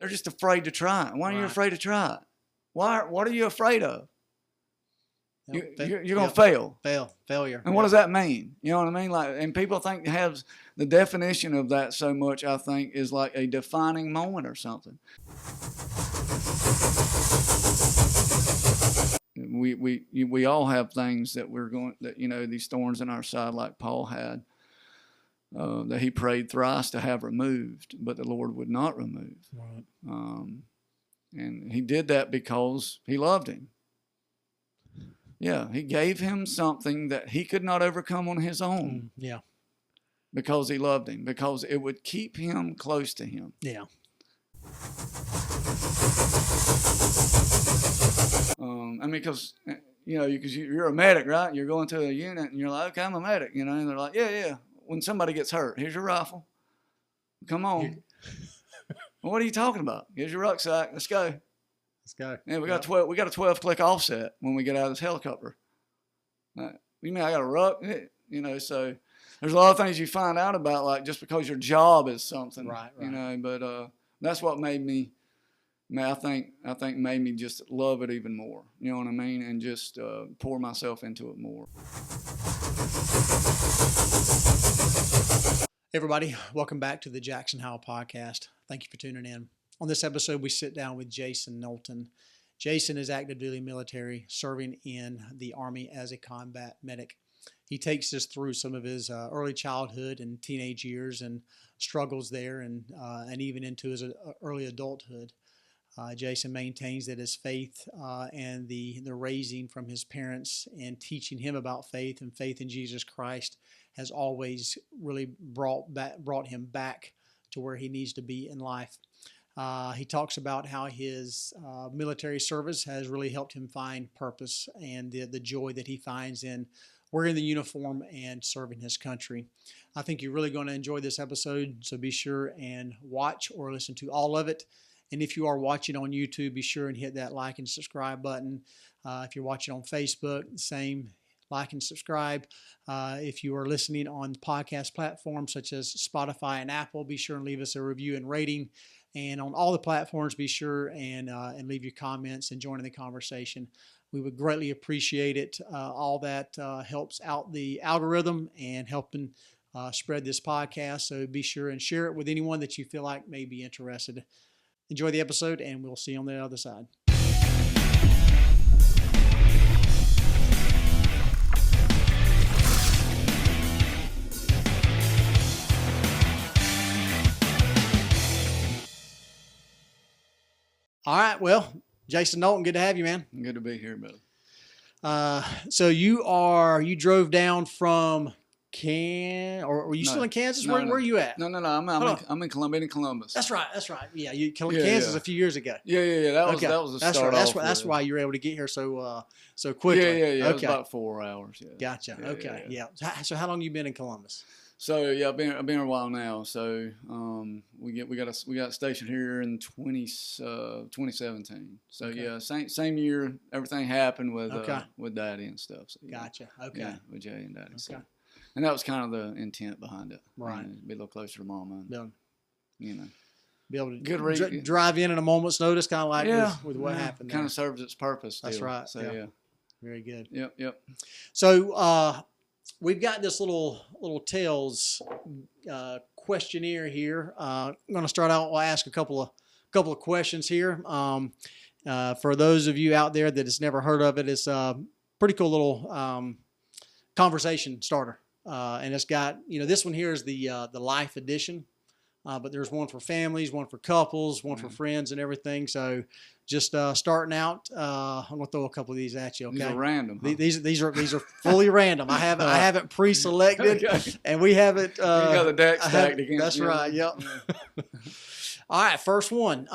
They're just afraid to try it. Why are you Right. afraid to try it? What are you afraid of? Yep. You're going to fail. Failure. And what does that mean? You know what I mean? Like, and people think have the definition of that so much, I think, is like a defining moment or something. We all have things that these thorns in our side, like Paul had, that he prayed thrice to have removed, but the Lord would not remove. Right. And he did that because he loved him. Yeah, he gave him something that he could not overcome on his own. Yeah. Because he loved him, because it would keep him close to him. Yeah. Because you're a medic, right? You're going to a unit, and you're like, okay, I'm a medic, and they're like, yeah. When somebody gets hurt, here's your rifle. Come on. Well, what are you talking about? Here's your rucksack. Let's go. Yeah, we got 12. We got a 12-click offset when we get out of this helicopter. You mean I got a ruck? So there's a lot of things you find out about, like just because your job is something, right. But that's what made me. I think made me just love it even more. You know what I mean? And just pour myself into it more. Hey everybody, welcome back to the Jackson Howell Podcast. Thank you for tuning in. On this episode, we sit down with Jason Knowlton. Jason is active duty military, serving in the Army as a combat medic. He takes us through some of his early childhood and teenage years and struggles there, and even into his early adulthood. Jason maintains that his faith and the raising from his parents and teaching him about faith and faith in Jesus Christ has always really brought him back to where he needs to be in life. He talks about how his military service has really helped him find purpose and the joy that he finds in wearing the uniform and serving his country. I think you're really going to enjoy this episode, so be sure and watch or listen to all of it. And if you are watching on YouTube, be sure and hit that like and subscribe button. If you're watching on Facebook, same, like and subscribe. If you are listening on podcast platforms such as Spotify and Apple, be sure and leave us a review and rating. And on all the platforms, be sure and leave your comments and join in the conversation. We would greatly appreciate it. All that helps out the algorithm and helping spread this podcast. So be sure and share it with anyone that you feel like may be interested. Enjoy the episode, and we'll see you on the other side. All right, well, Jason Knowlton, good to have you, man. Good to be here, brother. So you drove down from or were you still in Kansas? Where are you at? No. I'm in Columbus. That's right. Yeah, Kansas a few years ago. Yeah. That was the start. That's why you were able to get here so quickly. Yeah. Okay. It was about 4 hours. Yeah. Gotcha. Yeah. So how long you been in Columbus? So I've been a while now. So we got stationed here in 2017. So yeah, same year everything happened with Daddy and stuff. So, yeah. Gotcha. Okay. Yeah, with Jay and Daddy. Okay. So. And that was kind of the intent behind it. Right. Be a little closer to Mama. And, be able to drive in at a moment's notice, kind of like with what happened there. Kind of serves its purpose still. That's right. So yeah. Very good. Yep. So we've got this little tales questionnaire here. I'm going to start out. I'll ask a couple of questions here. For those of you out there that has never heard of it, it's a pretty cool little conversation starter. And it's got, this one here is the life edition, but there's one for families, one for couples, one for friends and everything. So just starting out, I'm going to throw a couple of these at you. Okay. These are random. Huh? These are fully random. I haven't pre-selected and we haven't, you got the deck stacked again. That's right. Yep. Yeah. All right. First one.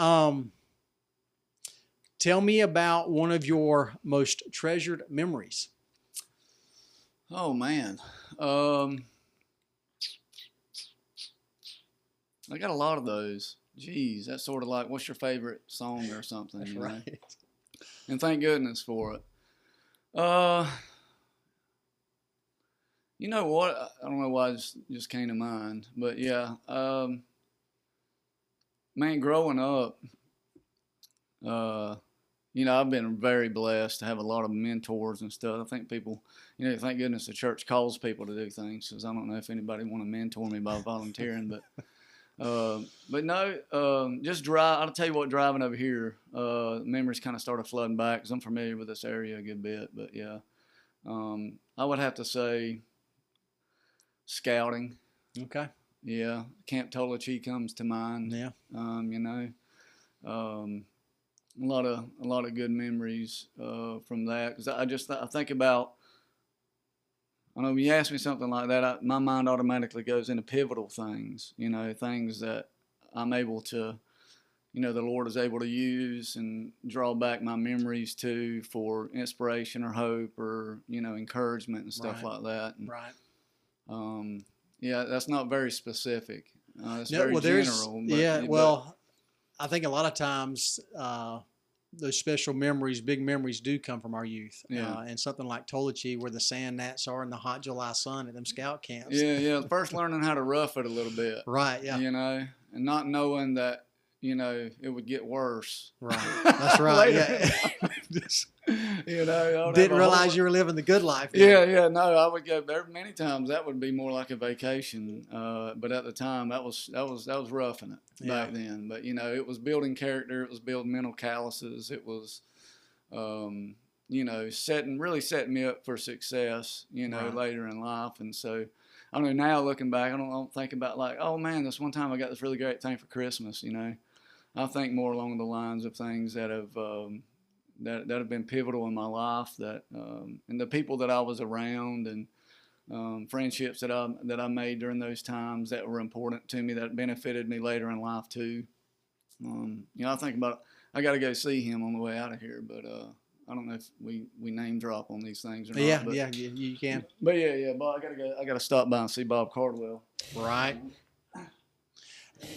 Tell me about one of your most treasured memories. Oh man. I got a lot of those. Geez, that's sort of like, what's your favorite song or something? That's right. Know? And thank goodness for it. You know what? I don't know why it just came to mind, but yeah. man, growing up, I've been very blessed to have a lot of mentors and stuff. I think people, thank goodness the church calls people to do things, because I don't know if anybody want to mentor me by volunteering, but no, just drive. I'll tell you what, driving over here, memories kind of started flooding back, because I'm familiar with this area a good bit. But yeah, I would have to say scouting. Okay. Yeah, Camp Tolachi comes to mind. Yeah. A lot of good memories from that, because I think about, I know when you ask me something like that, my mind automatically goes into pivotal things, things that I'm able to, the Lord is able to use and draw back my memories to for inspiration or hope or, encouragement and stuff like that. And, right. Yeah, that's not very specific. It's very general. But I think a lot of times those special memories, big memories, do come from our youth. Yeah. And something like Tolachi, where the sand gnats are in the hot July sun at them scout camps. Yeah. First learning how to rough it a little bit. Right, yeah. And not knowing that, it would get worse. Right. That's right. Yeah. Didn't realize you were living the good life. Yeah. No, I would go there many times. That would be more like a vacation. But at the time, that was roughing it back then. But it was building character. It was building mental calluses. It was, setting me up for success. Later in life. And so, I don't know. Now looking back, I don't think about like, oh man, this one time I got this really great thing for Christmas. I think more along the lines of things that have that have been pivotal in my life, that and the people that I was around, and friendships that I made during those times that were important to me, that benefited me later in life too. I think about, I got to go see him on the way out of here, but I don't know if we name drop on these things or not. Yeah, you can. But yeah, Bob, I got to stop by and see Bob Cardwell. Right.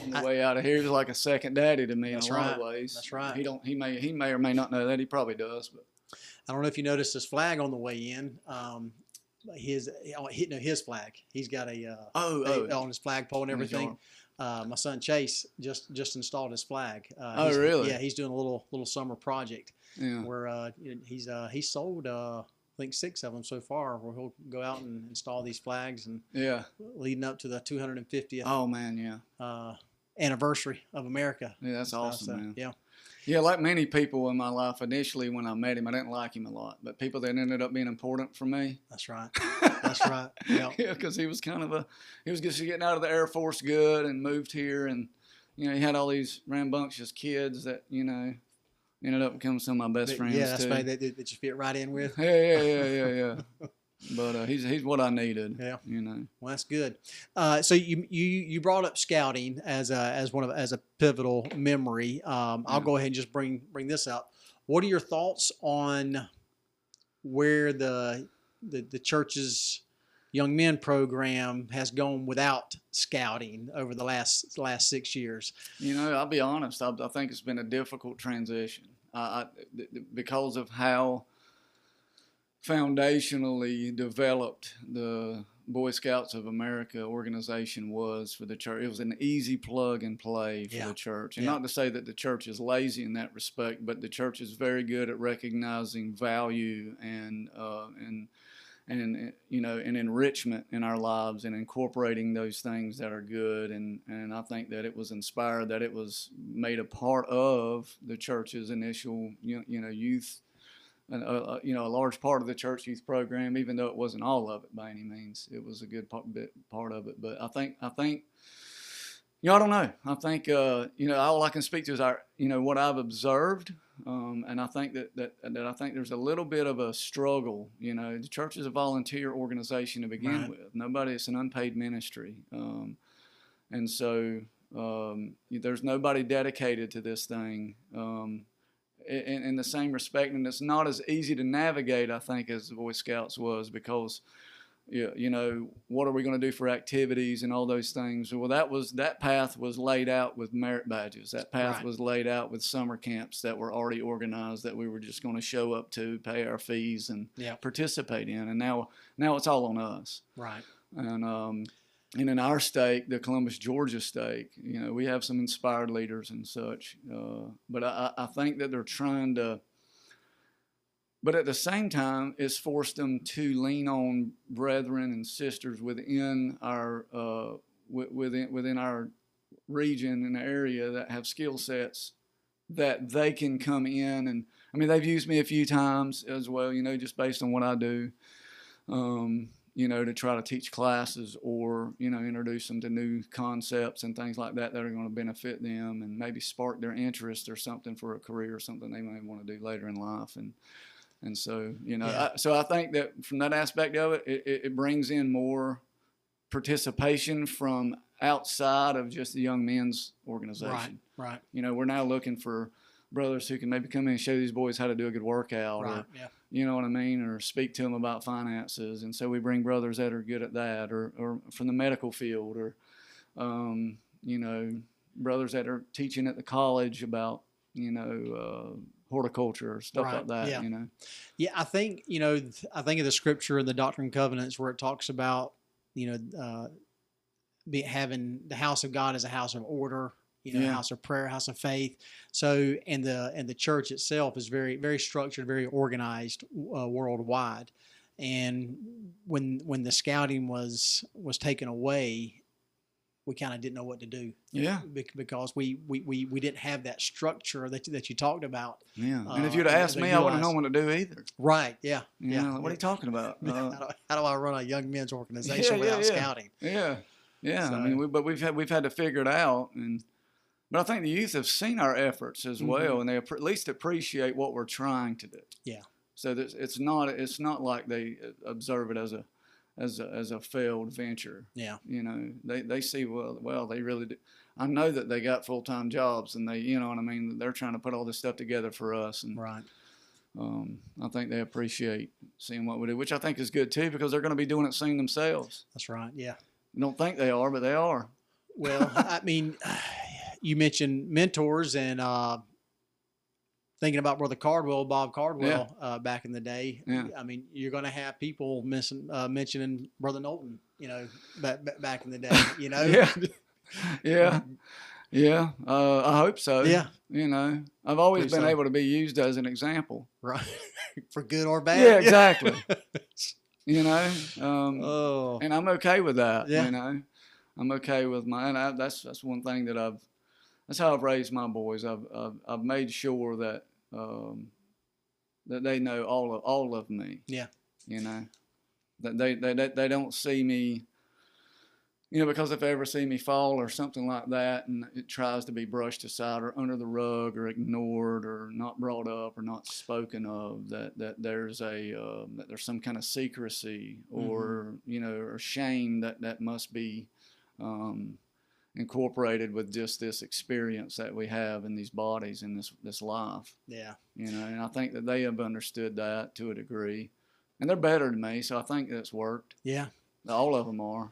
On the way out of here, he was like a second daddy to me in a lot of ways. That's right. He may or may not know that. He probably does, but I don't know if you noticed his flag on the way in. His flag. He's got on his flagpole and everything. My son Chase just installed his flag. Really? Yeah, he's doing a little summer project. Yeah. Where he's sold I think 6 of them so far, where he'll go out and install these flags, and leading up to the 250th. Oh man, yeah. Anniversary of America. Yeah, that's awesome, man. Yeah. Yeah, like many people in my life, initially when I met him, I didn't like him a lot. But people that ended up being important for me. That's right. That's right. Yeah. Yeah, because he was just getting out of the Air Force good and moved here, and he had all these rambunctious kids that ended up becoming some of my best friends. Yeah, that's too. funny that you fit right in with. Yeah. But he's what I needed. Yeah. Well, that's good. So you brought up scouting as a pivotal memory. I'll go ahead and just bring this up. What are your thoughts on where the church's young men program has gone without scouting over the last 6 years? I'll be honest. I think it's been a difficult transition because of how foundationally developed the Boy Scouts of America organization was for the church. It was an easy plug and play for the church. And not to say that the church is lazy in that respect, but the church is very good at recognizing value and enrichment in our lives, and incorporating those things that are good. And I think that it was inspired, that it was made a part of the church's initial youth, a large part of the church youth program, even though it wasn't all of it by any means. It was a good part of it. But I think I don't know. I think all I can speak to is what I've observed. And I think that I think there's a little bit of a struggle. The church is a volunteer organization to begin with. It's an unpaid ministry. And so there's nobody dedicated to this thing in the same respect. And it's not as easy to navigate, I think, as the Boy Scouts was, because what are we going to do for activities and all those things? Well, that path was laid out with merit badges. That path was laid out with summer camps that were already organized, that we were just going to show up to, pay our fees, and participate in. And now it's all on us. Right. And And in our stake, the Columbus, Georgia stake, we have some inspired leaders and such. But I think that they're trying to, but at the same time, it's forced them to lean on brethren and sisters within our within our region and area that have skill sets that they can come in. And I mean, they've used me a few times as well, just based on what I do. To try to teach classes or, introduce them to new concepts and things like that are going to benefit them and maybe spark their interest or something for a career or something they might want to do later in life. And so, I think that from that aspect of it, it brings in more participation from outside of just the young men's organization. Right. We're now looking for brothers who can maybe come in and show these boys how to do a good workout, right. or you know what I mean, or speak to them about finances. And so we bring brothers that are good at that, or from the medical field, or brothers that are teaching at the college about horticulture or stuff like that. Yeah, I think of the scripture in the Doctrine and Covenants where it talks about having the house of God as a house of order, house of prayer, house of faith. So, and the church itself is very, very structured, very organized worldwide. And when the scouting was taken away, we kind of didn't know what to do. Yeah. Because we didn't have that structure that you talked about. Yeah. And if you'd have asked me, I wouldn't have known what to do either. Right. Yeah. What are you talking about? How do I run a young men's organization without scouting? Yeah. Yeah. So, I mean, we've had to figure it out. But I think the youth have seen our efforts as well, and they at least appreciate what we're trying to do. Yeah. So that it's not like they observe it as a failed venture. Yeah. They see well they really do. I know that they got full-time jobs, and they what I mean, they're trying to put all this stuff together for us. And right. I think they appreciate seeing what we do, which I think is good too, because they're going to be doing it soon themselves. That's right. Yeah. I don't think they are, but they are. Well, I mean, you mentioned mentors, and thinking about Bob Cardwell, back in the day. Yeah. I mean, you're going to have people mentioning Brother Knowlton, back in the day, Yeah. Yeah. I hope so. Yeah. I've always been able to be used as an example. Right. For good or bad. Yeah, exactly. And I'm okay with that. Yeah. I'm okay with that's one thing that that's how I've raised my boys. I've made sure that that they know all of me. Yeah. That they don't see me, because if they ever see me fall or something like that, and it tries to be brushed aside or under the rug or ignored or not brought up or not spoken of, that there's that there's some kind of secrecy or or shame that must be incorporated with just this experience that we have in these bodies in this life. Yeah. And I think that they have understood that to a degree, and they're better than me, so I think that's worked. Yeah. All of them are.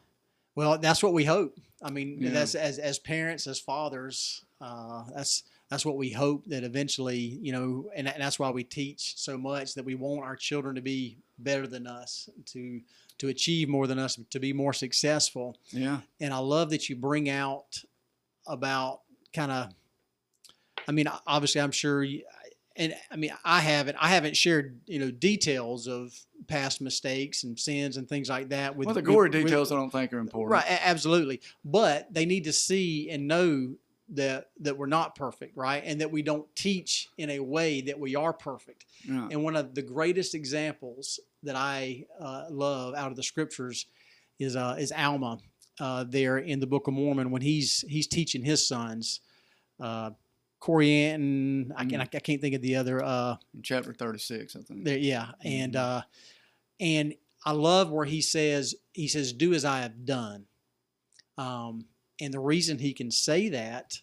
Well, that's what we hope. I mean, that's as parents, as fathers, that's what we hope, that eventually, and that's why we teach so much, that we want our children to be better than us, to achieve more than us, to be more successful. Yeah. And I love that you bring out about obviously I'm sure I haven't shared, details of past mistakes and sins and things like that. The gory details I don't think are important. Right, absolutely. But they need to see and know that we're not perfect, right? And that we don't teach in a way that we are perfect. Yeah. And one of the greatest examples that I love out of the scriptures is Alma there in the Book of Mormon, when he's teaching his sons. Corianton, I can't think of the other. Chapter 36, I think. There, yeah, and I love where he says, "Do as I have done," and the reason he can say that,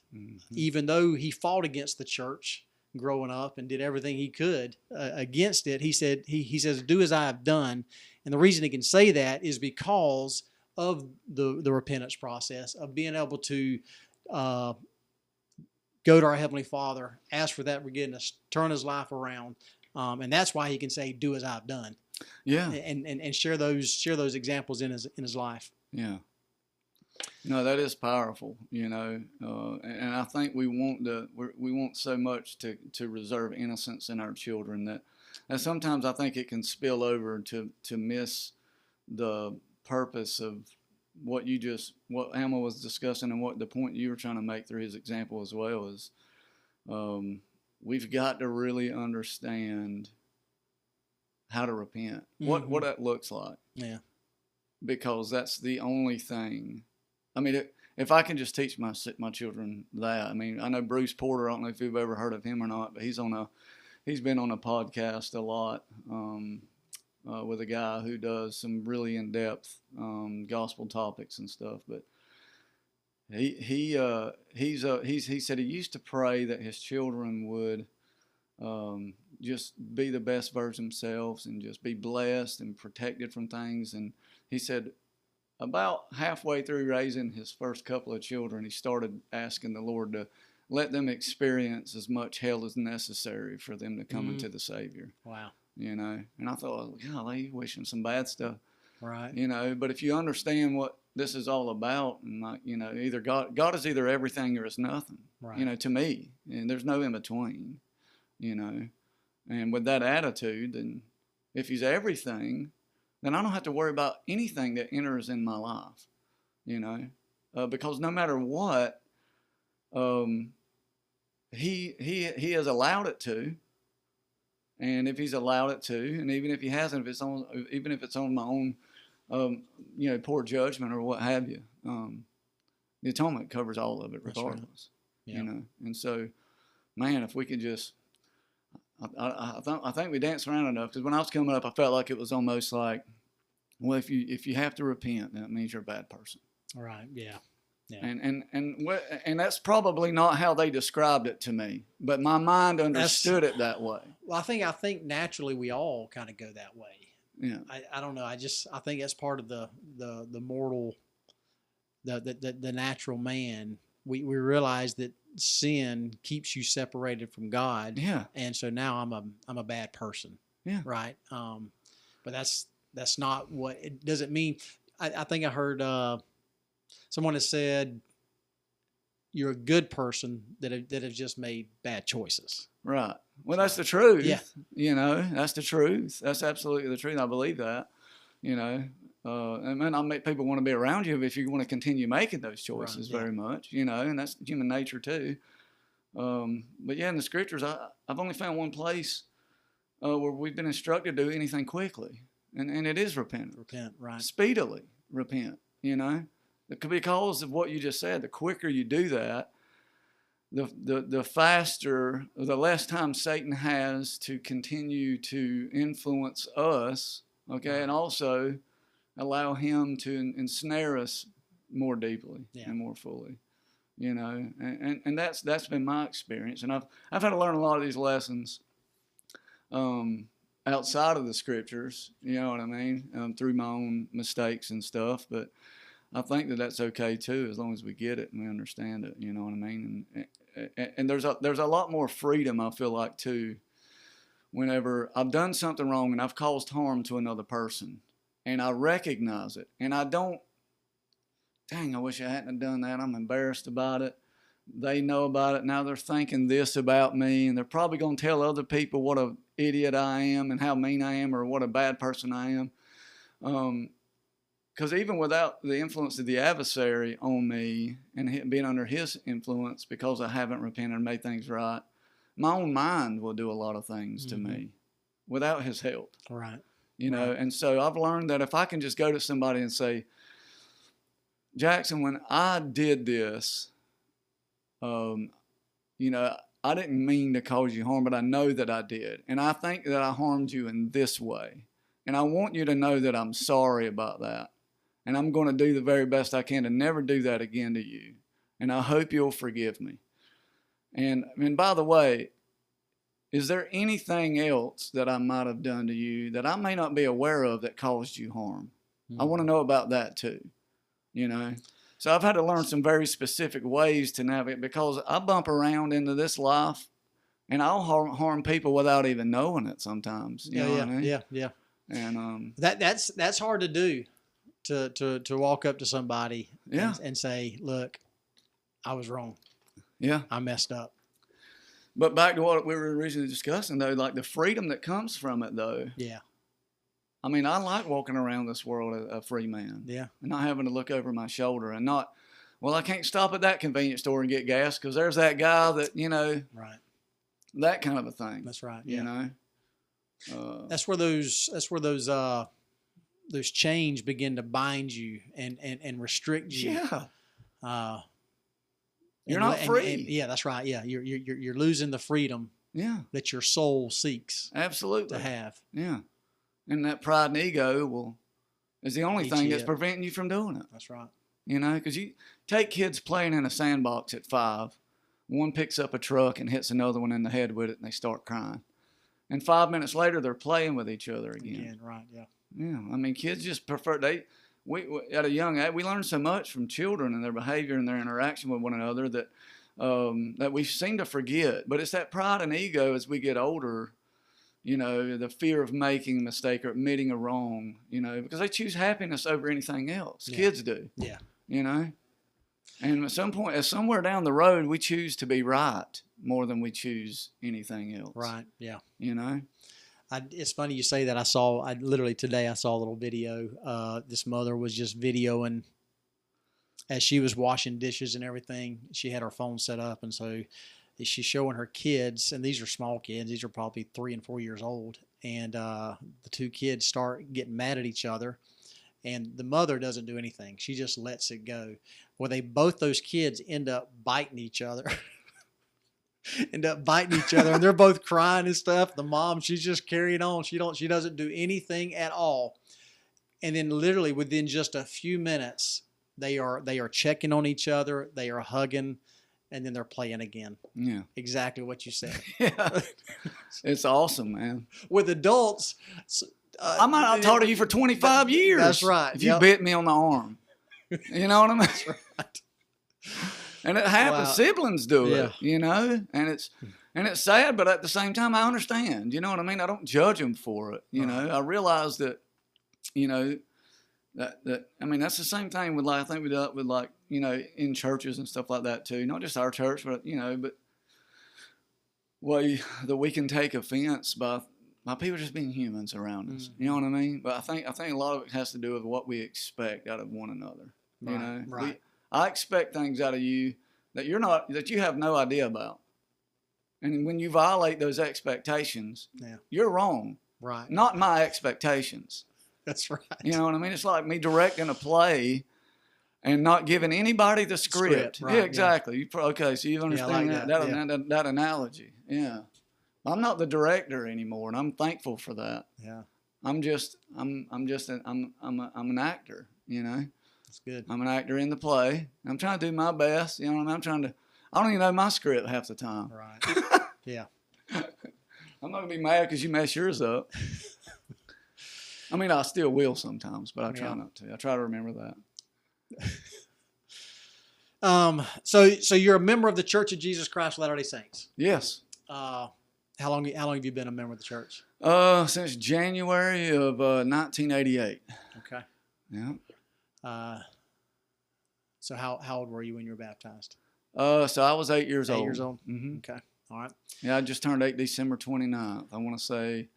even though he fought against the church growing up and did everything he could against it, he says, "Do as I have done," and the reason he can say that is because of the repentance process, of being able to go to our Heavenly Father, ask for that forgiveness, turn his life around, and that's why he can say, "Do as I've done." Yeah. And share those examples in his life. Yeah. No, that is powerful, and I think we want so much to reserve innocence in our children that sometimes I think it can spill over to miss the purpose of what Alma was discussing, and what the point you were trying to make through his example as well is, we've got to really understand how to repent, what that looks like. Yeah. Because that's the only thing. I mean, if I can just teach my children that. I mean, I know Bruce Porter. I don't know if you've ever heard of him or not, but he's been on a podcast a lot with a guy who does some really in-depth gospel topics and stuff. But he said he used to pray that his children would just be the best version of themselves and just be blessed and protected from things. And he said about halfway through raising his first couple of children, he started asking the Lord to let them experience as much hell as necessary for them to come into the Savior. Wow. And I thought, golly, wishing some bad stuff. Right. But if you understand what this is all about, and either God is either everything or is nothing. Right. To me, and there's no in between. And with that attitude, then if He's everything, then I don't have to worry about anything that enters in my life, because no matter what, he has allowed it to, and if He's allowed it to, and even if He hasn't, even if it's on my own, poor judgment or what have you, the atonement covers all of it regardless. Right. Yeah. And so, man, if we could just. I think we danced around enough, because when I was coming up, I felt like it was almost like, well, if you have to repent, that means you're a bad person. Right. Yeah. Yeah. And that's probably not how they described it to me, but my mind understood it that way. Well, I think naturally we all kind of go that way. Yeah. I don't know. I think that's part of the mortal, the natural man. We realize that sin keeps you separated from God. Yeah. And so now I'm a bad person. Yeah. Right. But that's not what it doesn't mean. I think I heard someone has said you're a good person that have just made bad choices. Right. Well, that's the truth. Yeah. That's the truth. That's absolutely the truth. I believe that. And I'll make people want to be around you if you want to continue making those choices. Right, yeah. Very much, and that's human nature too. But yeah, in the scriptures, I've only found one place where we've been instructed to do anything quickly, and it is repent. Repent, right? Speedily repent. Because of what you just said. The quicker you do that, the faster, the less time Satan has to continue to influence us. Okay, right. And also allow him to ensnare us more deeply and more fully, and that's been my experience. And I've had to learn a lot of these lessons outside of the scriptures, you know what I mean, through my own mistakes and stuff. But I think that that's okay too, as long as we get it and we understand it, you know what I mean. And there's a lot more freedom, I feel like, too, whenever I've done something wrong and I've caused harm to another person. And I recognize it, and I don't, dang, I wish I hadn't done that. I'm embarrassed about it. They know about it. Now they're thinking this about me, and they're probably going to tell other people what an idiot I am and how mean I am or what a bad person I am. Because even without the influence of the adversary on me and being under his influence, because I haven't repented and made things right, my own mind will do a lot of things to me without his help. Right. And so I've learned that if I can just go to somebody and say, Jackson, when I did this, I didn't mean to cause you harm, but I know that I did. And I think that I harmed you in this way. And I want you to know that I'm sorry about that. And I'm going to do the very best I can to never do that again to you. And I hope you'll forgive me. And by the way, is there anything else that I might have done to you that I may not be aware of that caused you harm? I want to know about that too, So I've had to learn some very specific ways to navigate, because I bump around into this life and I'll harm people without even knowing it sometimes. You know what I mean? Yeah. And that's hard to do. to walk up to somebody Yeah. and say, look, I was wrong. Yeah. I messed up. But back to what we were originally discussing, though, like the freedom that comes from it, though. Yeah. I mean, I like walking around this world a free man. Yeah. And not having to look over my shoulder and not, well, I can't stop at that convenience store and get gas because there's that guy that, you know, Right. that kind of a thing. That's right. You Yeah. know? That's where those chains begin to bind you and restrict you. Yeah. You're not free. Yeah, that's right. Yeah, you're losing the freedom. Yeah. That your soul seeks. Absolutely. To have. Yeah. And that pride and ego is the only thing that's preventing you from doing it. That's right. You know, because you take kids playing in a sandbox at 5. One picks up a truck and hits another one in the head with it, and they start crying. And 5 minutes later, they're playing with each other again. Right. Yeah. Yeah. I mean, kids just prefer we at a young age we learn so much from children and their behavior and their interaction with one another that that we seem to forget. But it's that pride and ego as we get older. You know, the fear of making a mistake or admitting a wrong, you know, because they choose happiness over anything else. Yeah. Kids do. Yeah. You know? And at some point, somewhere down the road, we choose to be right more than we choose anything else. Right, yeah. You know? It's funny you say that. Literally today I saw a little video. This mother was just videoing as she was washing dishes and everything. She had her phone set up, and so she's showing her kids, and these are small kids. These are probably 3 and 4 years old. And the 2 kids start getting mad at each other, and the mother doesn't do anything. She just lets it go. Well, both those kids end up biting each other. And they're both crying and stuff. The mom, she's just carrying on. She doesn't do anything at all. And then literally within just a few minutes, they are checking on each other. They are hugging. And then they're playing again. Yeah. Exactly what you said. Yeah. It's awesome, man. With adults. I might not talk to you for 25 years. That's right. If you bit me on the arm. You know what I mean? That's right. And it happens. Wow. Siblings do it, you know? And it's sad, but at the same time, I understand. You know what I mean? I don't judge them for it. You know? I realize that, you know, that I mean, that's the same thing with, like, I think we dealt with, like, you know, in churches and stuff like that too. Not just our church, but, you know, but that we can take offense by people just being humans around us. You know what I mean? But I think a lot of it has to do with what we expect out of one another. You know? Right. I expect things out of you that you have no idea about. And when you violate those expectations, you're wrong. Right. Not my expectations. That's right. You know what I mean? It's like me directing a play and not giving anybody the script. Right, yeah, exactly. Yeah. Okay, so you understand that analogy. Yeah. I'm not the director anymore, and I'm thankful for that. Yeah. I'm an actor, you know. That's good. I'm an actor in the play. I'm trying to do my best. You know what I mean? I don't even know my script half the time. Right. Yeah. I'm not going to be mad because you mess yours up. I mean, I still will sometimes, but I try not to. I try to remember that. So you're a member of the Church of Jesus Christ of Latter-day Saints? Yes. How long have you been a member of the church? Since January of 1988. Okay. Yeah. So how old were you when you were baptized? So I was 8 years old. 8 years old? Mm-hmm. Okay. All right. Yeah, I just turned 8 December 29th. I want to say,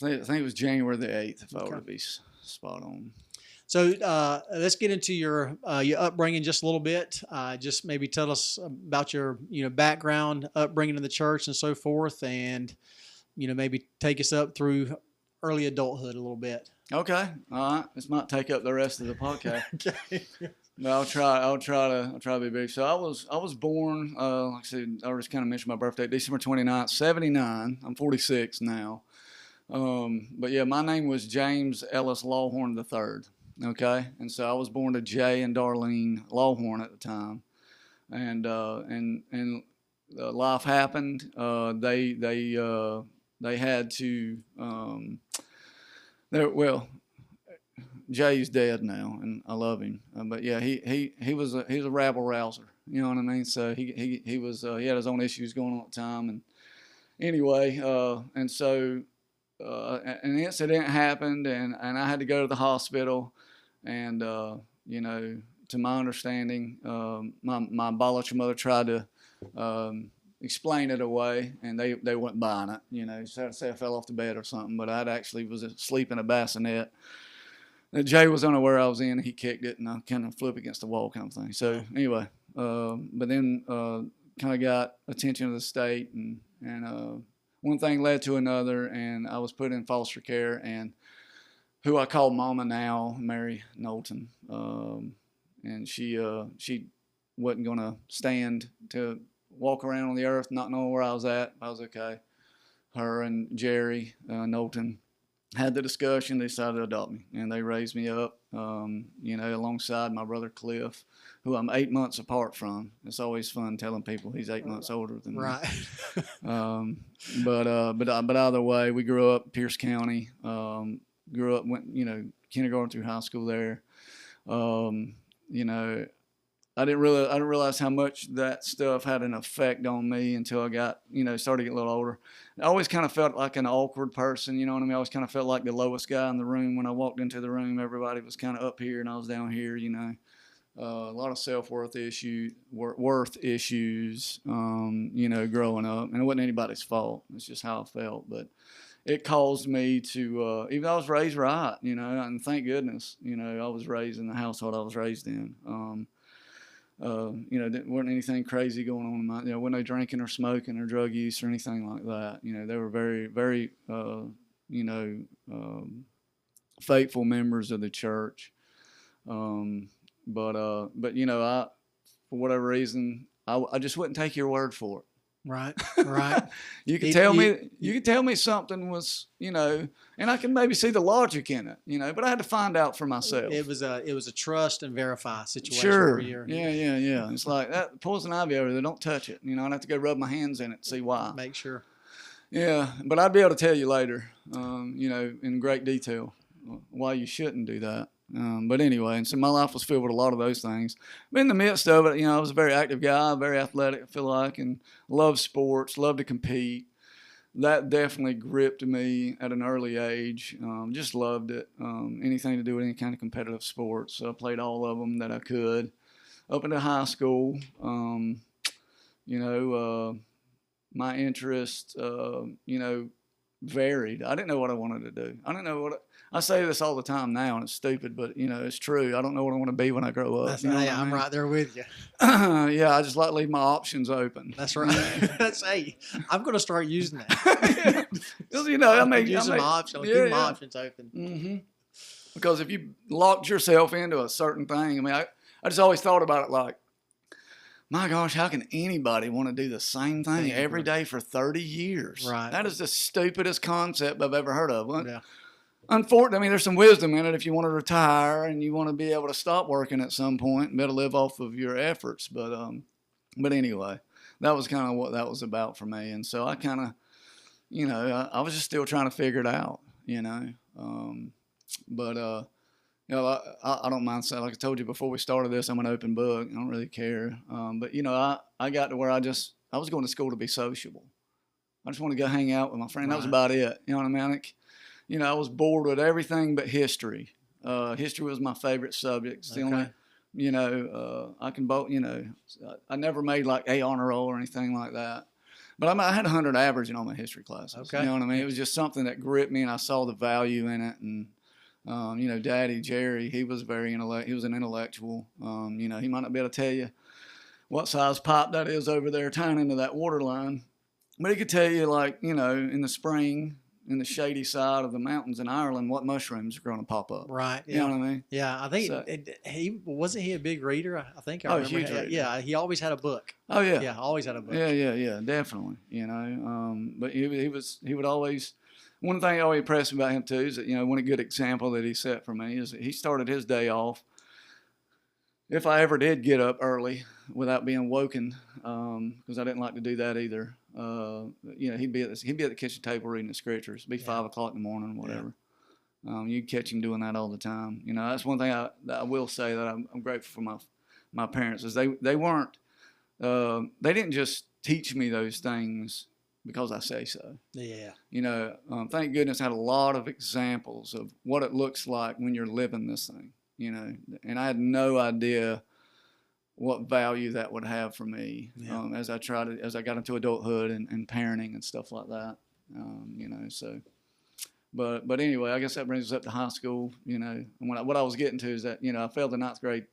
I think it was January the 8th, if I were to be spot on. So let's get into your upbringing just a little bit. Just maybe tell us about your background, upbringing in the church, and so forth, and maybe take us up through early adulthood a little bit. Okay, all right. This might take up the rest of the podcast. Okay. But I'll try to be big. So I was born. Like I said, I just kind of mentioned my birthday, December 29th, 79. I'm 46 now. But yeah, my name was James Ellis Lawhorn III. Okay, and so I was born to Jay and Darlene Lawhorn at the time, and life happened. They had to. Jay's dead now, and I love him. But yeah, he was a rabble rouser. You know what I mean? So he had his own issues going on at the time, and anyway, and so an incident happened, and I had to go to the hospital. And, to my understanding, my biological mother tried to explain it away, and they weren't buying it. Say I fell off the bed or something, but I actually was asleep in a bassinet. Jay was unaware I was in. He kicked it, and I kind of flew up against the wall, kind of thing. So anyway, but then kind of got attention of the state, and one thing led to another, and I was put in foster care, and who I call Mama now, Mary Knowlton, and she wasn't gonna stand to walk around on the earth not knowing where I was at. I was okay. Her and Jerry Knowlton had the discussion. They decided to adopt me, and they raised me up, alongside my brother Cliff, who I'm 8 months apart from. It's always fun telling people he's 8 months older than me. Right. But either way, we grew up in Pierce County. Went kindergarten through high school there. I didn't realize how much that stuff had an effect on me until I got, started to get a little older. I always kind of felt like an awkward person, you know what I mean? I always kind of felt like the lowest guy in the room. When I walked into the room, everybody was kind of up here and I was down here, a lot of self-worth issues, growing up. And it wasn't anybody's fault. It's just how I felt. But it caused me to, even though I was raised right, and thank goodness, I was raised in the household I was raised in. There wasn't anything crazy going on in my, wasn't no drinking or smoking or drug use or anything like that. They were very, very, faithful members of the church. But I, for whatever reason, I just wouldn't take your word for it. Right. You could tell me something was, and I can maybe see the logic in it, but I had to find out for myself. It was a trust and verify situation. Sure. Yeah. It's like that poison ivy over there. Don't touch it. I'd have to go rub my hands in it to see why. Make sure. Yeah, but I'd be able to tell you later, in great detail why you shouldn't do that. But anyway, and so my life was filled with a lot of those things. But in the midst of it, I was a very active guy, very athletic, I feel like, and loved sports, loved to compete. That definitely gripped me at an early age. Just loved it. Anything to do with any kind of competitive sports. So I played all of them that I could. Up into high school, my interests, varied. I didn't know what I wanted to do. I say this all the time now, and it's stupid, but it's true. I don't know what I want to be when I grow up. I'm right there with you. Yeah, I just like to leave my options open. That's right. I'm going to start using that. Keep my options open. Mm-hmm. Because if you locked yourself into a certain thing, I just always thought about it like, my gosh, how can anybody want to do the same thing every day for 30 years? Right. That is the stupidest concept I've ever heard of. Yeah. Unfortunately, there's some wisdom in it if you want to retire and you want to be able to stop working at some point and be able to live off of your efforts. But anyway, that was kind of what that was about for me. And so I kind of, I was just still trying to figure it out, I don't mind saying, like I told you before we started this, I'm an open book. I don't really care. But I got to where I was going to school to be sociable. I just wanted to go hang out with my friend. Right. That was about it. You know what I mean? I was bored with everything but history. History was my favorite subject. It's the only, I can both, I never made like A honor roll or anything like that. But I had 100 average in all my history classes. Okay. You know what I mean? It was just something that gripped me, and I saw the value in it. And Daddy Jerry, he was he was an intellectual. He might not be able to tell you what size pipe that is over there tying into that water line, but he could tell you, like, in the spring, in the shady side of the mountains in Ireland, what mushrooms are going to pop up. Right. You know what I mean? Yeah, I think wasn't he a big reader? I think I remember. Huge reader. Yeah, he always had a book. Oh yeah. Yeah, always had a book. Yeah, definitely. But he would always. One thing that always impressed me about him too is that one good example that he set for me is that he started his day off. If I ever did get up early without being woken, because I didn't like to do that either. He'd be at the kitchen table reading the scriptures. It'd be 5 o'clock in the morning, whatever. Yeah. You'd catch him doing that all the time. That's one thing that I will say that I'm grateful for my parents is they weren't they didn't just teach me those things because I say so. Yeah. Thank goodness I had a lot of examples of what it looks like when you're living this thing. and I had no idea what value that would have for me as I got into adulthood and parenting and stuff like that. So, but anyway, I guess that brings us up to high school. And what I was getting to is that I failed the ninth grade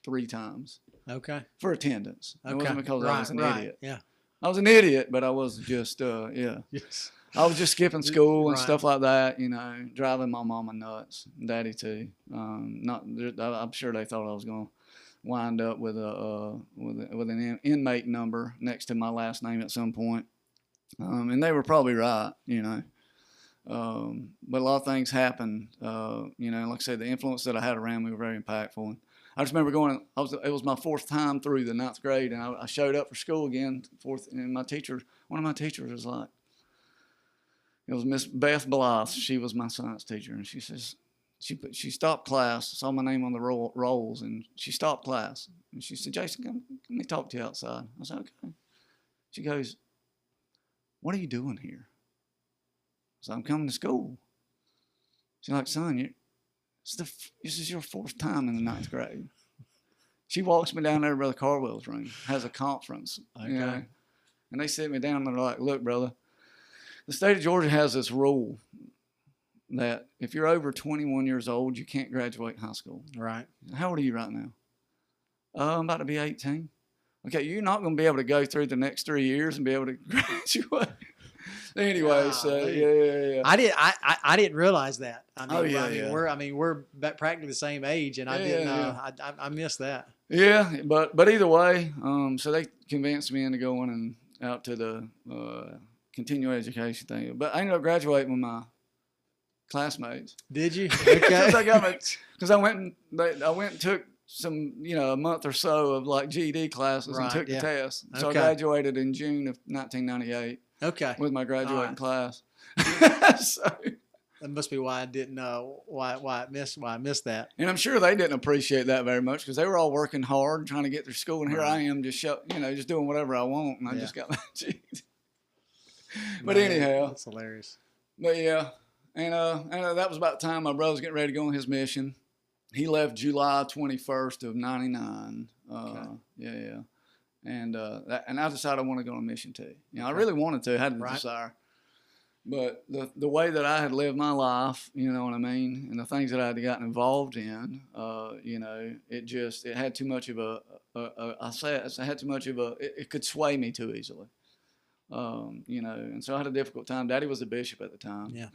3 times. Okay. For attendance. Okay. It wasn't because I was an idiot. Yeah. I was an idiot, but I was just Yes. I was just skipping school and stuff like that. Driving my mama nuts, daddy too. I'm sure they thought I was going to wind up with an inmate number next to my last name at some point, and they were probably right. But a lot of things happened. Like I said, the influence that I had around me were very impactful. And I just remember it was my 4th time through the 9th grade, and I showed up for school again, 4th, and one of my teachers was like, it was Miss Beth Blythe. She was my science teacher, and she says, she stopped class, saw my name on the rolls, and she stopped class. And she said, Jason, come, let me talk to you outside. I said, okay. She goes, what are you doing here? I said, I'm coming to school. She's like, son, this is your 4th time in the 9th grade. She walks me down there to Brother Carwell's room, has a conference. Okay. And they sit me down and they're like, look, brother, the state of Georgia has this rule that if you're over 21 years old, you can't graduate high school. Right. How old are you right now? I'm about to be 18. Okay, you're not going to be able to go through the next 3 years and be able to graduate. Anyway, so yeah. I didn't realize that. We're practically the same age, and I didn't. I missed that. Yeah, but either way, so they convinced me into going and out to the continuing education thing. But I ended up graduating with my classmates. Did you? Okay. Because I went and took some, a month or so of like GED classes and took the test. So I graduated in June of 1998. Okay. With my graduating class. So that must be why I didn't know why I missed that. And I'm sure they didn't appreciate that very much because they were all working hard trying to get through school, and here I am just just doing whatever I want, and I just got my GED. But anyhow, that's hilarious. But yeah, and that was about the time my brother was getting ready to go on his mission. He left July 21st of '99. Yeah. And I decided I want to go on a mission too. I really wanted to, had the desire. But the way that I had lived my life, you know what I mean, and the things that I had gotten involved in, it had too much of it could sway me too easily. And so I had a difficult time. Daddy was a bishop at the time. Yeah.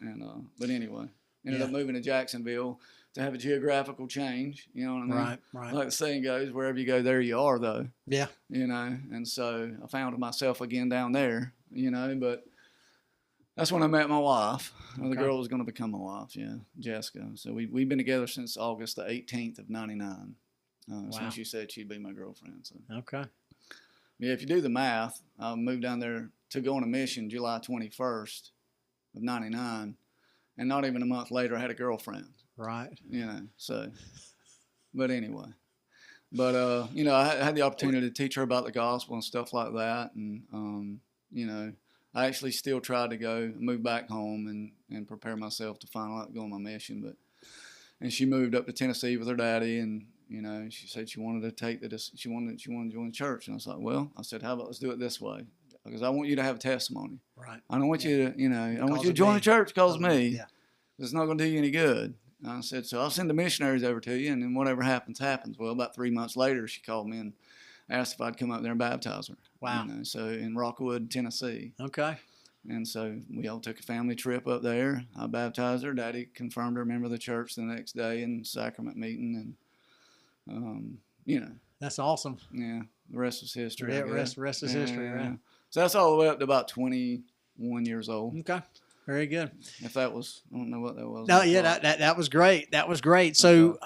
But anyway, ended up moving to Jacksonville to have a geographical change, you know what I mean? Right. Like the saying goes, wherever you go, there you are, though. Yeah. And so I found myself again down there, but that's when I met my wife. The girl was going to become my wife, Jessica. So we've been together since August the 18th of '99. Since she said she'd be my girlfriend. So. Okay. Yeah, if you do the math, I moved down there to go on a mission July 21st of '99, and not even a month later I had a girlfriend. Right. So, but anyway. But, I had the opportunity to teach her about the gospel and stuff like that. And, I actually still tried to move back home and prepare myself to finally go on my mission. And she moved up to Tennessee with her daddy, and, she said she wanted to she wanted to join the church. And I was like, well, how about let's do it this way? Because I want you to have a testimony. Right. I don't want you to, I want you to join the church because of me. Yeah. It's not going to do you any good. I said, so I'll send the missionaries over to you, and then whatever happens, happens. Well, about 3 months later, she called me and asked if I'd come up there and baptize her. Wow. So in Rockwood, Tennessee. Okay. And so we all took a family trip up there. I baptized her. Daddy confirmed her member of the church the next day in sacrament meeting. And, That's awesome. Yeah. The rest was history. Yeah, rest is history, right? So that's all the way up to about 21 years old. Okay. Very good. If that was, I don't know what that was. No, yeah, that was great. That was great. So,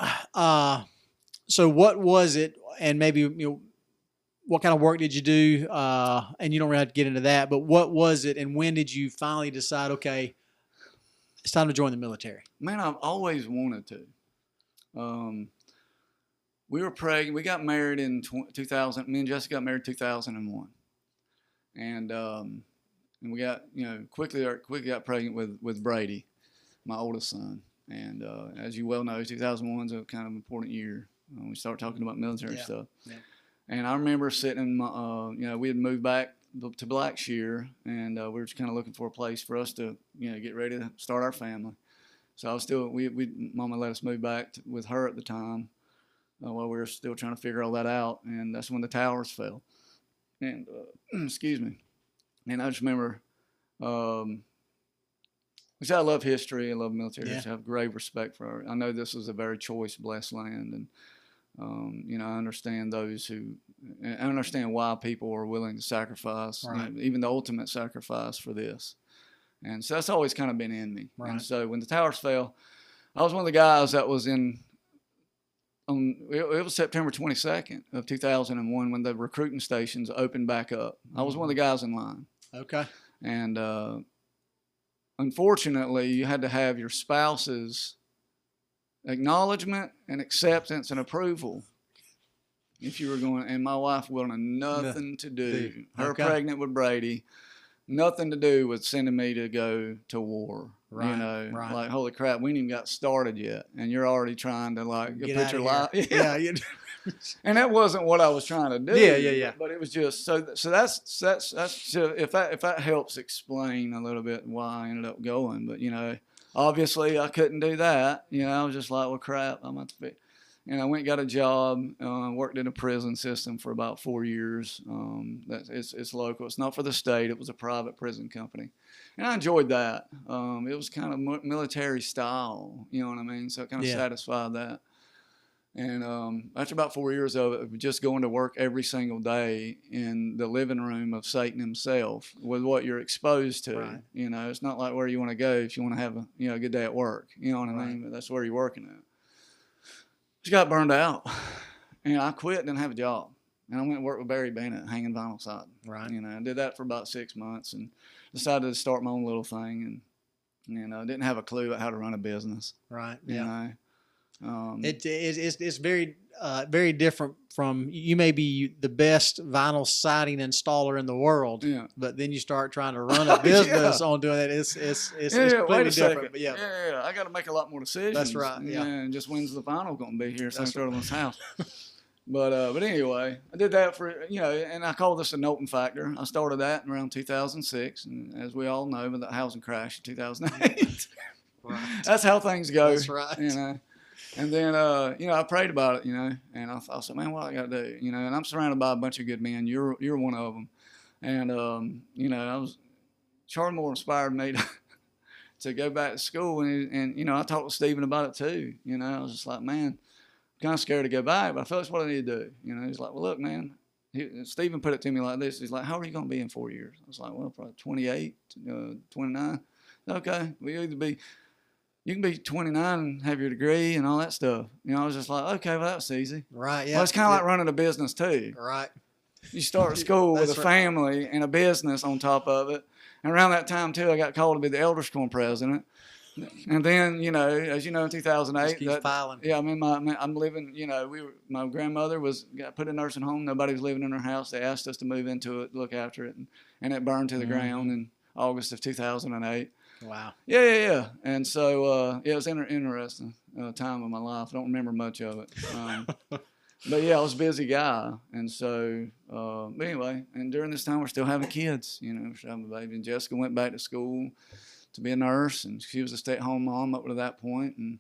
so what was it? And maybe what kind of work did you do? And you don't really have to get into that, but what was it? And when did you finally decide? Okay, it's time to join the military. Man, I've always wanted to. We were pregnant. We got married in 2000. Me and Jessica got married in 2001, and we got quickly got pregnant with Brady, my oldest son. And as you well know, 2001 is a kind of important year. We start talking about military stuff. Yeah. And I remember sitting in my, we had moved back to Blackshear, and we were just kind of looking for a place for us to, get ready to start our family. So I was still, Mama let us move back with her at the time while we were still trying to figure all that out. And that's when the towers fell. And, excuse me. And I just remember, because I love history, I love military history, I have great respect for it. I know this is a very choice, blessed land. And, I understand I understand why people are willing to sacrifice, even the ultimate sacrifice for this. And so that's always kind of been in me. Right. And so when the towers fell, I was one of the guys that was it was September 22nd of 2001 when the recruiting stations opened back up. I was one of the guys in line. Okay. And unfortunately, you had to have your spouse's acknowledgement and acceptance and approval if you were going. And my wife wanted nothing to do. Her pregnant with Brady. Nothing to do with sending me to go to war. Right, like, holy crap, we ain't even got started yet. And you're already trying to, put your life. Yeah. And that wasn't what I was trying to do. Yeah. But it was just, so that's if that helps explain a little bit why I ended up going. But, obviously I couldn't do that. I was just like, well, crap, I'm about to be. And I went and got a job, worked in a prison system for about 4 years. It's local. It's not for the state. It was a private prison company. And I enjoyed that. It was kind of military style, you know what I mean? So it kind of satisfied that. And after about 4 years of it, just going to work every single day in the living room of Satan himself with what you're exposed to. Right. It's not like where you want to go if you want to have a good day at work. You know what I mean? But that's where you're working at. Just got burned out, and I quit, didn't have a job. And I went and worked with Barry Bennett, hanging vinyl siding. Right. I did that for about 6 months and decided to start my own little thing. And didn't have a clue about how to run a business. Right. Yeah. It's very very different from, you may be the best vinyl siding installer in the world, but then you start trying to run a business on doing it. It's completely different. But I got to make a lot more decisions. That's right. And just when's the vinyl going to be here? St. Sterling's house. But anyway, I did that for, and I call this a Knowlton factor. I started that in around 2006, and as we all know, with the housing crash in 2008. Right. That's how things go. That's right. And then, I prayed about it, and I thought, man, what I got to do, and I'm surrounded by a bunch of good men. You're one of them. And, Charlie Moore inspired me to go back to school. And I talked to Stephen about it too. I was just like, man, I'm kind of scared to go back, but I feel that's what I need to do. He's like, well, look, man, Stephen put it to me like this. He's like, how are you going to be in 4 years? I was like, well, probably 28, 29. Okay, you can be 29 and have your degree and all that stuff. I was just like, okay, well, that's easy. Right, yeah. Well, it's kind of like running a business, too. Right. You start school with a family and a business on top of it. And around that time, too, I got called to be the Elders Quorum president. And then, as you know, in 2008. Just keeps piling. Yeah, I'm living, my grandmother got put in a nursing home. Nobody was living in her house. They asked us to move into it, look after it. And it burned to the ground in August of 2008. Wow. Yeah. And so, it was an interesting time of my life. I don't remember much of it. But yeah, I was a busy guy. And so, but anyway, and during this time, we're still having kids, we're still having a baby. And Jessica went back to school to be a nurse, and she was a stay-at-home mom up to that point. And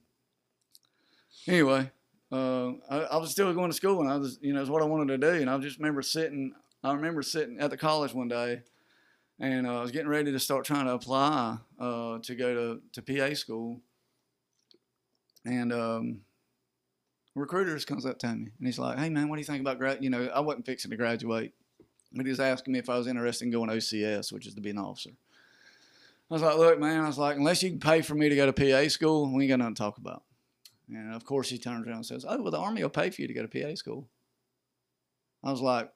anyway, I was still going to school, and I was, it's what I wanted to do. And I just remember sitting at the college one day, and I was getting ready to start trying to apply to go to PA school. And a recruiter just comes up to me, and he's like, hey, man, what do you think about I wasn't fixing to graduate, but he was asking me if I was interested in going to OCS, which is to be an officer. I was like, look, man, unless you can pay for me to go to PA school, we ain't got nothing to talk about. And, of course, he turns around and says, oh, well, the Army will pay for you to go to PA school. I was like,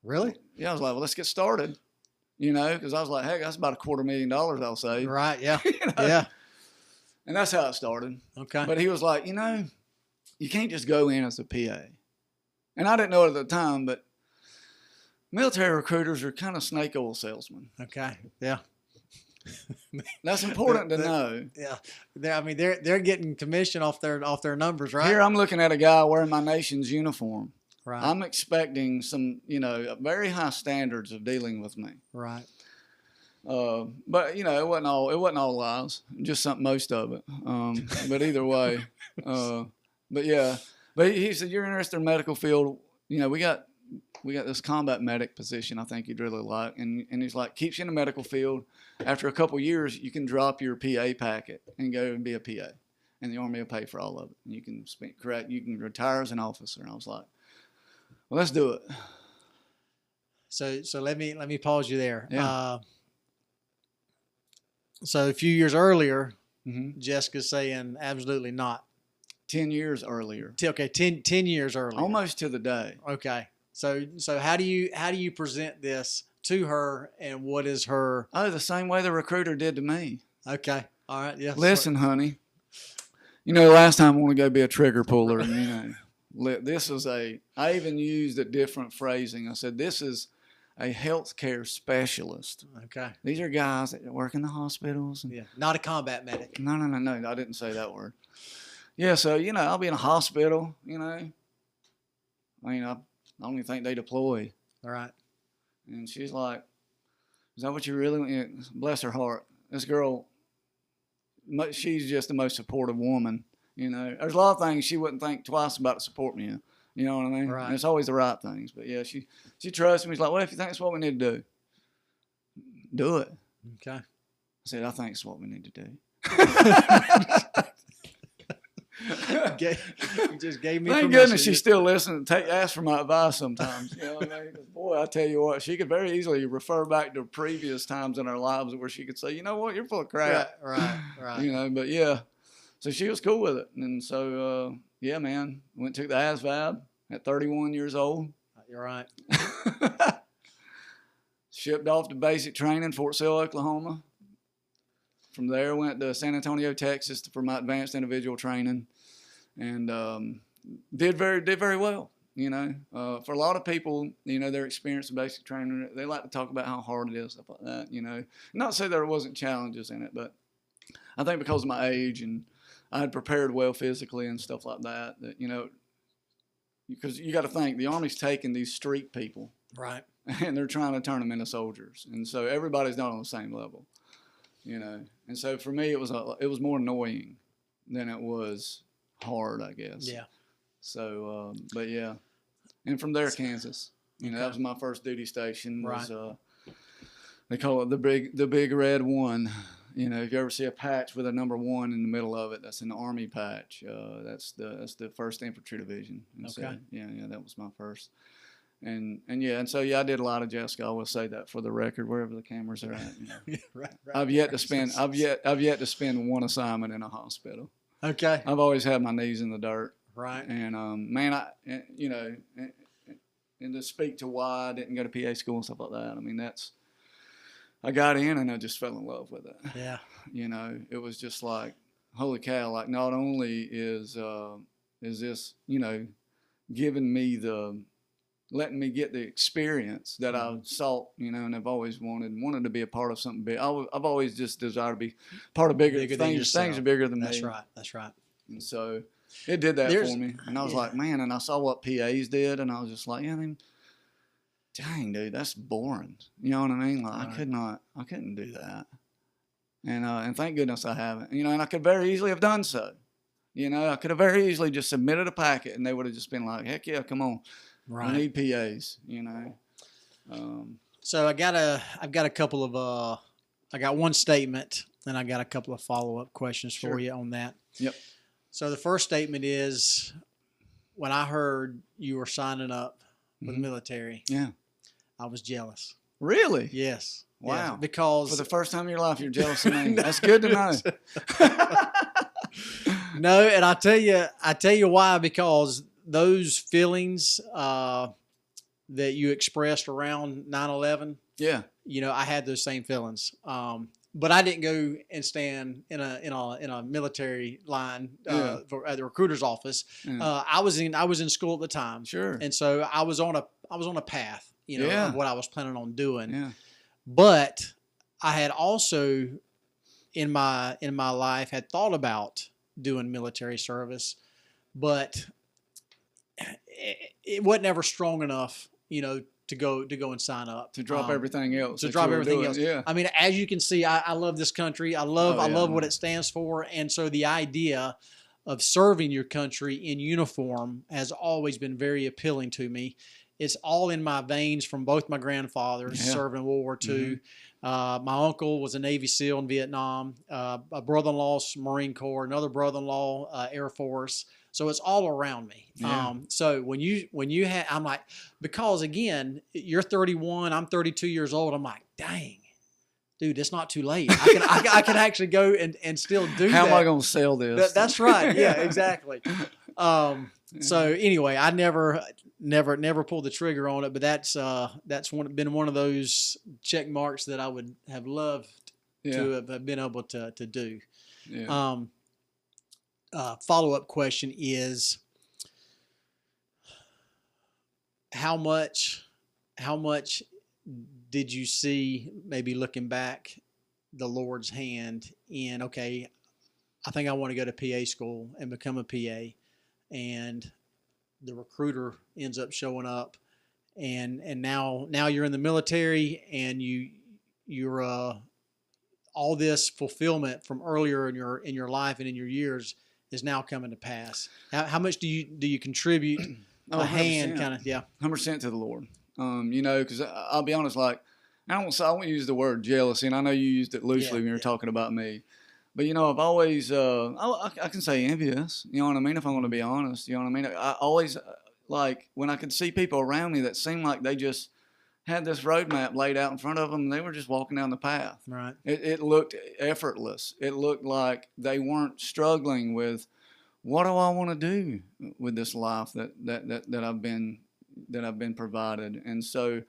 really? Yeah, I was like, well, let's get started. Because I was like, heck, that's about $250,000 I'll save. Right, yeah. Yeah. And that's how it started. Okay. But he was like, you can't just go in as a PA. And I didn't know it at the time, but military recruiters are kind of snake oil salesmen. Okay, yeah. That's important to know. Yeah, they're getting commission off their numbers, right? Here I'm looking at a guy wearing my nation's uniform. Right. I'm expecting some, very high standards of dealing with me. Right. But it wasn't all lies, just most of it. But either way, but yeah, but he said, you're interested in medical field. We got this combat medic position I think you'd really like. And he's like, keeps you in the medical field. After a couple years, you can drop your PA packet and go and be a PA. And the Army will pay for all of it. And you can retire as an officer. And I was like, well, let's do it. So let me pause you there. Yeah. So a few years earlier, Mm-hmm. Jessica's saying absolutely not. 10 years earlier. 10 years earlier. Almost to the day. Okay. So how do you present this to her, and what is her? Oh, the same way the recruiter did to me. Okay. All right. Yeah. Listen, honey. Last time I want to go be a trigger puller, and I even used a different phrasing. I said, this is a healthcare specialist. Okay. These are guys that work in the hospitals. Yeah. Not a combat medic. No. I didn't say that word. Yeah. So, I'll be in a hospital, I don't even think they deploy. All right. And she's like, is that what you really want? Bless her heart. This girl, she's just the most supportive woman. There's a lot of things she wouldn't think twice about to support me in. You know what I mean? Right. And it's always the right things. But yeah, she trusts me. She's like, well, if you think it's what we need to do, do it. Okay. I said, I think it's what we need to do. You just gave me. Thank goodness she's still listening. Ask for my advice sometimes. You know what I mean? Boy, I tell you what, she could very easily refer back to previous times in our lives where she could say, you know what, you're full of crap. Right. But yeah. So she was cool with it. And so, yeah, man, went to the ASVAB at 31 years old. You're right. Shipped off to basic training, Fort Sill, Oklahoma. From there, went to San Antonio, Texas for my advanced individual training, and did very well. For a lot of people, their experience in basic training, they like to talk about how hard it is, stuff like that. Not to say there wasn't challenges in it, but I think because of my age and I had prepared well physically and stuff like that, because you got to think the Army's taking these street people, right, and they're trying to turn them into soldiers, and so everybody's not on the same level. And so for me, it was more annoying than it was hard, I guess. Yeah. So, but yeah, and from there, Kansas. Okay. That was my first duty station. Right. They call it the big red one. If you ever see a patch with a number 1 in the middle of it, that's an Army patch. That's the 1st Infantry Division. And okay. So, yeah, that was my first. And so I did a lot of Jessica. I will say that for the record, wherever the cameras are at. Right. I've yet to spend one assignment in a hospital. Okay. I've always had my knees in the dirt. Right. And man, and to speak to why I didn't go to PA school and stuff like that. I got in and I just fell in love with it. Yeah. It was just like, holy cow! Like, not only is this giving me letting me get the experience that I sought, and I've always wanted to be a part of something big. I've always just desired to be part of bigger things. Things are bigger than me. That's right. And so it did that for me. And I was like, man, and I saw what PAs did, and I was just like, dang, dude, that's boring. You know what I mean? Like, right. I couldn't do that. And thank goodness I haven't. And I could very easily have done so. I could have very easily just submitted a packet, and they would have just been like, heck yeah, come on. Right. I need PAs, So I've got a couple of I got one statement, and I got a couple of follow-up questions for you on that. Yep. So the first statement is, when I heard you were signing up with the military, I was jealous. Really? Yes. Wow. Yes, because for the first time in your life, you're jealous of me. That's good to know. No, and I tell you why, because those feelings that you expressed around 9/11, I had those same feelings. But I didn't go and stand in a military line at the recruiter's office. Yeah. I was in school at the time. Sure. And so I was on a path, of what I was planning on doing. Yeah. But I had also in my life had thought about doing military service, but it wasn't ever strong enough, to go and sign up, to drop everything else. To drop everything else. Yeah. I mean, as you can see, I love this country. I love what it stands for, and so the idea of serving your country in uniform has always been very appealing to me. It's all in my veins from both my grandfathers serving in World War II. My uncle was a Navy SEAL in Vietnam. A brother-in-law's Marine Corps. Another brother-in-law, Air Force. So it's all around me. Yeah. So when you have, I'm like, because again, you're 31, I'm 32 years old. I'm like, dang, dude, it's not too late. I can actually go and still do that. How am I going to sell this? That's right. Yeah, exactly. So anyway, I never pulled the trigger on it, but that's been one of those check marks that I would have loved to have been able to do. Yeah. Follow-up question is, how much did you see, maybe looking back, the Lord's hand in, okay, I think I want to go to PA school and become a PA, and the recruiter ends up showing up, and now you're in the military, and you're all this fulfillment from earlier in your life and in your years is now coming to pass. How much do you contribute a hand, kind of? Yeah, 100% to the Lord. Because I'll be honest, like I won't use the word jealousy, and I know you used it loosely when you were talking about me. But, I've always, I can say envious, you know what I mean, if I'm going to be honest, you know what I mean? I always, like, when I could see people around me that seemed like they just had this roadmap laid out in front of them, and they were just walking down the path. Right. It looked effortless. It looked like they weren't struggling with, what do I want to do with this life that I've been provided? And so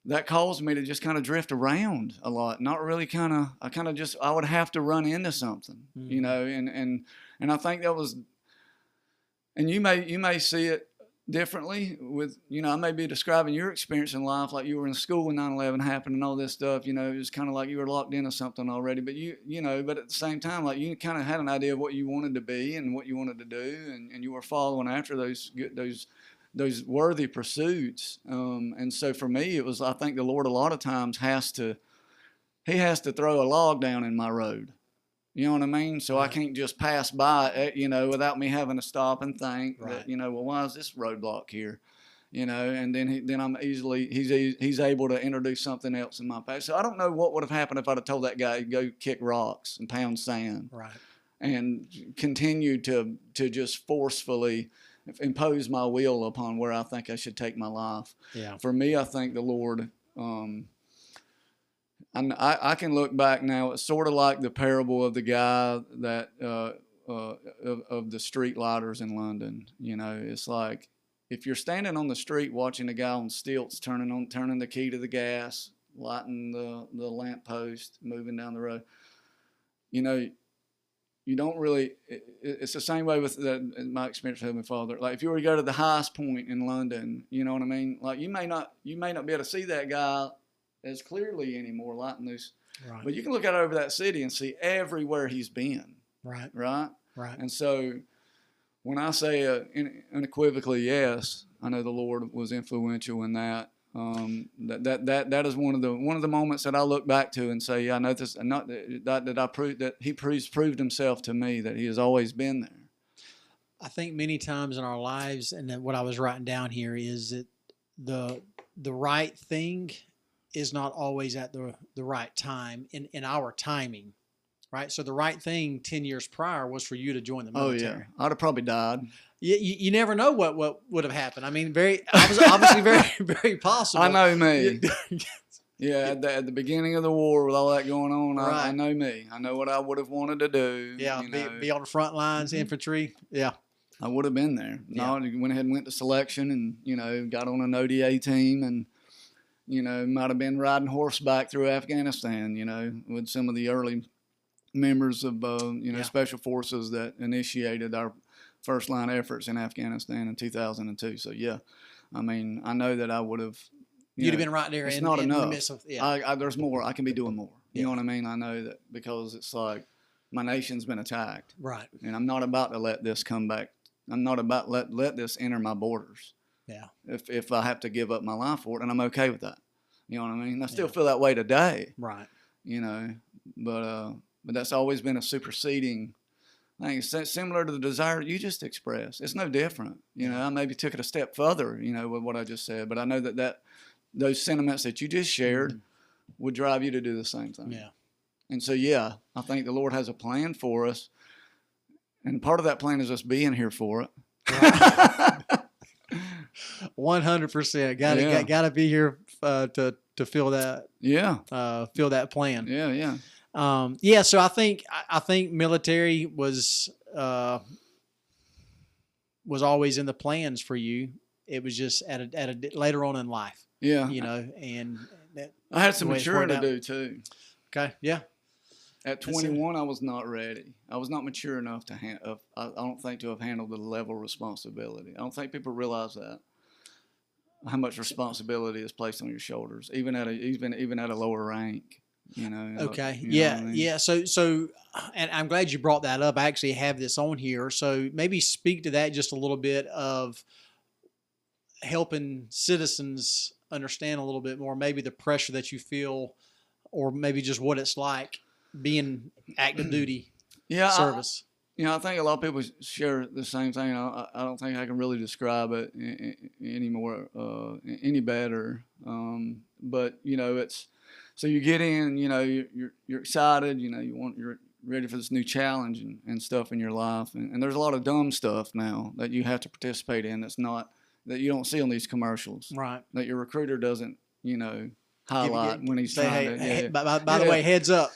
that caused me to just kind of drift around a lot. Not really I would have to run into something, and I think that was, and you may see it differently with, I may be describing your experience in life, like you were in school when 9/11 happened and all this stuff, it was kind of like you were locked into something already, but but at the same time, like you kind of had an idea of what you wanted to be and what you wanted to do, and you were following after those worthy pursuits. And so for me, it was, I think the Lord a lot of times has to throw a log down in my road. You know what I mean? So I can't just pass by it, without me having to stop and think that, well, why is this roadblock here? And then he's able to introduce something else in my path. So I don't know what would have happened if I'd have told that guy to go kick rocks and pound sand. Right. And continue to just forcefully impose my will upon where I think I should take my life. Yeah. For me, I think the Lord, I can look back now. It's sort of like the parable of the guy that of the street lighters in London. It's like if you're standing on the street watching a guy on stilts turning the key to the gas, lighting the lamp post, moving down the road. You don't really. It's the same way with in my experience with Heavenly Father. Like if you were to go to the highest point in London, you know what I mean. Like you may not be able to see that guy as clearly anymore, lighting those. Right. But you can look out over that city and see everywhere he's been. Right. Right. Right. And so when I say unequivocally yes, I know the Lord was influential in that. That is one of the moments that I look back to and say, yeah, I know this, and not that I proved that He proved Himself to me, that He has always been there. I think many times in our lives, and what I was writing down here is that the right thing is not always at the right time in our timing, right? So the right thing 10 years prior was for you to join the military. Oh yeah, I'd have probably died. You never know what would have happened. I mean, obviously very, very possible. I know me. Yeah, at the beginning of the war with all that going on, right. I know me. I know what I would have wanted to do. Yeah, be on the front lines, infantry. Yeah. I would have been there. No, I went ahead and went to selection and, got on an ODA team and, might have been riding horseback through Afghanistan, with some of the early members of, Special Forces that initiated our first line efforts in Afghanistan in 2002. So, yeah, I know that I would have. You'd have been right there. It's not enough. In the midst of, there's more. I can be doing more. You know what I mean? I know that because it's like my nation's been attacked. Right. And I'm not about to let this come back. I'm not about let this enter my borders. Yeah. If I have to give up my life for it, and I'm okay with that. You know what I mean? I still feel that way today. Right. You know, but that's always been a superseding thing. It's similar to the desire you just expressed. It's no different. You know, I maybe took it a step further, you know, with what I just said, but I know that those sentiments that you just shared would drive you to do the same thing. Yeah. And so, yeah, I think the Lord has a plan for us. And part of that plan is us being here for it. Right. 100%. Got to be here to feel that. Yeah. Feel that plan. Yeah. Yeah. So I think military was always in the plans for you. It was just at a later on in life. Yeah. You know, and I had some maturing to do too. Okay. Yeah. At 21, I was not ready. I was not mature enough to I don't think to have handled the level of responsibility. I don't think people realize that how much responsibility is placed on your shoulders, even at a lower rank. You know. Okay. You know what I mean? Yeah. So, and I'm glad you brought that up. I actually have this on here. So maybe speak to that just a little bit of helping citizens understand a little bit more, maybe the pressure that you feel, or maybe just what it's like being active duty service. I think a lot of people share the same thing. I don't think I can really describe it any better. But you know, it's so you get in. You know, you're excited. You know, you're ready for this new challenge and stuff in your life. And there's a lot of dumb stuff now that you have to participate in. That you don't see on these commercials. Right. That your recruiter doesn't, highlight when he's trying to. By the way, heads up.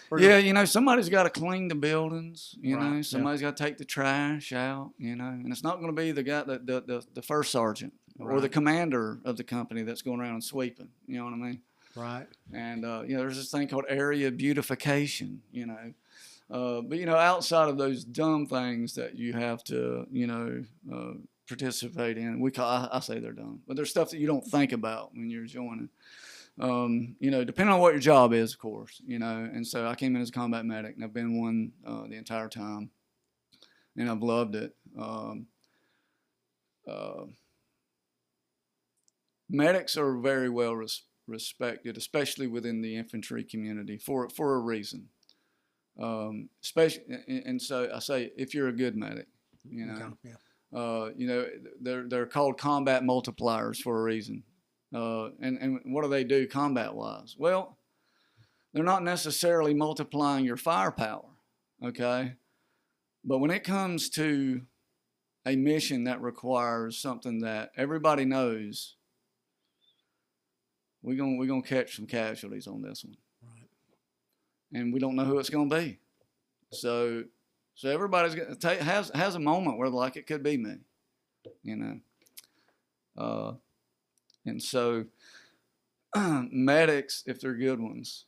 Somebody's got to clean the buildings. Somebody's got to take the trash out. And it's not going to be the guy, the first sergeant or the commander of the company that's going around and sweeping. You know what I mean? Right. And there's this thing called area beautification. But outside of those dumb things that you have to, participate in, I say they're dumb, but there's stuff that you don't think about when you're joining. Depending on what your job is, of course, and so I came in as a combat medic, and I've been one the entire time, and I've loved it. Medics are very well respected, especially within the infantry community for a reason. And so I say, if you're a good medic, they're called combat multipliers for a reason. And what do they do combat-wise? Well, they're not necessarily multiplying your firepower, okay? But when it comes to a mission that requires something that everybody knows, we're gonna catch some casualties on this one. Right. And we don't know who it's gonna be. So everybody's has a moment where like it could be me, And so medics, if they're good ones,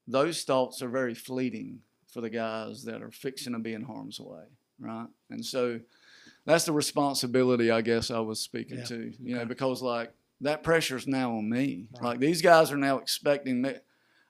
those thoughts are very fleeting for the guys that are fixing to be in harm's way, right? And so that's the responsibility I guess I was speaking to, because like that pressure's now on me. Right. Like these guys are now expecting me.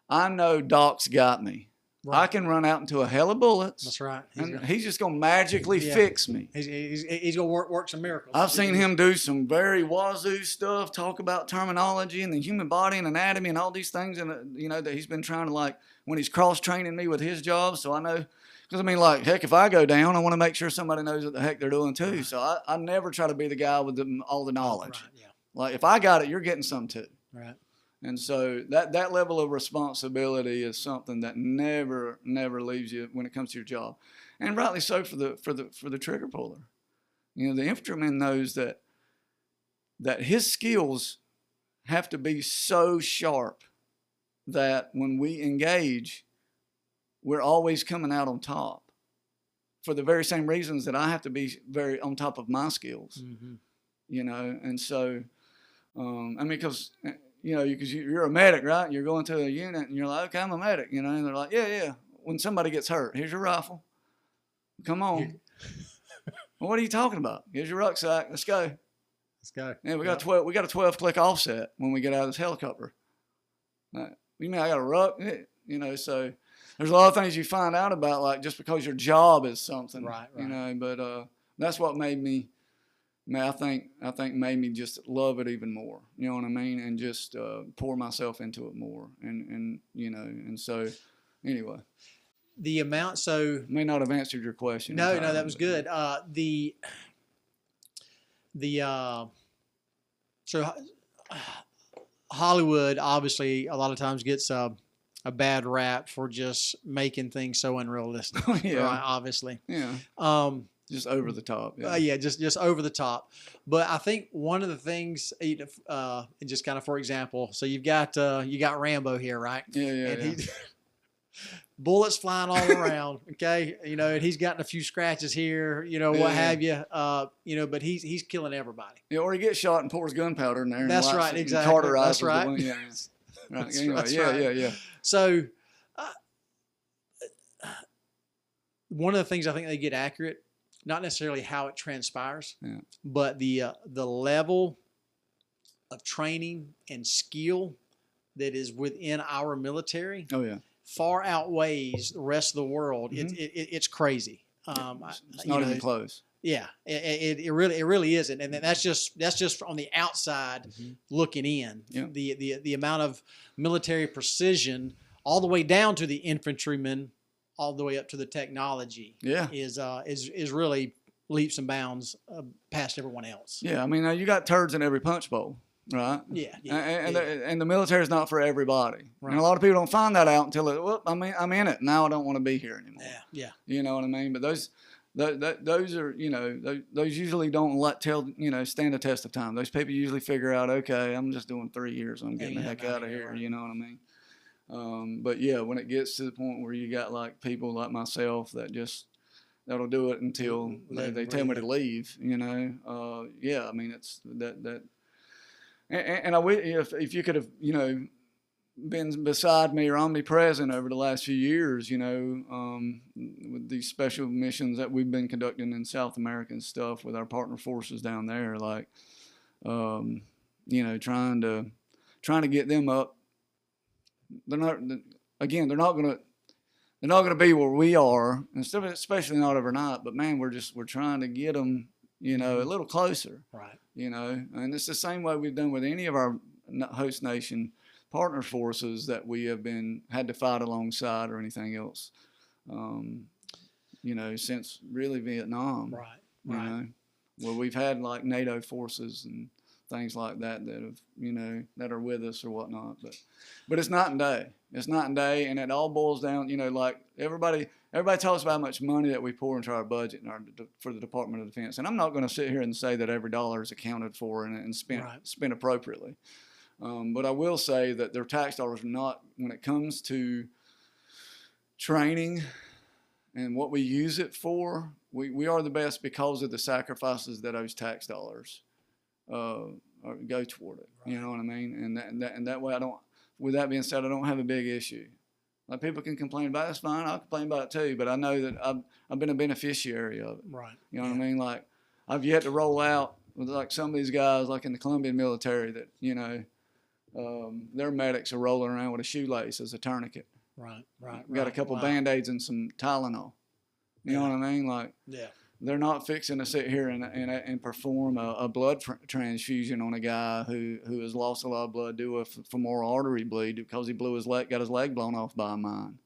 I know Doc's got me. Right. I can run out into a hell of bullets. That's right. He's just going to magically fix me. He's going to work some miracles. I've seen him do some very wazoo stuff, talk about terminology and the human body and anatomy and all these things, and that he's been trying to when he's cross-training me with his job. So I know, because heck, if I go down, I want to make sure somebody knows what the heck they're doing too. Right. So I never try to be the guy with all the knowledge. Right, yeah. Like if I got it, you're getting some too. Right. And so that level of responsibility is something that never leaves you when it comes to your job, and rightly so for the trigger puller. The infantryman knows that his skills have to be so sharp that when we engage, we're always coming out on top. For the very same reasons that I have to be very on top of my skills, and so because. Because you're a medic, right? You're going to a unit, and you're like, okay, I'm a medic, and they're like, yeah. When somebody gets hurt, here's your rifle. Come on. Well, what are you talking about? Here's your rucksack. Let's go. Yeah, we got a 12-click offset when we get out of this helicopter. You mean I got a ruck? you know, so there's a lot of things you find out about, like, just because your job is something, Right. you know, but that's what made me, man, I think made me just love it even more, you know what I mean, and just pour myself into it more, and you know, and so anyway. The amount, so May not have answered your question. no, entirely, that was good. So Hollywood obviously a lot of times gets a bad rap for just making things so unrealistic. Yeah. Right, obviously. Yeah. Just over the top. Yeah. Yeah, just over the top. But I think one of the things, just kind of for example, so you got Rambo here, right? Yeah. And Yeah. he bullets flying all around. Okay, you know, and he's gotten a few scratches here, you know, what have you, you know, but he's killing everybody. Yeah, or he gets shot and pours gunpowder in there. That's and right, it, exactly. That's right. Yeah. Right. That's Anyway, right. Yeah. So, one of the things I think they get accurate, not necessarily how it transpires, but the level of training and skill that is within our military. Oh yeah. Far outweighs the rest of the world. Mm-hmm. It's crazy. It's not even close. Yeah, it really isn't, and that's just on the outside looking in. Yeah. The amount of military precision, all the way down to the infantrymen, all the way up to the technology. Yeah. Is really leaps and bounds past everyone else. Yeah, I mean, you got turds in every punch bowl, right? Yeah. And the military is not for everybody. Right. And a lot of people don't find that out until I'm in it now. I don't want to be here anymore. Yeah. You know what I mean? But those are, you know, those usually don't stand the test of time. Those people usually figure out, okay, I'm just doing 3 years. I'm getting the heck out of here. Right. You know what I mean? But yeah, when it gets to the point where you got like people like myself that'll do it until they tell me to leave, you know. Yeah, I mean, it's that. And I wish if you could have, you know, been beside me or omnipresent over the last few years, you know, with these special missions that we've been conducting in South America and stuff with our partner forces down there, like, you know, trying to get them up. They're not gonna be where we are, and especially not overnight. But man, we're trying to get them, you know, a little closer. Right. You know, and it's the same way we've done with any of our host nation partner forces that we have had to fight alongside or anything else. You know, since really Vietnam. Right. You know, where we've had like NATO forces and things like that have, you know, that are with us or whatnot. But it's night and day. It's night and day, and it all boils down, you know, like everybody talks about how much money that we pour into our budget for the Department of Defense. And I'm not going to sit here and say that every dollar is accounted for and spent appropriately. But I will say that their tax dollars are not, when it comes to training and what we use it for, we are the best because of the sacrifices that those tax dollars go toward it. Right. You know what I mean? And that way with that being said, I don't have a big issue. Like people can complain about it, that's fine. I'll complain about it too, but I know that I've been a beneficiary of it. Right. You know what I mean? Like I've yet to roll out with like some of these guys like in the Colombian military that, you know, their medics are rolling around with a shoelace as a tourniquate. Right. Got a couple Band-Aids and some Tylenol. You know what I mean? Like they're not fixing to sit here and perform a blood transfusion on a guy who has lost a lot of blood due to a femoral artery bleed because he got his leg blown off by a mine.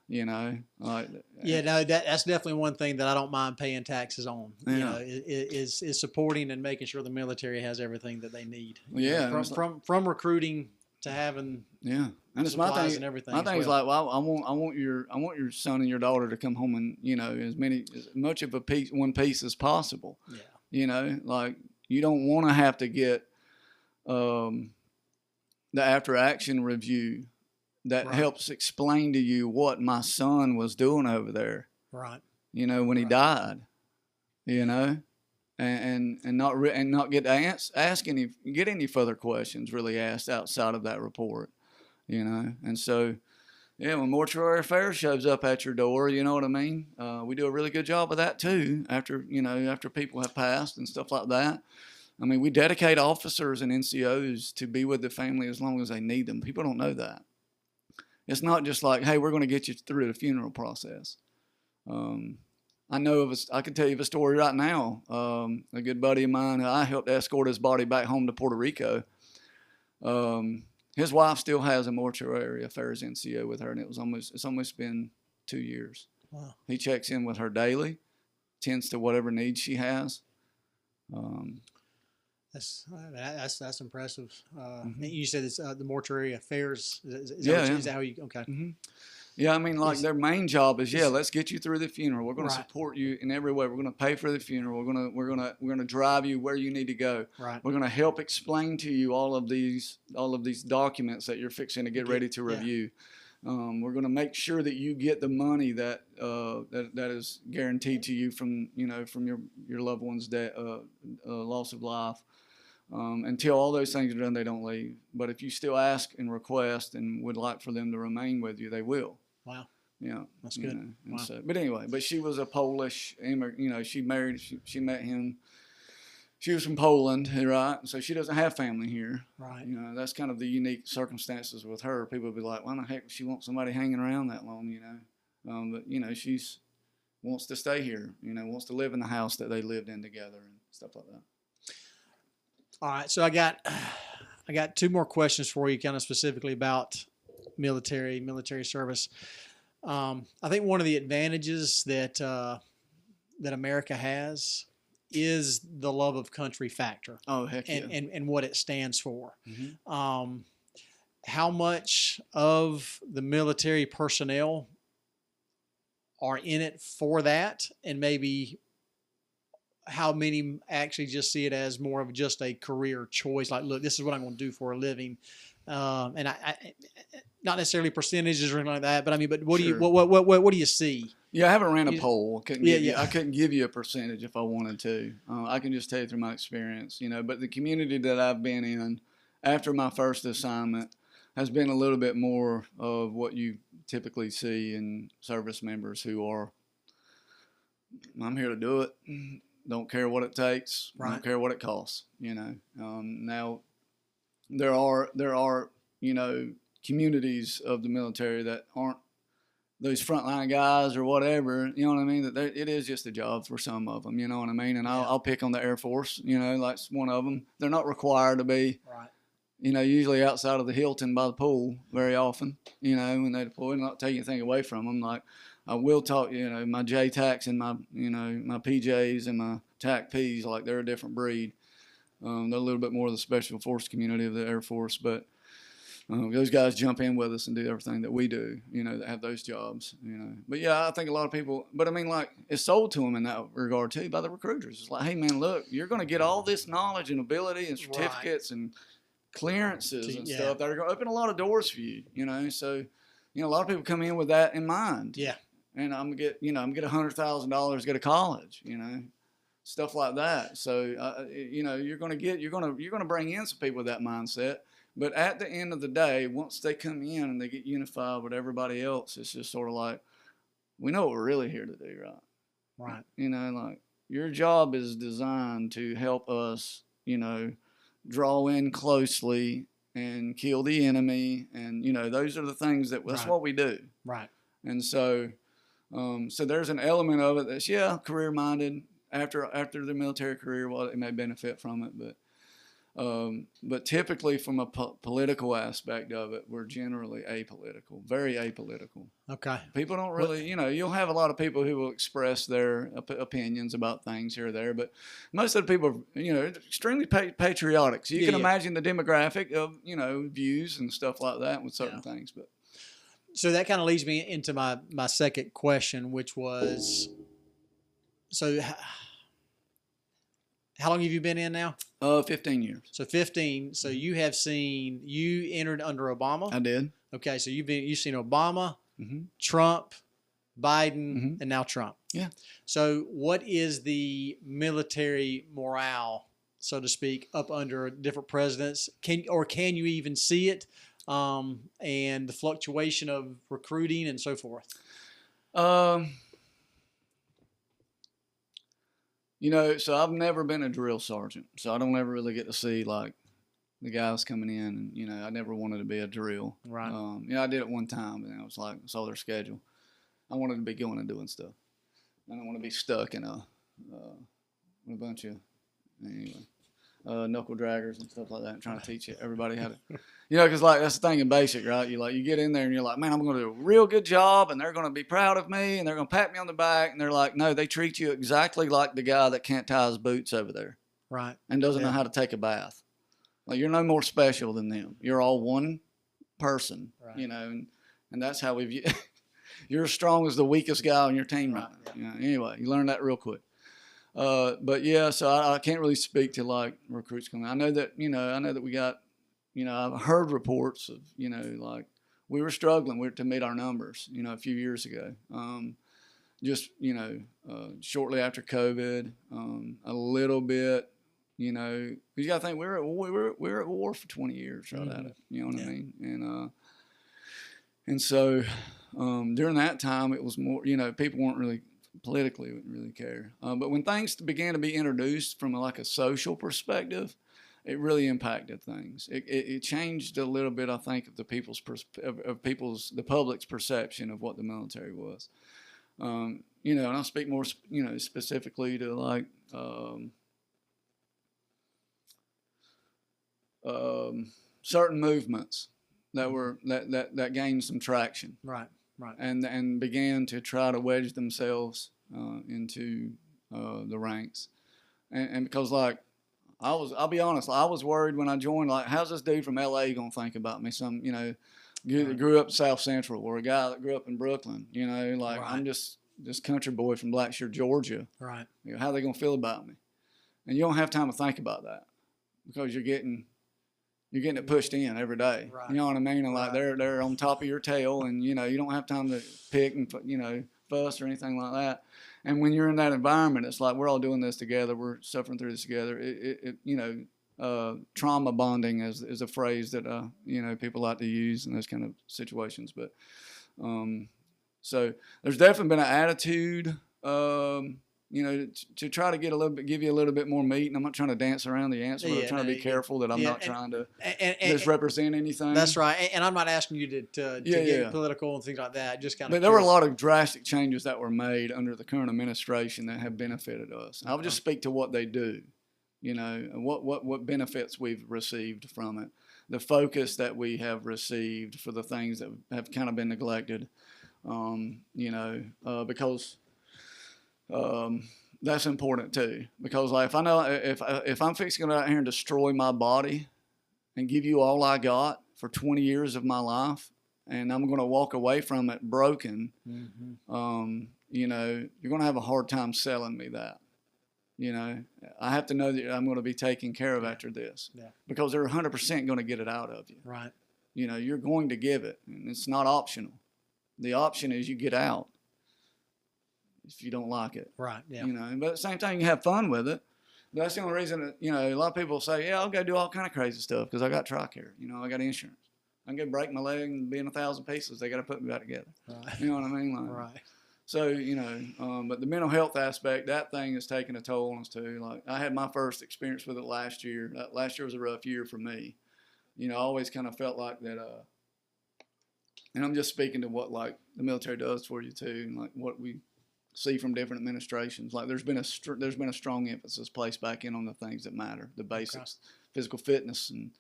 You know, that's definitely one thing that I don't mind paying taxes on. Yeah. You know, is supporting and making sure the military has everything that they need. Yeah, from recruiting to having and it's my thing. And everything. My thing is like, well, I want your son and your daughter to come home and, you know, as much of one piece as possible. Yeah. You know, like you don't want to have to get the after action review that helps explain to you what my son was doing over there. Right. You know, when he died. You know, and not get any further questions really asked outside of that report. You know, and so when mortuary affairs shows up at your door, you know what I mean. We do a really good job of that too. After people have passed and stuff like that. I mean, we dedicate officers and NCOs to be with the family as long as they need them. People don't know that. It's not just like, hey, we're going to get you through the funeral process. I know I can tell you of a story right now. A good buddy of mine, I helped escort his body back home to Puerto Rico. His wife still has a mortuary affairs NCO with her, and it's almost been 2 years. Wow. He checks in with her daily, tends to whatever needs she has. That's impressive. You said it's the mortuary affairs. Is that how you? Okay. Mm-hmm. Yeah, I mean, like their main job is, let's get you through the funeral. We're going to support you in every way. We're going to pay for the funeral. We're going to drive you where you need to go. Right. We're going to help explain to you all of these documents that you're fixing to get ready to review. We're going to make sure that you get the money that is guaranteed to you from your loved one's loss of life. Until all those things are done, they don't leave. But if you still ask and request and would like for them to remain with you, they will. Wow. Yeah, that's good. Wow. So, but anyway, she was a Polish immigrant. She married. She met him. She was from Poland, right? So she doesn't have family here. Right. That's kind of the unique circumstances with her. People would be like, "Why the heck would she want somebody hanging around that long?" But she's wants to stay here. Wants to live in the house that they lived in together and stuff like that. All right. So I got 2 more questions for you, kind of specifically about military service. I think one of the advantages that America has is the love of country factor. Oh, heck yeah. And what it stands for. Mm-hmm. How much of the military personnel are in it for that, and maybe how many actually just see it as more of just a career choice? Like, look, this is what I'm going to do for a living. And I not necessarily percentages or anything like that, but I mean, but what do you see? Yeah, I haven't ran a poll. I couldn't give you a percentage if I wanted to. I can just tell you through my experience, But the community that I've been in after my first assignment has been a little bit more of what you typically see in service members who are, I'm here to do it. Don't care what it takes. Right. Don't care what it costs. Now there are communities of the military that aren't those frontline guys or whatever. You know what I mean? That it is just a job for some of them. You know what I mean? And I'll pick on the Air Force. Like one of them. They're not required to be. Right. Usually outside of the Hilton by the pool very often. When they deploy, not take anything away from them. Like, I will talk, my J-Tacs and my PJs and my TAC-Ps, like they're a different breed. They're a little bit more of the special force community of the Air Force, but those guys jump in with us and do everything that we do, that have those jobs, But yeah, I think a lot of people, but I mean, like, it's sold to them in that regard too by the recruiters. It's like, hey man, look, you're going to get all this knowledge and ability and certificates and clearances and stuff that are going to open a lot of doors for you, So, a lot of people come in with that in mind. Yeah. And I'm gonna get $100,000 to go to college, stuff like that. So, you're gonna bring in some people with that mindset. But at the end of the day, once they come in and they get unified with everybody else, it's just sort of like, we know what we're really here to do, right? Right. Like your job is designed to help us, draw in closely and kill the enemy, and those are the things that's what we do. Right. And so. So there's an element of it that's career-minded after the military career. Well, it may benefit from it, but typically from a political aspect of it, we're generally apolitical, very apolitical. Okay. People don't really, you'll have a lot of people who will express their opinions about things here or there, but most of the people are, extremely patriotic. So you can imagine the demographic of, views and stuff like that with certain things, but. So that kind of leads me into my second question, which was, so how long have you been in now? 15 years. So 15. So you entered under Obama? I did. Okay. So you've seen Obama, mm-hmm. Trump, Biden, mm-hmm. and now Trump. Yeah. So what is the military morale, so to speak, up under different presidents? Can you even see it? And the fluctuation of recruiting and so forth? So I've never been a drill sergeant, so I don't ever really get to see, like, the guys coming in, and you know, I never wanted to be a drill. Right. I did it one time, and I was like, saw their schedule. I wanted to be going and doing stuff. I don't want to be stuck in a bunch of anyway knuckle draggers and stuff like that, and trying to teach everybody how to, you know, because like that's the thing in basic, right? You get in there and you're like, man, I'm going to do a real good job, and they're going to be proud of me, and they're going to pat me on the back, and they're like, no, they treat you exactly like the guy that can't tie his boots over there, right, and doesn't know how to take a bath. Like, you're no more special than them. You're all one person, right. You know, and that's how we view. You're as strong as the weakest guy on your team right now. Yeah. You know, anyway, you learn that real quick. But yeah, so I can't really speak to like recruits coming. I know that we got, you know, I've heard reports of, you know, like we were struggling to meet our numbers, you know, a few years ago. Just, you know, shortly after COVID, a little bit, you know, because you got to think we were at war for 20 years right at it. You know what I mean? And so during that time, it was more, you know, people weren't really politically wouldn't really care. But when things began to be introduced from like a social perspective, it really impacted things. It changed a little bit, I think, of the the public's perception of what the military was. You know, and I'll speak more, you know, specifically to like certain movements that were that gained some traction. Right. Right. And began to try to wedge themselves into the ranks, and because like I'll be honest, I was worried when I joined. Like, how's this dude from LA gonna think about me? Some, you know, that grew up South Central, or a guy that grew up in Brooklyn. You know, like I'm just this country boy from Blackshear, Georgia. Right. You know, how are they gonna feel about me? And you don't have time to think about that because you're getting it pushed in every day. Right. You know what I mean? And like they're on top of your tail, and you know, you don't have time to pick and, you know, fuss or anything like that. And when you're in that environment, it's like we're all doing this together. We're suffering through this together. It you know, trauma bonding is a phrase that you know, people like to use in those kind of situations. But so there's definitely been an attitude. You know, to try to give you a little bit more meat. And I'm not trying to dance around the answer, but I'm trying to be careful that I'm not trying to misrepresent anything. That's right. And I'm not asking you to get political and things like that. Just kind of. But there were a lot of drastic changes that were made under the current administration that have benefited us. I'll just speak to what they do, you know, and what benefits we've received from it, the focus that we have received for the things that have kind of been neglected, you know, because. That's important too, because like if I know if I'm fixing to go out here and destroy my body and give you all I got for 20 years of my life, and I'm going to walk away from it broken, you know, you're going to have a hard time selling me that. You know, I have to know that I'm going to be taken care of after this, because they're 100% going to get it out of you. Right. You know, you're going to give it, and it's not optional. The option is you get out if you don't like it. Right, yeah. You know, but at the same time, you have fun with it. But that's the only reason that, you know, a lot of people say, yeah, I'll go do all kind of crazy stuff because I got TRICARE. You know, I got insurance. I can go break my leg and be in 1,000 pieces. They got to put me back together. Right. You know what I mean? Like, right. So, you know, but the mental health aspect, that thing is taking a toll on us too. Like, I had my first experience with it last year. Last year was a rough year for me. You know, I always kind of felt like that, and I'm just speaking to what, like, the military does for you too, and like what we see from different administrations. Like, there's been a strong emphasis placed back in on the things that matter, the basics, physical fitness, and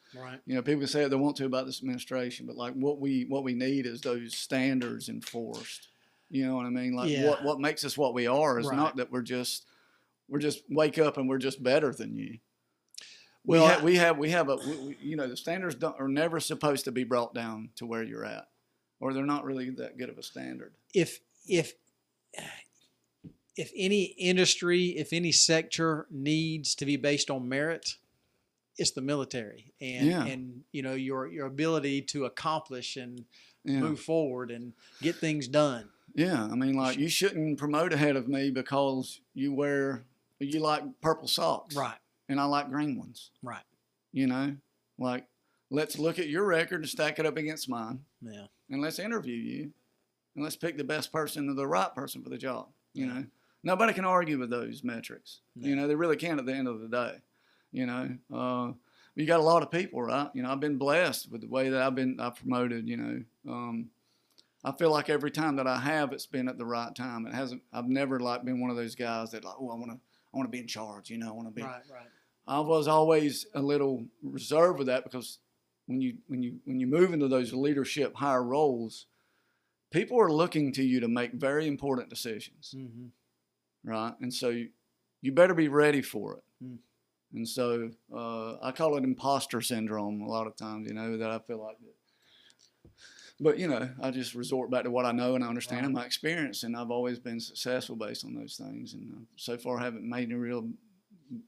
you know, people say what they want to about this administration, but like what we need is those standards enforced. You know what I mean? Like what makes us what we are is not that we're just wake up and we're just better than you. Well, we have you know, the standards are never supposed to be brought down to where you're at, or they're not really that good of a standard. If any industry, if any sector needs to be based on merit, it's the military, and you know, your ability to accomplish and move forward and get things done. Yeah, I mean, like, you shouldn't promote ahead of me because you like purple socks, right? And I like green ones, right? You know, like, let's look at your record and stack it up against mine, and let's interview you, and let's pick the best person or the right person for the job. You know. Nobody can argue with those metrics. You know, they really can't at the end of the day. You know, you got a lot of people, right? You know, I've been blessed with the way that I've promoted, you know. I feel like every time that I have, it's been at the right time. I've never like been one of those guys that like, oh, I want to be in charge, you know, I want to be. Right. I was always a little reserved with that because when you move into those leadership higher roles, people are looking to you to make very important decisions, right? And so you better be ready for it. And so I call it imposter syndrome a lot of times, you know, that I feel like that. But, you know, I just resort back to what I know and I understand and my experience, and I've always been successful based on those things. And so far haven't made any real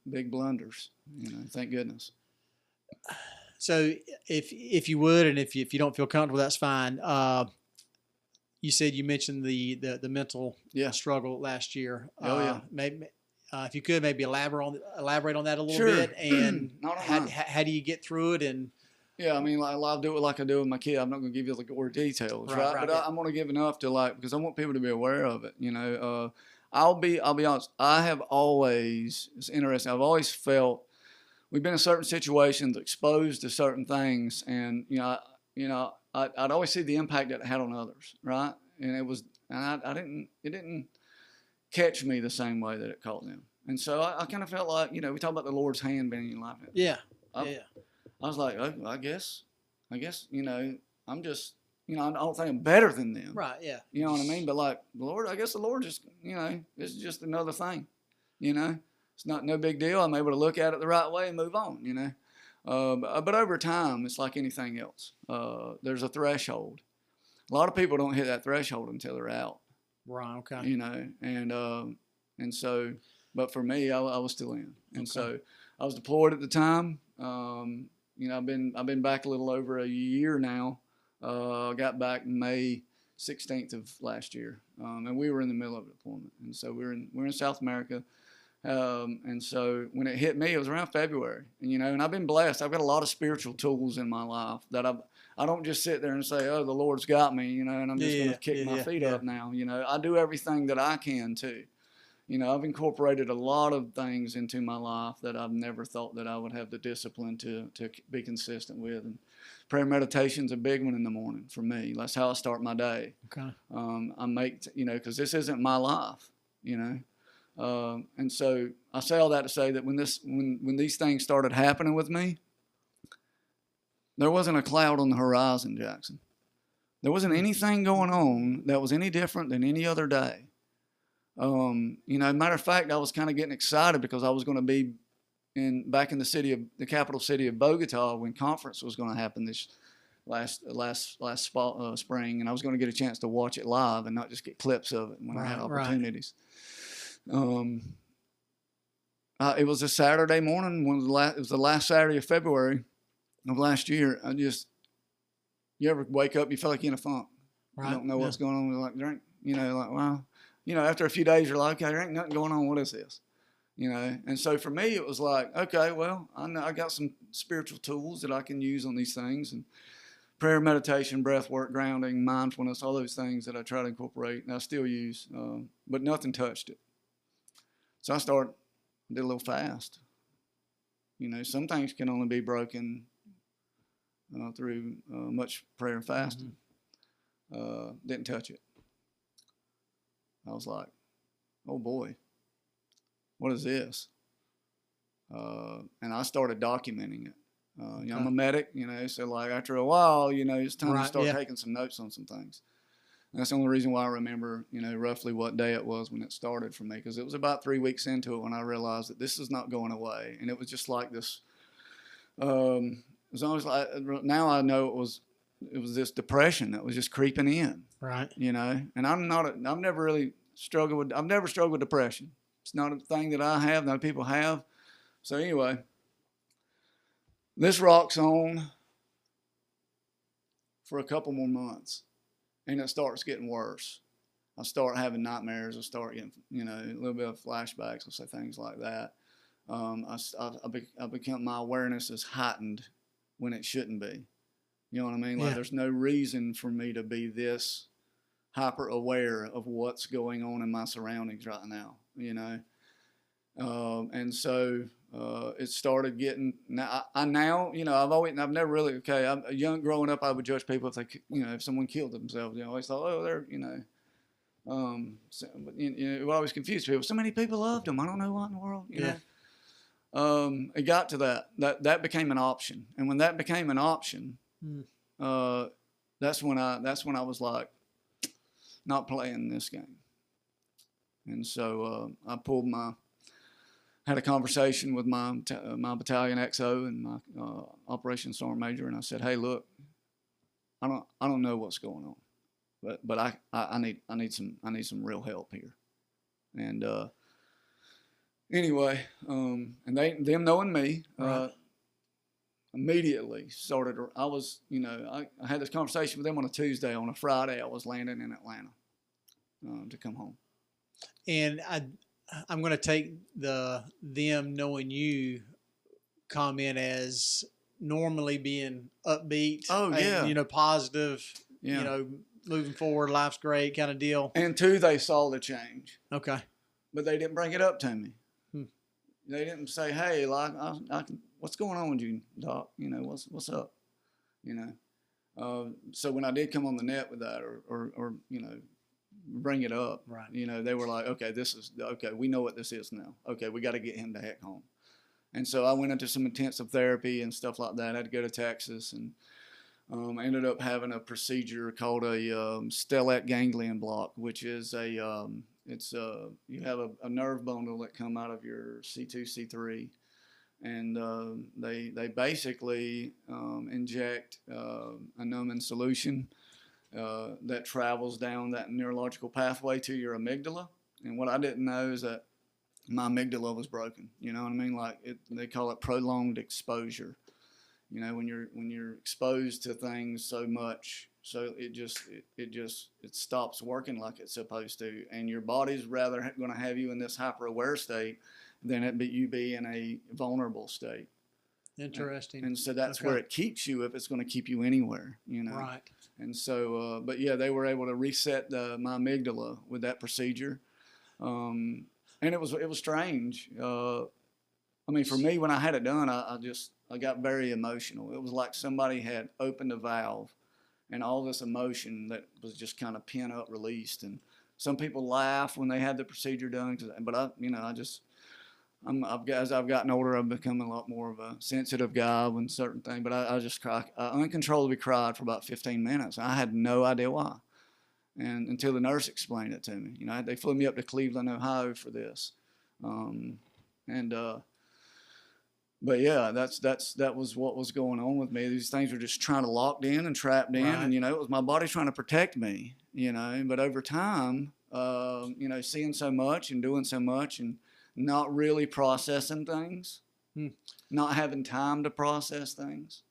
big blunders, you know, thank goodness. So if you would, and if you don't feel comfortable, that's fine. You said you mentioned the mental struggle last year. Maybe if you could maybe elaborate on that a little bit, and how do you get through it? And yeah, I mean, I'll do it like I do with my kid. I'm not going to give you the gory details, right? But I'm going to give enough to like, because I want people to be aware of it. You know, I'll be honest. I have always, it's interesting. I've always felt we've been in certain situations, exposed to certain things, and I'd always see the impact that it had on others, right? And it didn't catch me the same way that it caught them. And so I kind of felt like, you know, we talk about the Lord's hand being in your life. I was like, oh, I guess, you know, I'm just, you know, I don't think I'm better than them. Right, yeah. You know what I mean? But like, Lord, I guess the Lord just, you know, this is just another thing, you know. It's no big deal. I'm able to look at it the right way and move on, you know. But over time, it's like anything else. There's a threshold. A lot of people don't hit that threshold until they're out. Right, okay. You know, and so, but for me, I was still in. And so I was deployed at the time. You know, I've been back a little over a year now. I got back May 16th of last year, and we were in the middle of a deployment. And so we're in South America, and so when it hit me, it was around February. And you know, and I've been blessed. I've got a lot of spiritual tools in my life that I don't just sit there and say, oh, the Lord's got me, you know, and I'm just going to kick my feet up now. You know, I do everything that I can too. You know, I've incorporated a lot of things into my life that I've never thought that I would have the discipline to be consistent with. And prayer meditation's a big one in the morning for me. That's how I start my day. Okay. I make, you know, because this isn't my life, you know. And so I say all that to say that when these things started happening with me, there wasn't a cloud on the horizon, Jackson. There wasn't anything going on that was any different than any other day. You know, matter of fact, I was kind of getting excited because I was going to be back in the capital city of Bogota when conference was going to happen this last spring, and I was going to get a chance to watch it live and not just get clips of it when I had opportunities. It was a Saturday morning. It was the last Saturday of February of last year. You ever wake up, you feel like you're in a funk. Right. You don't know what's going on. You're like, drink, you know, like, wow. You know, after a few days, you're like, okay, there ain't nothing going on. What is this? You know, and so for me, it was like, okay, well, I know I got some spiritual tools that I can use on these things, and prayer, meditation, breath work, grounding, mindfulness, all those things that I try to incorporate, and I still use, but nothing touched it. So I did a little fast. You know, some things can only be broken through much prayer and fasting. Didn't touch it. I was like, oh boy, what is this? And I started documenting it. You know, I'm a medic, you know, so like after a while, you know, it's time to start taking some notes on some things. And that's the only reason why I remember, you know, roughly what day it was when it started for me, because it was about 3 weeks into it when I realized that this is not going away. And it was just like this, it was always like, now I know it was this depression that was just creeping in. Right. You know, and I've never struggled with depression. It's not a thing that I have, that people have. So anyway, this rocks on for a couple more months, and it starts getting worse. I start having nightmares. I start getting, you know, a little bit of flashbacks. I'll say things like that. I become, my awareness is heightened when it shouldn't be. You know what I mean? Like there's no reason for me to be this hyper aware of what's going on in my surroundings right now, you know? And so it started getting. Now, I've never really. Okay, I'm growing up, I would judge people if they, if someone killed themselves. I always thought, oh, they're, but, it would always confuse people. So many people loved them. I don't know what in the world, It got to that became an option, and when that became an option, that's when I was like, not playing this game. And so I had a conversation with my battalion XO and my operations sergeant major, and I said, hey, look, I don't know what's going on, but I need some real help here. And anyway, and them knowing me, immediately started. I had this conversation with them on a Tuesday. On a Friday, I was landing in Atlanta to come home. And I'm going to take them knowing you comment as normally being upbeat. Oh yeah, and, positive. Yeah. Moving forward, life's great kind of deal. And two, they saw the change. Okay. But they didn't bring it up to me. They didn't say, hey, like, what's going on with you, Doc? What's up? So when I did come on the net with that or bring it up, right. They were like, okay, we know what this is now. Okay, we got to get him the heck home. And so I went into some intensive therapy and stuff like that. I had to go to Texas, and I ended up having a procedure called a stellate ganglion block, which is you have a nerve bundle that come out of your C2, C3, and they basically inject a numbing solution that travels down that neurological pathway to your amygdala. And what I didn't know is that my amygdala was broken. You know what I mean? Like they call it prolonged exposure. When you're exposed to things so much, so it stops working like it's supposed to, and your body's rather going to have you in this hyper aware state than you be in a vulnerable state. Interesting. And so that's where it keeps you, if it's going to keep you anywhere, Right. And so, but yeah, they were able to reset my amygdala with that procedure, and it was strange. For me, when I had it done, I got very emotional. It was like somebody had opened a valve, and all this emotion that was just kind of pent up, released. And some people laugh when they had the procedure done, but as I've gotten older, I've become a lot more of a sensitive guy when certain things. But I just cried. I uncontrollably cried for about 15 minutes. I had no idea why, and until the nurse explained it to me. They flew me up to Cleveland, Ohio for this, But yeah, that was what was going on with me. These things were just trying to locked in and trapped in, right. And it was my body trying to protect me. But over time, seeing so much and doing so much and not really processing things, not having time to process things,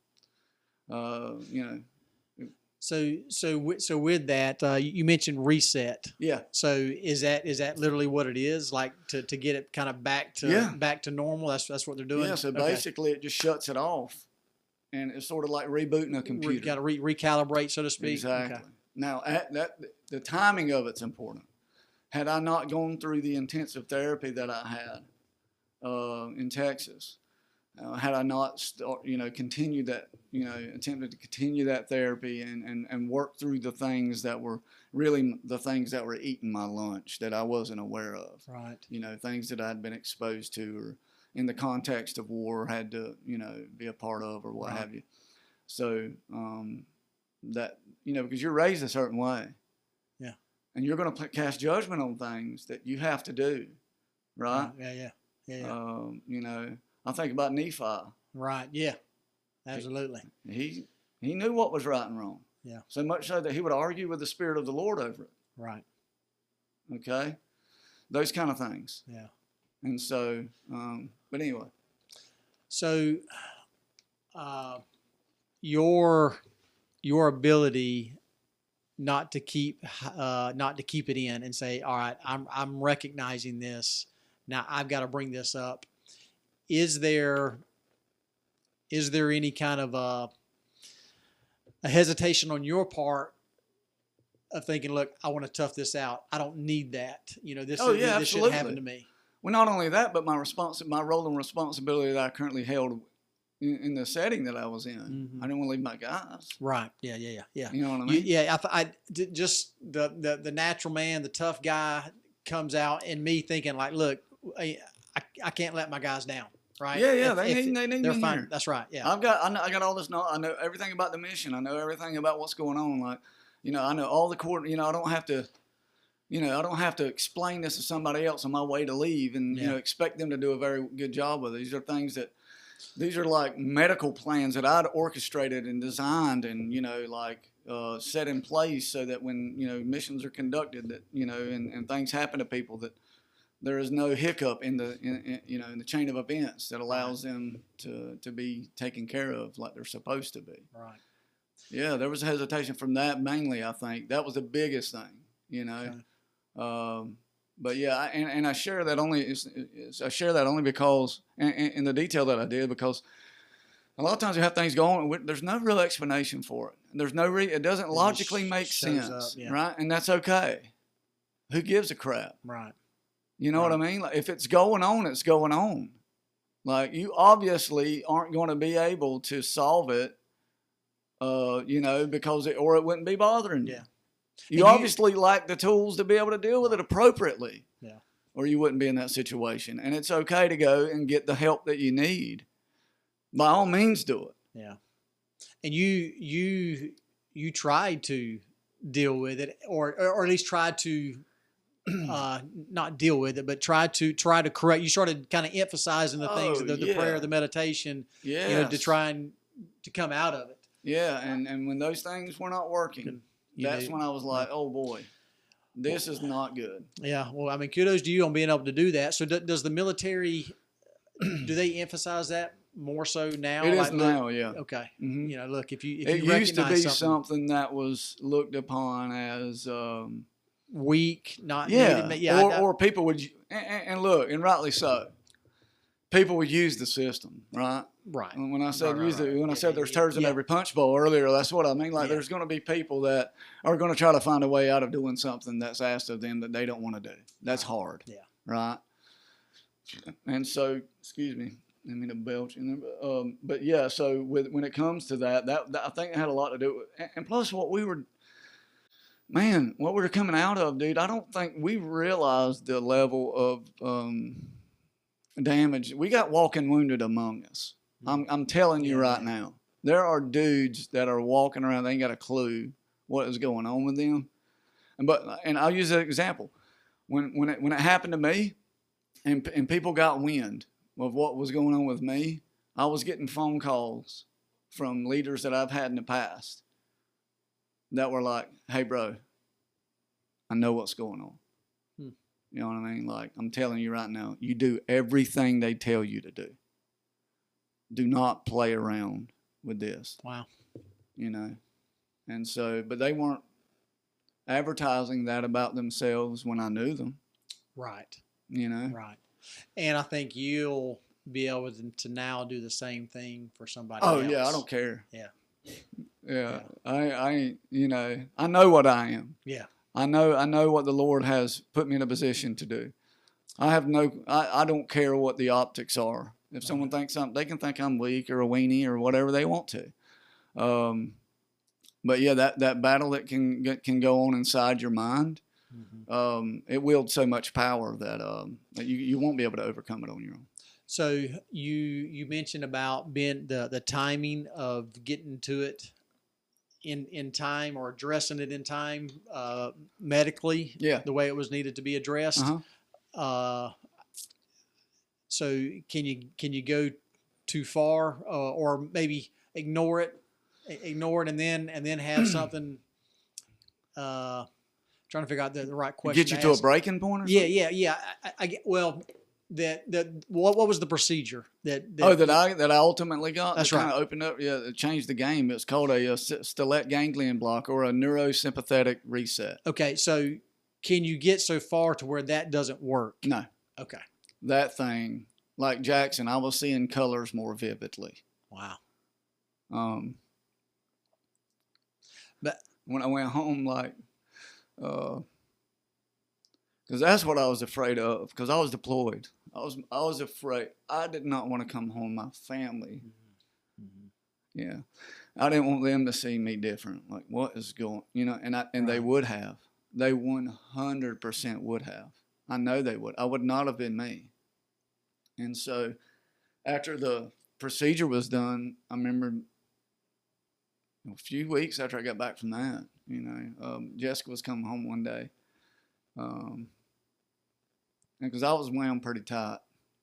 So with that, you mentioned reset. Yeah. So is that literally what it is? Like to get it kind of back to normal? That's what they're doing. Yeah. So basically, it just shuts it off, and it's sort of like rebooting a computer. You got to recalibrate, so to speak. Exactly. Okay. Now, the timing of it's important. Had I not gone through the intensive therapy that I had in Texas, had I not continued that, attempted to continue that therapy and work through the things that were really the things that were eating my lunch that I wasn't aware of. Right. Things that I'd been exposed to or in the context of war had to, be a part of or what have you. So that, because you're raised a certain way. Yeah. And you're going to cast judgment on things that you have to do. Right? Yeah. I think about Nephi. Right. Yeah. Absolutely. He knew what was right and wrong. Yeah. So much so that he would argue with the Spirit of the Lord over it. Right. Okay. Those kind of things. Yeah. And so, but anyway. So, your ability not to keep it in and say, all right, I'm recognizing this. Now I've got to bring this up. Is there any kind of a hesitation on your part of thinking, look, I want to tough this out. I don't need that. This shouldn't happen to me. Well, not only that, but my role and responsibility that I currently held in the setting that I was in. Mm-hmm. I didn't want to leave my guys. Right. Yeah. You know what I mean? Just the natural man, the tough guy comes out, and me thinking like, look, I can't let my guys down. Right. Yeah. They need they're me fine. here. That's right. Yeah. I got all this knowledge. I know everything about the mission. I know everything about what's going on. Like, I know all the court. I don't have to. I don't have to explain this to somebody else on my way to leave, and expect them to do a very good job with it. These are like medical plans that I'd orchestrated and designed, and set in place so that when missions are conducted, that and things happen to people, that there is no hiccup in the chain of events that allows them to be taken care of like they're supposed to be. Right. Yeah, there was a hesitation from that mainly. I think that was the biggest thing. Okay. But yeah, and I share that only because in the detail that I did, because a lot of times you have things going, there's no real explanation for it. There's it doesn't logically make sense, right? And that's okay. Who gives a crap? Right. You know what I mean? Like, if it's going on, it's going on. Like, you obviously aren't going to be able to solve it, because it wouldn't be bothering you. Yeah. You obviously lack the tools to be able to deal with it appropriately. Yeah. Or you wouldn't be in that situation. And it's okay to go and get the help that you need. By all means, do it. Yeah. And you tried to deal with it, or at least tried to not deal with it, but try to correct. You started kind of emphasizing the things, the prayer, the meditation, to try and to come out of it. Yeah, and when those things were not working, that's when I was like, oh boy, this is not good. Yeah, well, I mean, kudos to you on being able to do that. So does the military, do they emphasize that more so now? It is now, yeah. Okay. Mm-hmm. Look, if you it used to be something that was looked upon as weak, not needed. Or people would, and look, and rightly so, people would use the system, right? Right. And when I said I said there's turds in every punch bowl earlier, that's what I mean. Like, there's going to be people that are going to try to find a way out of doing something that's asked of them that they don't want to do. That's hard. Yeah. Right. And so, excuse me, I mean to belch in there, but yeah. So when it comes to that I think it had a lot to do with, and plus what we were coming out of, dude. I don't think we realized the level of damage. We got walking wounded among us. I'm telling you right now, there are dudes that are walking around. They ain't got a clue what is going on with them. And I'll use an example. When it happened to me, and people got wind of what was going on with me, I was getting phone calls from leaders that I've had in the past that were like, "Hey, bro, I know what's going on." You know what I mean? Like, I'm telling you right now, you do everything they tell you to do. Do not play around with this. Wow. And so, but they weren't advertising that about themselves when I knew them. Right. Right. And I think you'll be able to now do the same thing for somebody else. Oh, yeah, I don't care. Yeah. I know what I am. Yeah. I know what the Lord has put me in a position to do. I don't care what the optics are. If someone thinks they can think I'm weak or a weenie or whatever they want to. But yeah, that battle that can go on inside your mind, it wields so much power that you won't be able to overcome it on your own. So you mentioned about being the timing of getting to it in time, or addressing it in time medically, the way it was needed to be addressed. So can you go too far, or maybe ignore it, and then have something? Trying to figure out the right question. Get you to a breaking point, or something? Yeah. What was the procedure that I ultimately got? That's right. Kind of opened up. Yeah, it changed the game. It's called a stellate ganglion block, or a neurosympathetic reset. Okay, so can you get so far to where that doesn't work? No. Okay. That thing, like Jackson, I was seeing colors more vividly. Wow. But when I went home, because Because that's what I was afraid of, because I was deployed. I was afraid. I did not want to come home to my family. Yeah. I didn't want them to see me different. Like, what is going, and they would have. They 100% would have. I know they would. I would not have been me. And so after the procedure was done, I remember a few weeks after I got back from that, Jessica was coming home one day. Because I was wound pretty tight.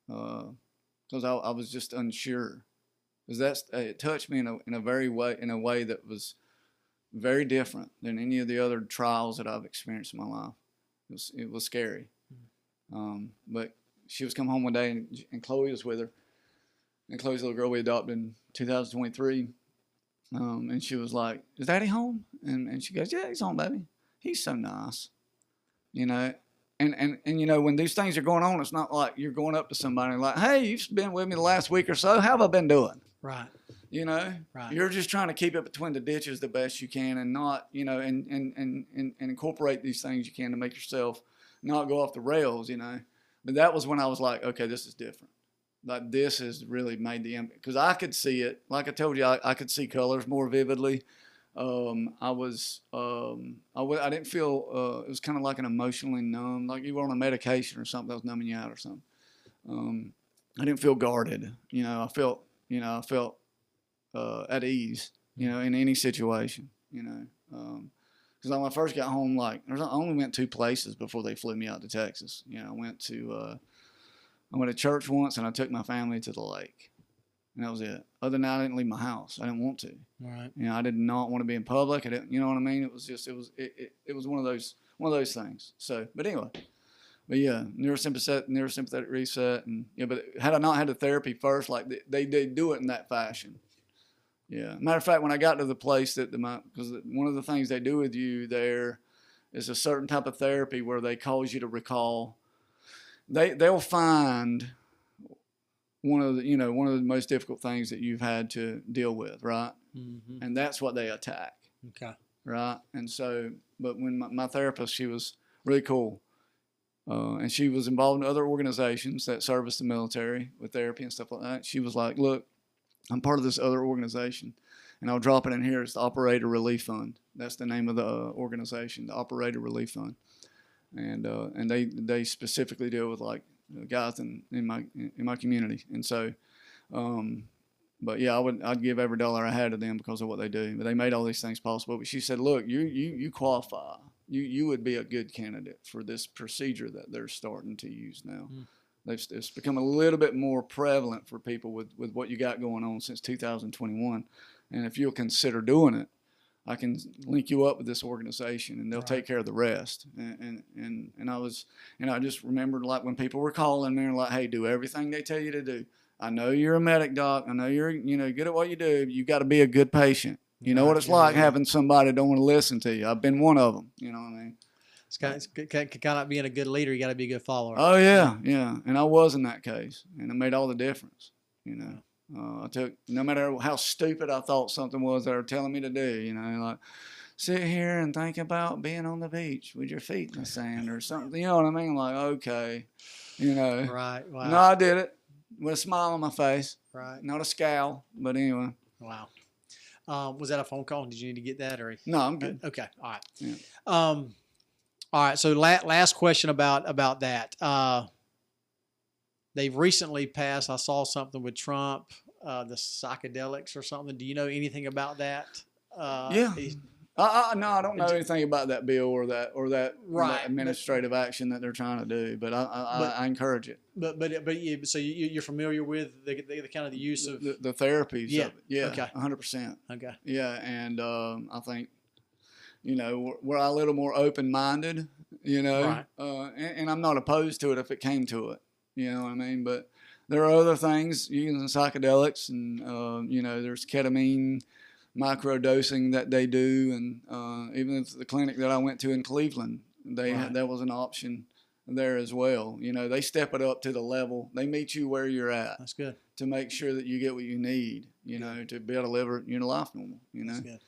Because I was just unsure. Because it touched me in a way that was very different than any of the other trials that I've experienced in my life. It was scary. But she was coming home one day, and Chloe was with her. And Chloe's little girl we adopted in 2023. And she was like, "Is Daddy home?" And she goes, "Yeah, he's home, baby. He's so nice." And when these things are going on, it's not like you're going up to somebody like, "Hey, you've been with me the last week or so. How have I been doing?" Right. Right. You're just trying to keep it between the ditches the best you can, and not, and incorporate these things you can to make yourself not go off the rails, But that was when I was like, okay, this is different. Like, this has really made the impact, because I could see it. Like I told you, I could see colors more vividly. I didn't feel, it was kind of like an emotionally numb, like you were on a medication or something that was numbing you out or something. I didn't feel guarded. I felt at ease, in any situation, because when I first got home, I only went 2 places before they flew me out to Texas. I went to church once, and I took my family to the lake. And that was it. Other than that, I didn't leave my house. I didn't want to. Right. I did not want to be in public. I didn't, you know what I mean? It was just, it was one of those things. So, but anyway, yeah, neurosympathetic reset, and but had I not had the therapy first, like they do it in that fashion. Yeah. Matter of fact, when I got to the place because one of the things they do with you there is a certain type of therapy where they cause you to recall. They'll find one of the most difficult things that you've had to deal with, right? Mm-hmm. And that's what they attack. Okay. Right. And so, but when my therapist, she was really cool. And she was involved in other organizations that service the military with therapy and stuff like that. She was like, "Look, I'm part of this other organization, and I'll drop it in here. It's the Operator Relief Fund. That's the name of the organization, the Operator Relief Fund. And they specifically deal with guys in my community. And so, but yeah, I'd give every dollar I had to them because of what they do. But they made all these things possible. But she said, "Look, you qualify. You would be a good candidate for this procedure that they're starting to use now." It's become a little bit more prevalent for people with what you got going on since 2021. And if you'll consider doing it, I can link you up with this organization, and they'll take care of the rest. And I just remembered, like, when people were calling me and like, "Hey, do everything they tell you to do. I know you're a medic, doc. I know you're good at what you do. You got to be a good patient. You know what it's like having somebody that don't want to listen to you. I've been one of them. You know what I mean?" It's kind of being a good leader. You got to be a good follower. Oh yeah. And I was in that case, and it made all the difference. I took, no matter how stupid I thought something was they were telling me to do, like sit here and think about being on the beach with your feet in the sand or something. You know what I mean? Like, okay, Right. Wow. No, I did it with a smile on my face. Right. Not a scowl, but anyway. Wow. Was that a phone call? Did you need to get that, or? No, I'm good. Okay. All right. Yeah. All right. So last question about that. They've recently passed. I saw something with Trump, the psychedelics or something. Do you know anything about that? Yeah. No, I don't know anything about that bill or that right. administrative action that they're trying to do, but I encourage it. So you're familiar with the kind of the use of the therapies. Yeah. Of it. Yeah. Okay. 100%. Okay. Yeah, and I think we're a little more open-minded. Right. And I'm not opposed to it if it came to it. You know what I mean? But there are other things using psychedelics, and there's ketamine microdosing that they do, and even the clinic that I went to in Cleveland, that was an option there as well. They step it up to the level. They meet you where you're at. That's good. To make sure that you get what you need, to be able to live your life normal. That's good.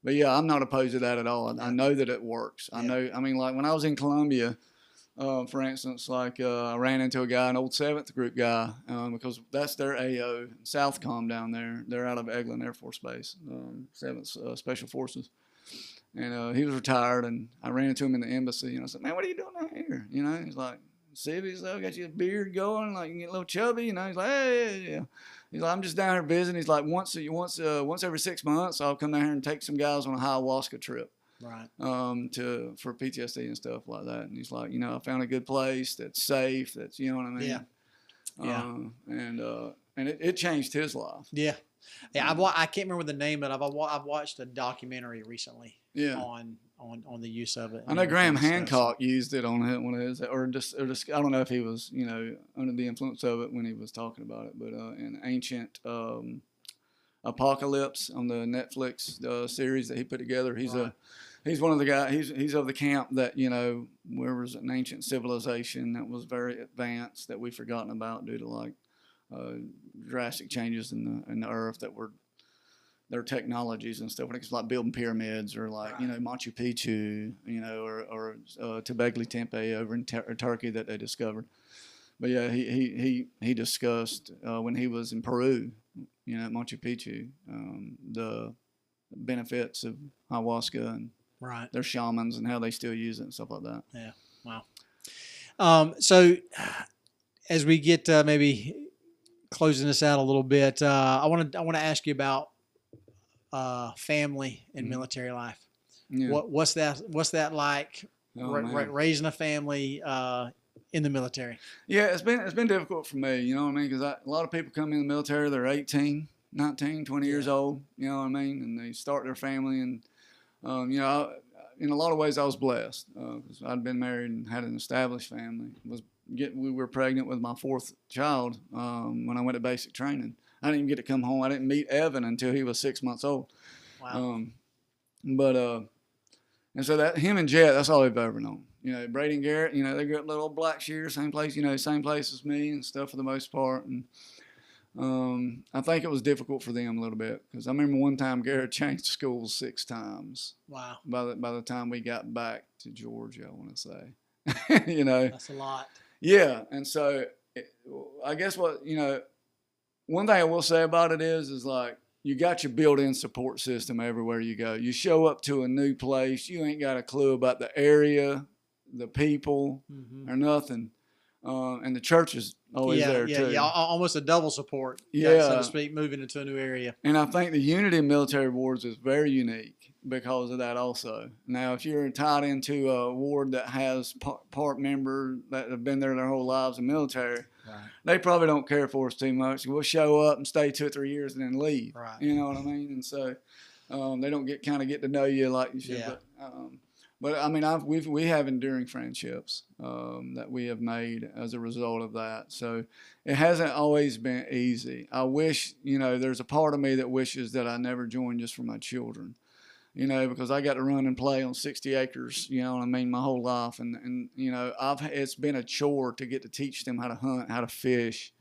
But yeah, I'm not opposed to that at all. I know that it works. Yeah. I know. I mean, like when I was in Colombia, For instance, like I ran into a guy, an old 7th group guy, because that's their AO, Southcom down there. They're out of Eglin Air Force Base, 7th Special Forces. And he was retired, and I ran into him in the embassy, and I said, "Man, what are you doing out here?" He's like, "Civvies, though, got you a beard going, like you get a little chubby." He's like, "Hey, yeah." He's like, "I'm just down here visiting." He's like, once every 6 months, I'll come down here and take some guys on a ayahuasca trip, Right. For PTSD and stuff like that. And he's like, I found a good place that's safe. That's, you know what I mean? Yeah. And it changed his life. Yeah. Yeah, I can't remember the name, but I've watched a documentary recently. Yeah. On the use of it. I know Graham Hancock used it on one of his, or just I don't know if he was under the influence of it when he was talking about it, but in Ancient Apocalypse on the Netflix series that he put together, he's one of the guys. He's of the camp that where was an ancient civilization that was very advanced that we've forgotten about due to like drastic changes in the earth that were their technologies and stuff. It's like building pyramids or like Machu Picchu, or Tebegli Tempe over in Turkey that they discovered. But yeah, he discussed when he was in Peru, at Machu Picchu, the benefits of ayahuasca and their shamans and how they still use it and stuff like that. Yeah, wow. So as we get maybe closing this out a little bit, I want to ask you about family and military life. Yeah. What's that like? Raising a family in the military. Yeah, it's been difficult for me. You know what I mean? Because a lot of people come in the military, they're 18, 19, 20 years old. You know what I mean? And they start their family, and in a lot of ways, I was blessed because I'd been married and had an established family. We were pregnant with my 4th child when I went to basic training. I didn't even get to come home. I didn't meet Evan until he was 6 months old. Wow. And so that him and Jet, that's all they've ever known. Brady and Garrett, they grew up little Black Shear, same place, same place as me and stuff for the most part. And I think it was difficult for them a little bit because I remember one time Garrett changed schools 6 times. Wow. By the time we got back to Georgia, I want to say. That's a lot. Yeah, and so I guess one thing I will say about it is like you got your built-in support system everywhere you go. You show up to a new place, you ain't got a clue about the area, the people, or nothing. And the church is always there too. Yeah, almost a double support, so to speak, moving into a new area. And I think the unity of military wards is very unique because of that also. Now, if you're tied into a ward that has part members that have been there their whole lives in military, they probably don't care for us too much. We'll show up and stay 2 or 3 years and then leave. Right. You know what I mean? And so they don't get to know you like you should. Yeah. But I mean, we have enduring friendships that we have made as a result of that. So it hasn't always been easy. I wish, there's a part of me that wishes that I never joined just for my children, because I got to run and play on 60 acres, my whole life. And it's been a chore to get to teach them how to hunt, how to fish,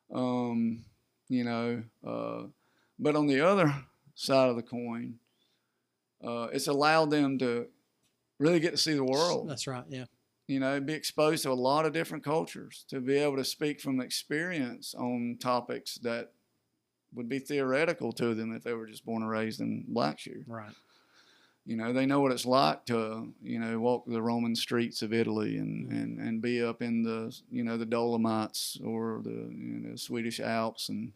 but on the other side of the coin, it's allowed them to really get to see the world. That's right, yeah. Be exposed to a lot of different cultures, to be able to speak from experience on topics that would be theoretical to them if they were just born and raised in Black Shear. Right. They know what it's like to, walk the Roman streets of Italy and be up in the, the Dolomites or the Swedish Alps and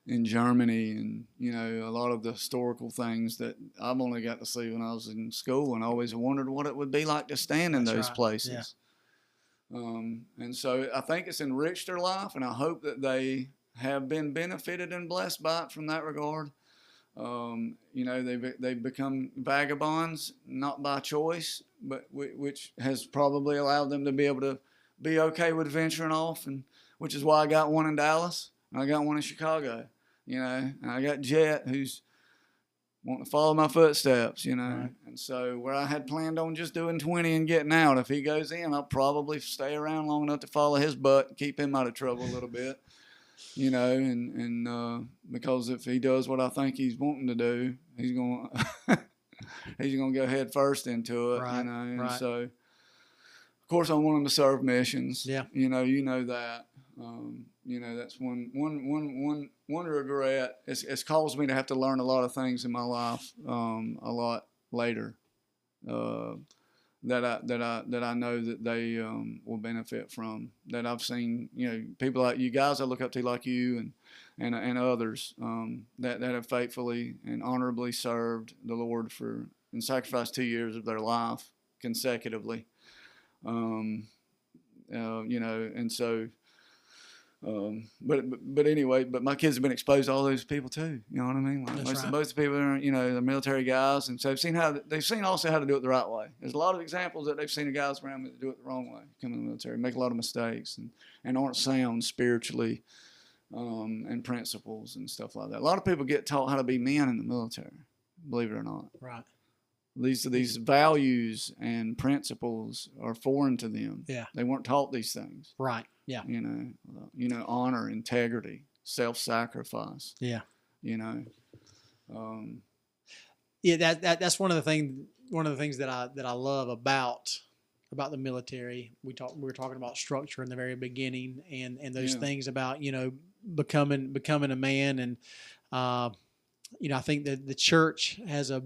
in Germany and, a lot of the historical things that I've only got to see when I was in school and always wondered what it would be like to stand in those places. Yeah. And so I think it's enriched their life, and I hope that they have been benefited and blessed by it from that regard. They've become vagabonds, not by choice, but which has probably allowed them to be able to be okay with venturing off, and which is why I got one in Dallas. I got one in Chicago, and I got Jet who's wanting to follow my footsteps, Right. And so where I had planned on just doing 20 and getting out, if he goes in, I'll probably stay around long enough to follow his butt and keep him out of trouble a little bit, and because if he does what I think he's wanting to do, he's going to go head first into it, Right. And right. so. Of course, I want them to serve missions. Yeah. You know that. That's one regret. It's caused me to have to learn a lot of things in my life a lot later that I know that they will benefit from. That I've seen, people like you guys I look up to, like you and others that have faithfully and honorably served the Lord and sacrificed 2 years of their life consecutively. And so. But anyway, my kids have been exposed to all those people too. You know what I mean? Like most of the people are, the military guys, and so they've seen also how to do it the right way. There's a lot of examples that they've seen of guys around me that do it the wrong way, come in the military, make a lot of mistakes, and aren't sound spiritually, and principles and stuff like that. A lot of people get taught how to be men in the military, believe it or not. Right. These values and principles are foreign to them. Yeah. They weren't taught these things. Right. Yeah. Honor, integrity, self-sacrifice. Yeah. That's one of the things that I love about the military. We were talking about structure in the very beginning, and those things about becoming a man, and I think that the church has a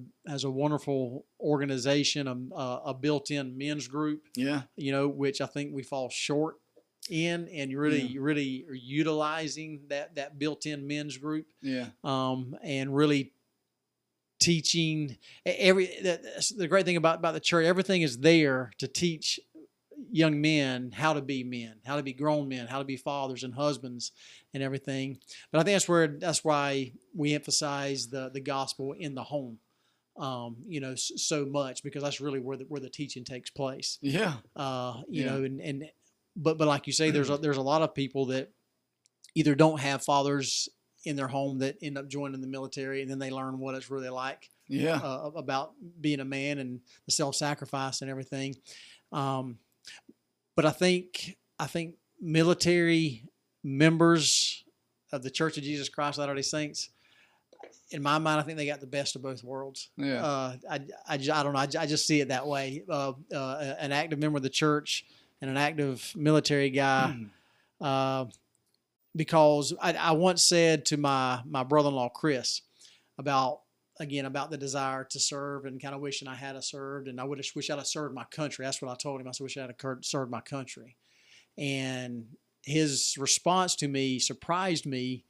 wonderful organization, a built-in men's group. Yeah. Which I think we fall short in, and really are utilizing that built-in men's group. Yeah. And really teaching the great thing about the church, everything is there to teach young men how to be men, how to be grown men, how to be fathers and husbands and everything. But I think that's why we emphasize the gospel in the home, so much, because that's really where the teaching takes place. Yeah. But like you say, there's a lot of people that either don't have fathers in their home that end up joining the military, and then they learn what it's really like. Yeah. About being a man and the self-sacrifice and everything. But I think military members of the Church of Jesus Christ Latter-day Saints, in my mind, I think they got the best of both worlds. Yeah. I don't know. I just see it that way. An active member of the church and an active military guy, because I once said to my brother-in-law Chris about the desire to serve, and kind of wishing I had served, and I wish I'd have served my country. That's what I told him. I said, wish I had served my country. And his response to me surprised me,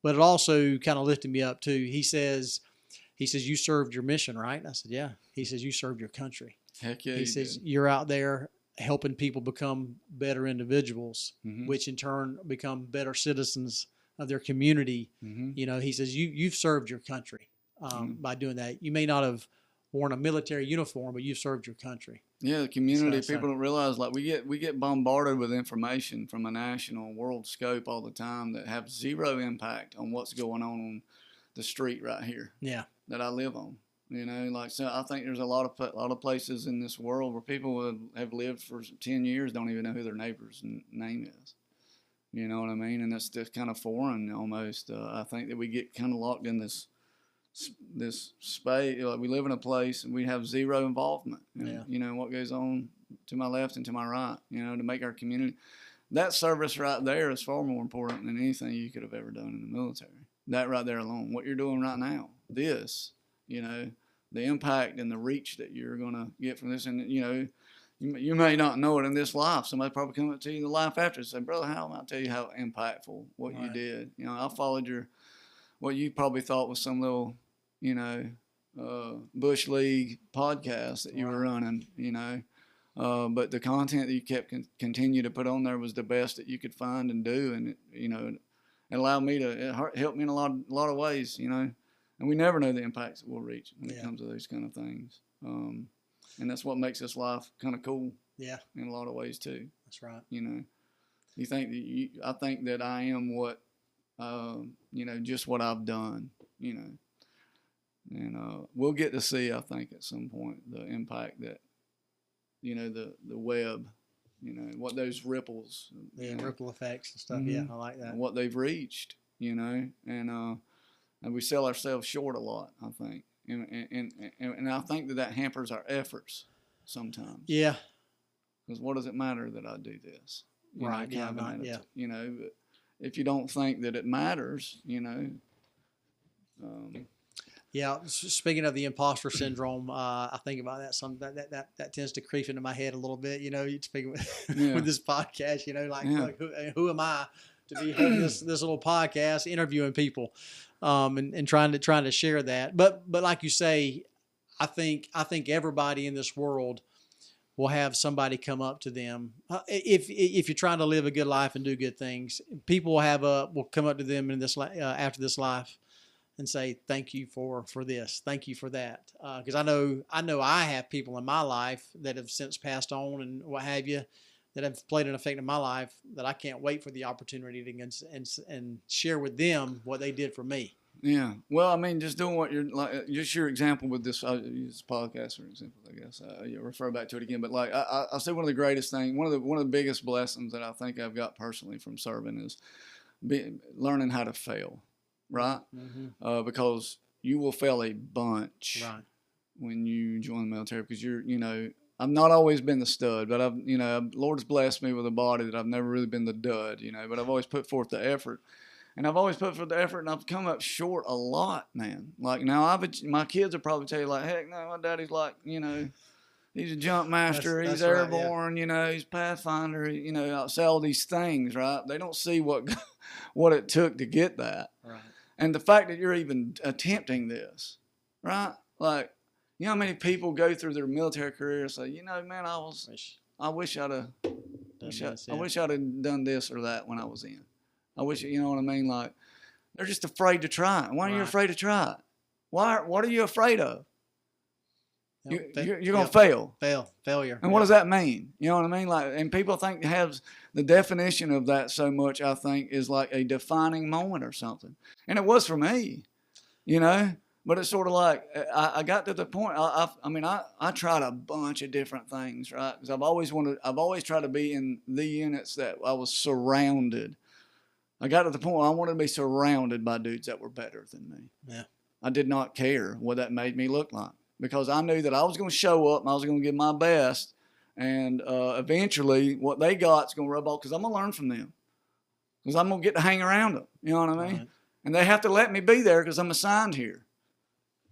but it also kind of lifted me up too. He says, you served your mission, right? I said, yeah. He says, you served your country. Heck yeah. He says, you're out there helping people become better individuals, which in turn become better citizens of their community. He says, you've served your country. By doing that. You may not have worn a military uniform, but you've served your country. Yeah, the community, people don't realize, like we get bombarded with information from a national world scope all the time that have zero impact on what's going on the street right here. Yeah. That I live on. So I think there's a lot of places in this world where people have lived for 10 years, don't even know who their neighbor's name is. You know what I mean? And that's just kind of foreign almost. I think that we get kind of locked in this space. Like we live in a place and we have zero involvement in, what goes on to my left and to my right, to make our community. That service right there is far more important than anything you could have ever done in the military. That right there alone, what you're doing right now, the impact and the reach that you're going to get from this. And, you may not know it in this life. Somebody probably come up to you in the life after and say, Brother Hal, I'll tell you how impactful what you did. I followed what you probably thought was some little, Bush League podcast that you were running, but the content that you kept continue to put on there was the best that you could find and do. And, it allowed me it helped me in a lot of ways, and we never know the impacts that we'll reach when it comes to those kind of things. And that's what makes this life kind of cool. Yeah. In a lot of ways too. That's right. You think that I think that I am what, just what I've done, and we'll get to see, I think, at some point the impact that, the web, what those ripples, ripple effects and stuff. Yeah, I like that. What they've reached, and we sell ourselves short a lot, I think, and I think that hampers our efforts sometimes. Yeah. Because what does it matter that I do this? Right. Yeah. You know, but if you don't think that it matters, you know. Yeah. Speaking of the imposter syndrome, I think about that. That tends to creep into my head a little bit. You know, you speaking with this podcast. You know, like who am I to be holding this little podcast, interviewing people, and trying to share that. But like you say, I think everybody in this world will have somebody come up to them. If you're trying to live a good life and do good things, people will come up to them in this after this life and say, thank you for this, thank you for that. Because I know I have people in my life that have since passed on and what have you, that have played an effect in my life that I can't wait for the opportunity to and share with them what they did for me. Yeah. Well, I mean, just doing what you're like, just your example with this, I use this podcast for example, I guess. You refer back to it again, but like I say, one of the greatest things, one of the biggest blessings that I think I've got personally from serving is learning how to fail, right? Mm-hmm. Because you will fail a bunch when you join the military, because I've not always been the stud, but Lord's blessed me with a body that I've never really been the dud, but I've always put forth the effort. And I've always put forth the effort, and I've come up short a lot, man. Like now, my kids will probably tell you, like, heck no, my daddy's like, he's a jump master, he's airborne, he's Pathfinder, I say all these things, right? They don't see what it took to get that. Right. And the fact that you're even attempting this, right? Like, you know how many people go through their military career and say, man, I wish I'd have done this or that when I was in. I wish, you know what I mean? Like, they're just afraid to try it. Why are you afraid to try it? What are you afraid of? You're going to fail. Failure. And what does that mean? You know what I mean? Like, and people think have the definition of that so much, I think, is like a defining moment or something. And it was for me, but it's sort of like, I got to the point, I tried a bunch of different things, right? Because I've always tried to be in the units that I was surrounded. I got to the point where I wanted to be surrounded by dudes that were better than me. Yeah. I did not care what that made me look like, because I knew that I was going to show up and I was going to give my best, and eventually what they got is going to rub off, because I'm going to learn from them, because I'm going to get to hang around them. You know what I mean? Right. And they have to let me be there because I'm assigned here.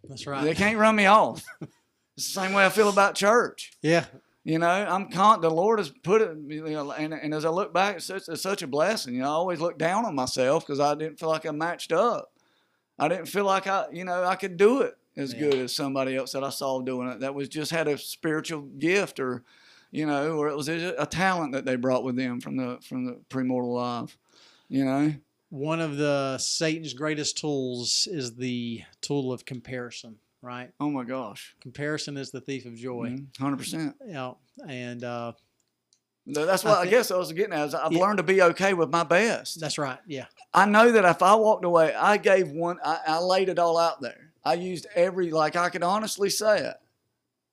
That's right. They can't run me off. It's the same way I feel about church. Yeah. The Lord has put it, and as I look back, it's such a blessing. I always look down on myself because I didn't feel like I matched up. I didn't feel like I could do it as good as somebody else that I saw doing it. That was just had a spiritual gift, or it was a talent that they brought with them from the premortal life. One of Satan's greatest tools is the tool of comparison. Right. Oh my gosh. Comparison is the thief of joy. 100%. Yeah. And that's what I guess I was getting at. I've learned to be okay with my best. That's right. Yeah. I know that if I walked away, I laid it all out there. I used I could honestly say it.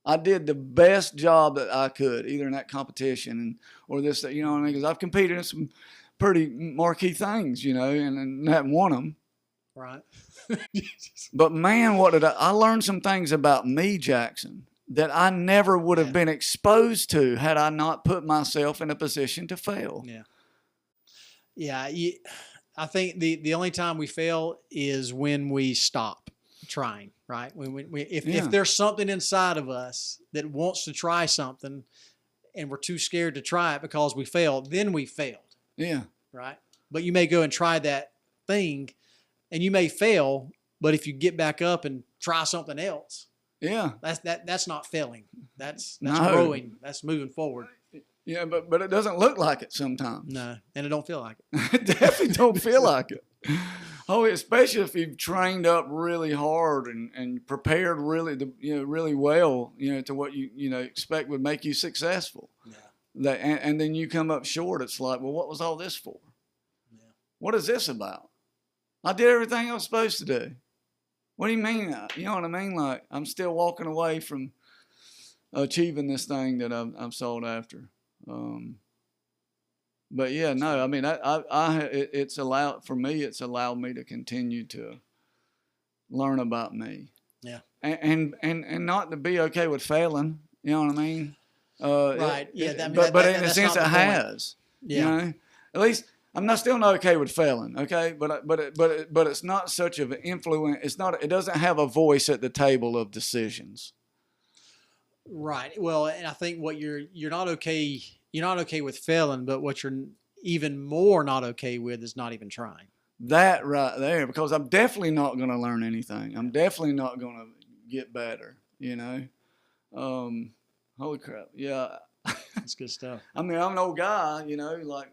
I did the best job that I could, either in that competition or this, you know what I mean? Because I've competed in some pretty marquee things, and haven't won them. Right. But man, I learned some things about me, Jackson, that I never would have been exposed to had I not put myself in a position to fail. Yeah. Yeah. I think the only time we fail is when we stop trying, right? If there's something inside of us that wants to try something and we're too scared to try it because we failed, then we failed. Yeah. Right. But you may go and try that thing, and you may fail, but if you get back up and try something else, that's not failing. That's growing. That's moving forward. Yeah, but it doesn't look like it sometimes. No, and it don't feel like it. It definitely don't feel like it. Oh, especially if you've trained up really hard and prepared really well, to what you expect would make you successful. Yeah. And then you come up short. It's like, well, what was all this for? Yeah. What is this about? I did everything I was supposed to do. What do you mean? You know what I mean? Like, I'm still walking away from achieving this thing that I'm sought after. But yeah, no, I mean, it's allowed me to continue to learn about me. Yeah. And not to be okay with failing. You know what I mean? Right. Yeah. But in a sense, it point. has. Yeah. You know, at least I'm not still not okay with failing. Okay, but it's not such of an influence. It's not. It doesn't have a voice at the table of decisions. Right. Well, and I think what you're not okay. You're not okay with failing, but what you're even more not okay with is not even trying. That right there, because I'm definitely not going to learn anything. I'm definitely not going to get better. You know. Holy crap! Yeah. That's good stuff. I mean, I'm an old guy. You know, like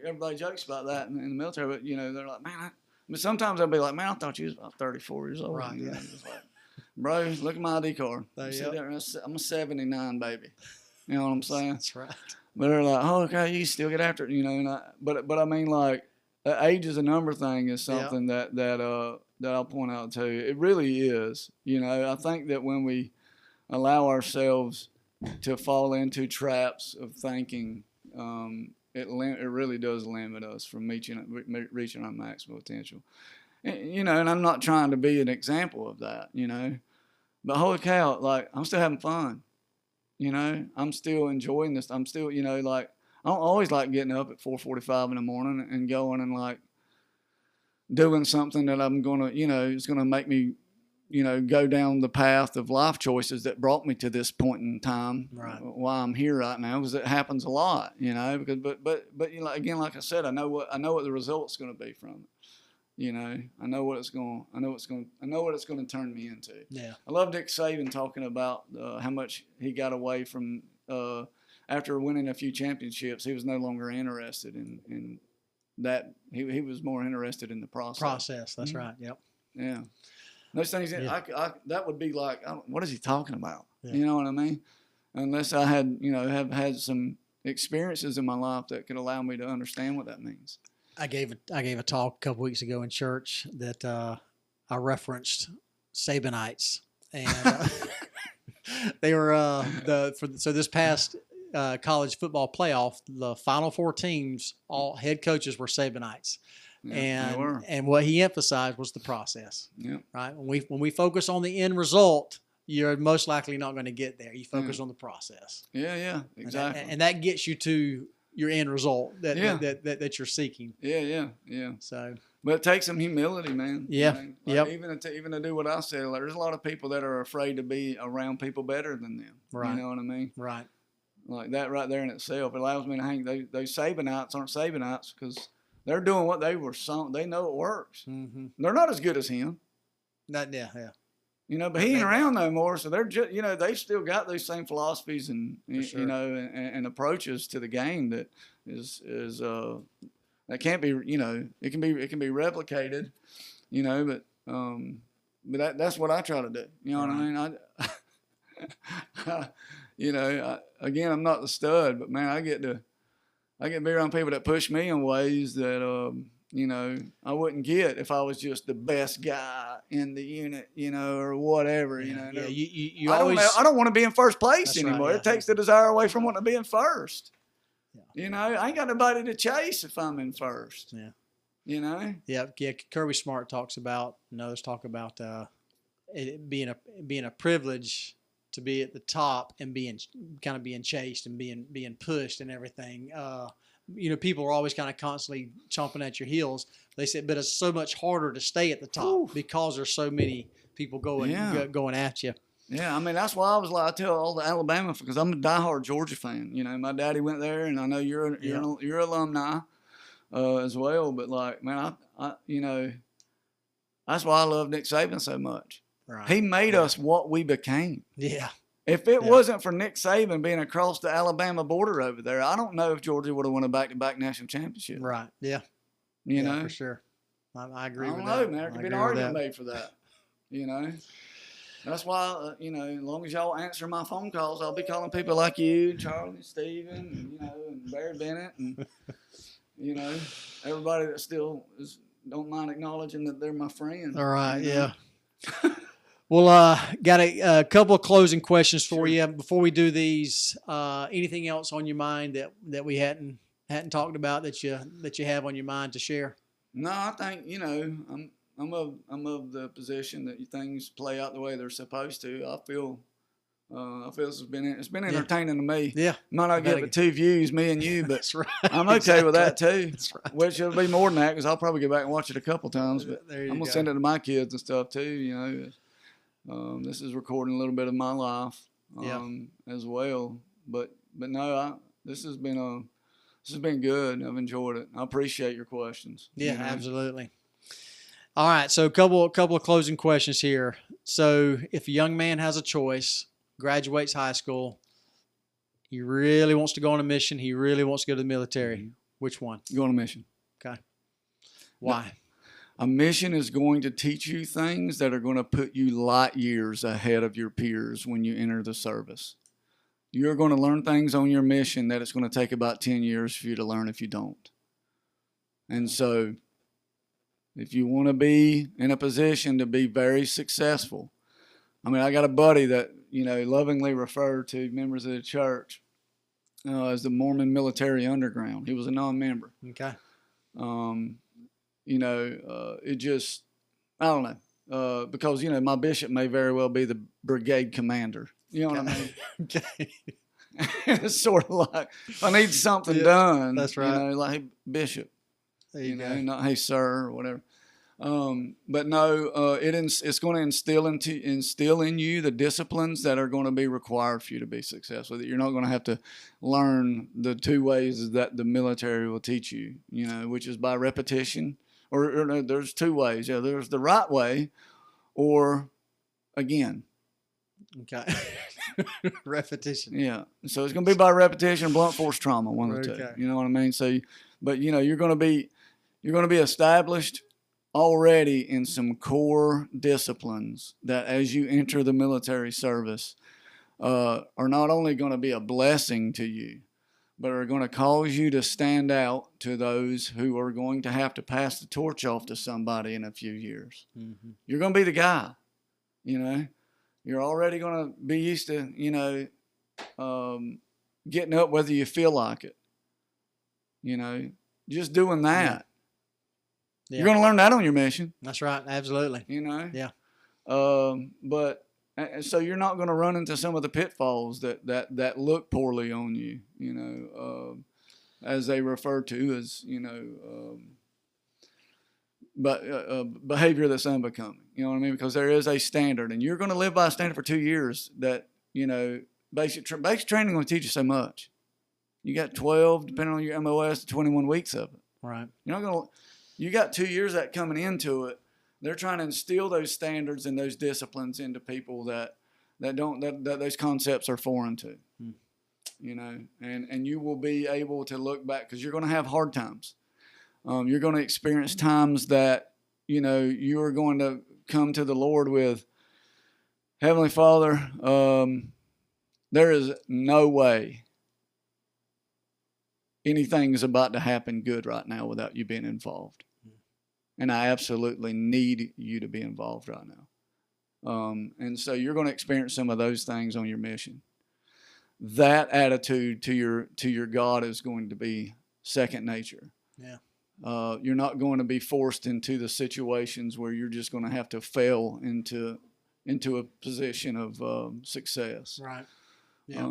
everybody jokes about that in the military, but you know, they're like, man. I mean, sometimes I'll be like, man, I thought you was about 34 years old. Right. You know? Yeah. Just like, bro, look at my ID card. Yep. I'm a 79 baby. You know what I'm saying? That's right. But they're like, oh, okay, you still get after it, you know. But I mean, like, the age is a number thing is something that I'll point out too. It really is. You know, I think that when we allow ourselves to fall into traps of thinking, it really does limit us from reaching our maximum potential. And, you know, and I'm not trying to be an example of that, you know. But holy cow, like, I'm still having fun. You know, I'm still enjoying this. I'm still, you know, like, I don't always like getting up at 4:45 in the morning and going and, like, doing something that I'm going to, you know, is going to make me, you know, go down the path of life choices that brought me to this point in time. Right. Why I'm here right now, because it happens a lot, you know. Because, but you know, again, like I said, I know what the result's going to be from it. You know, I know what it's going to turn me into. Yeah. I love Nick Saban talking about how much he got away from after winning a few championships. He was no longer interested in that. He was more interested in the process. That's right. Yep. Yeah. Those things, that would be like, what is he talking about? Yeah. You know what I mean? Unless I had, you know, have had some experiences in my life that could allow me to understand what that means. I gave a talk a couple weeks ago in church that I referenced Sabanites, and they were so this past college football playoff, the Final Four teams, all head coaches were Sabanites. Yeah, and what he emphasized was the process. Yeah. Right. When we focus on the end result, you're most likely not going to get there. You focus on the process. Yeah. Yeah. Exactly. And that gets you to your end result that you're seeking. Yeah. So, but it takes some humility, man. Yeah. Like even to do what I said. Like, there's a lot of people that are afraid to be around people better than them. Right. You know what I mean? Right. Like that right there in itself, it allows me to hang. Those Sabanites aren't Sabanites because they're doing what they were. They know it works. Mm-hmm. They're not as good as him. Yeah. You know, but he ain't around no more, so they're just, you know, they've still got those same philosophies and sure. You know and approaches to the game that is that can't be, you know, it can be replicated, you know, but that's what I try to do. You know what I mean? You know, again, I'm not the stud, but man, I get to be around people that push me in ways that you know, I wouldn't get if I was just the best guy in the unit, you know, or whatever, you know. Yeah, you I don't want to be in first place anymore. Right, It takes the desire away from wanting to be in first. Yeah. You know, I ain't got nobody to chase if I'm in first. Yeah. You know? Yeah. Kirby Smart talks about, and others talk about it being a privilege to be at the top and being chased and being pushed and everything. You know, people are always kind of constantly chomping at your heels. They said, but it's so much harder to stay at the top because there's so many people going at you. Yeah, I mean, that's why I tell all the Alabama, because I'm a diehard Georgia fan. You know, my daddy went there, and I know you're alumni as well. But like, man, I you know, that's why I love Nick Saban so much. Right. He made us what we became. Yeah. If it wasn't for Nick Saban being across the Alabama border over there, I don't know if Georgia would have won a back-to-back national championship. Right. Yeah. You know? For sure. I agree with that. I don't know, man. There could be an argument made for that. You know? That's why, you know, as long as y'all answer my phone calls, I'll be calling people like you, Charlie, Steven, and, you know, and Barry Bennett, and, you know, everybody that still don't mind acknowledging that they're my friend. All right. You know? Yeah. Well, got a couple of closing questions for you before we do these. Anything else on your mind that we hadn't talked about that you have on your mind to share? No, I think, you know, I'm of the position that things play out the way they're supposed to. I feel I feel it's been entertaining to me. Yeah. Might not get but 2 views, me and you, but That's right. I'm okay with that too. That's right. Which it'll be more than that because I'll probably go back and watch it a couple times. But There you I'm gonna go. send it to my kids and stuff too. You know, this is recording a little bit of my life as well. But no, this has been good. I've enjoyed it. I appreciate your questions. Yeah, you know? Absolutely. All right, so a couple of closing questions here. So, if a young man has a choice, graduates high school, he really wants to go on a mission, he really wants to go to the military, Mm-hmm. which one? Go on a mission. Okay. Why? A mission is going to teach you things that are going to put you light years ahead of your peers when you enter the service. You're going to learn things on your mission that it's going to take about 10 years for you to learn if you don't. And so, if you want to be in a position to be very successful, I mean, I got a buddy that, lovingly referred to members of the church as the Mormon military underground. He was a non-member. Okay. It just, I don't know, because, my bishop may very well be the brigade commander. You know what I mean? Okay. It's sort of like, if I need something done. That's right. Like, hey, bishop. There you go. Not hey sir or whatever. But no, it's going to instill in you the disciplines that are going to be required for you to be successful. That you're not going to have to learn the 2 ways that the military will teach you. Which is by repetition, or no, there's 2 ways. Yeah, there's the right way, or again. Okay. Repetition. Yeah. So it's going to be by repetition, blunt force trauma, one of the 2. Okay. You know what I mean? So, but you're going to be established already in some core disciplines that as you enter the military service are not only going to be a blessing to you, but are going to cause you to stand out to those who are going to have to pass the torch off to somebody in a few years. Mm-hmm. You're going to be the guy, You're already going to be used to, getting up whether you feel like it. Just doing that. Yeah. You're going to learn that on your mission. That's right. Absolutely. Yeah. But so you're not going to run into some of the pitfalls that look poorly on you, as they refer to as, behavior that's unbecoming. You know what I mean? Because there is a standard, and you're going to live by a standard for 2 years that, basic training will teach you so much. You got 12, depending on your MOS, to 21 weeks of it. Right. You got 2 years of that coming into it. They're trying to instill those standards and those disciplines into people that those concepts are foreign to. And you will be able to look back because you're going to have hard times. You're going to experience times that, you are going to come to the Lord with, Heavenly Father, there is no way anything is about to happen good right now without you being involved. And I absolutely need you to be involved right now. And so you're going to experience some of those things on your mission. That attitude to your God is going to be second nature. Yeah. You're not going to be forced into the situations where you're just going to have to fail into a position of success. Right. Yeah.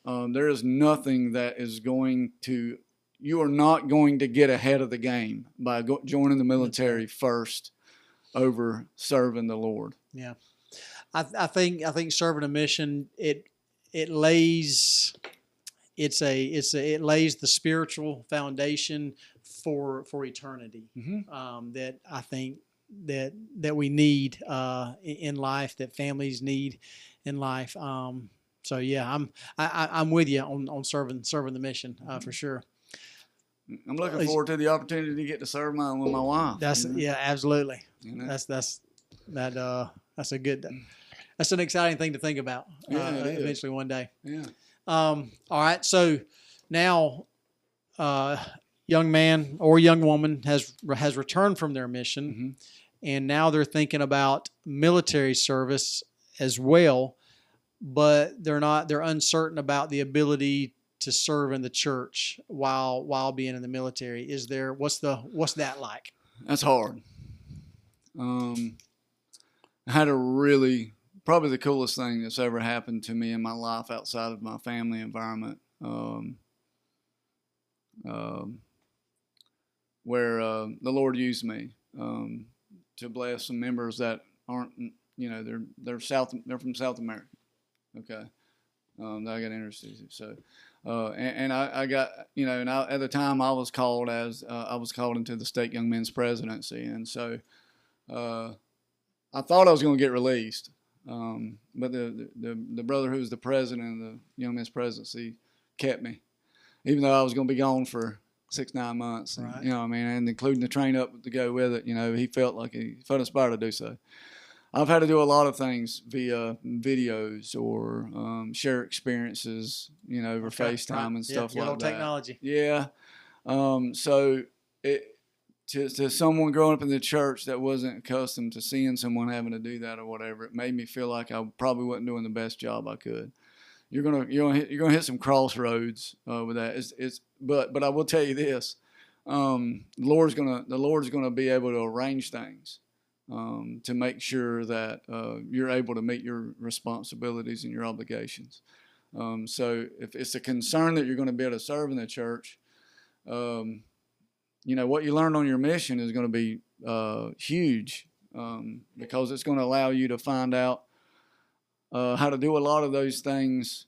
There is nothing that is going to. You are not going to get ahead of the game by joining the military first over serving the Lord. Yeah, I think serving a mission it lays it lays the spiritual foundation for eternity. Mm-hmm. That I think that we need in life, that families need in life. So yeah, I'm with you on serving the mission for sure. I'm looking forward to the opportunity to get to serve with my wife. Yeah, absolutely. That's an exciting thing to think about. Eventually one day. Yeah. All right. So now, young man or young woman has returned from their mission, mm-hmm. and now they're thinking about military service as well, but they're uncertain about the ability to serve in the church while being in the military. What's that like? That's hard. I had a really probably the coolest thing that's ever happened to me in my life outside of my family environment, where the Lord used me to bless some members that aren't, they're from South America. Okay, that I got interested in. So, and I got, and at the time I was called into the state young men's presidency, and so I thought I was going to get released, but the brother who was the president of the young men's presidency kept me, even though I was going to be gone for 6-9 months. Right. And, and including the train up to go with it. He felt inspired to do so. I've had to do a lot of things via videos or share experiences, over FaceTime and stuff like that. Technology. Yeah. So to someone growing up in the church that wasn't accustomed to seeing someone having to do that or whatever, it made me feel like I probably wasn't doing the best job I could. You're gonna hit some crossroads with that. But I will tell you this: the Lord's gonna be able to arrange things to make sure that you're able to meet your responsibilities and your obligations. So if it's a concern that you're going to be able to serve in the church, what you learned on your mission is going to be huge because it's going to allow you to find out how to do a lot of those things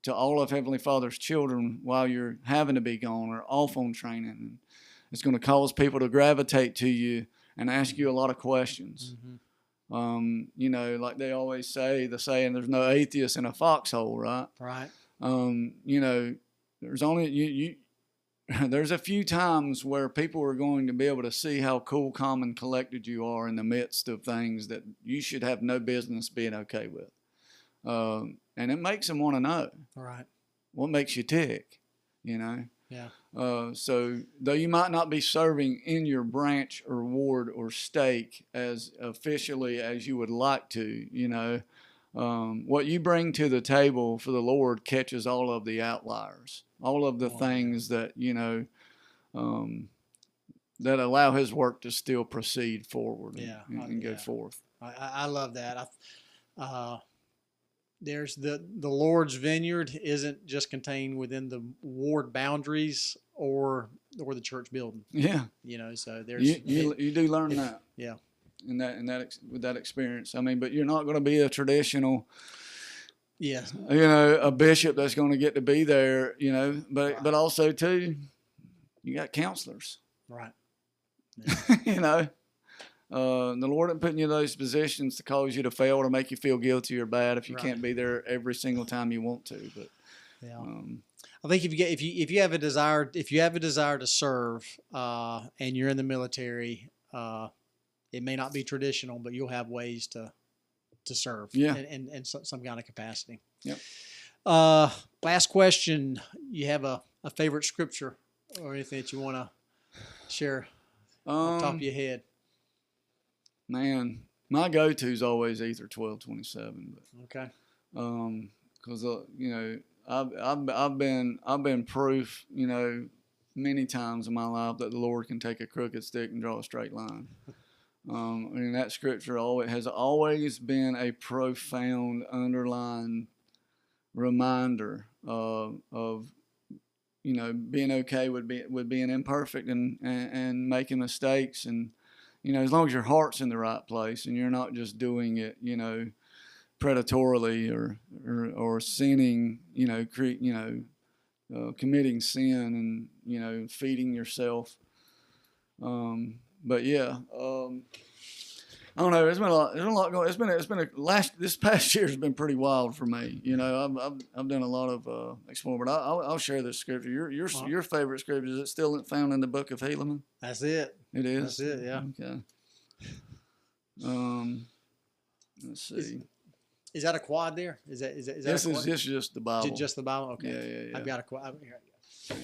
to all of Heavenly Father's children while you're having to be gone or off on training. And it's going to cause people to gravitate to you and ask you a lot of questions. Mm-hmm. Like they always say, the saying, there's no atheist in a foxhole, right? Right. There's only there's a few times where people are going to be able to see how cool, calm, and collected you are in the midst of things that you should have no business being okay with. And it makes them want to know. Right. What makes you tick, Yeah. So though you might not be serving in your branch or ward or stake as officially as you would like to, what you bring to the table for the Lord catches all of the outliers, all of the things that, that allow His work to still proceed forward and go forth. I love that. There's the Lord's vineyard isn't just contained within the ward boundaries or the church building. Yeah. So there's you do learn that. Yeah. With that experience. I mean, but you're not going to be a traditional. Yeah. A bishop that's going to get to be there. But also too, you got counselors. Right. Yeah. The Lord isn't putting you in those positions to cause you to fail or make you feel guilty or bad if you can't be there every single time you want to. But I think if you have a desire to serve and you're in the military, it may not be traditional, but you'll have ways to serve in some kind of capacity. Yep. Last question: you have a favorite scripture or anything that you want to share off the top of your head? Man, my go-to is always Ether 12:27. Okay. Because I've been proof, many times in my life that the Lord can take a crooked stick and draw a straight line. That scripture has always been a profound underlying reminder of being okay with being imperfect and making mistakes, and as long as your heart's in the right place and you're not just doing it, predatorily or sinning, committing sin and feeding yourself. But yeah, I don't know. There's been a lot going. This past year has been pretty wild for me. I've done a lot of exploring. But I'll share this scripture. Your favorite scripture, is it still found in the book of Helaman? That's it. It is. That's it. Yeah. Okay. Let's see. Is that a quad there? Is that This is just the Bible. Just the Bible. Okay. Yeah. I've got a quad. Here I go.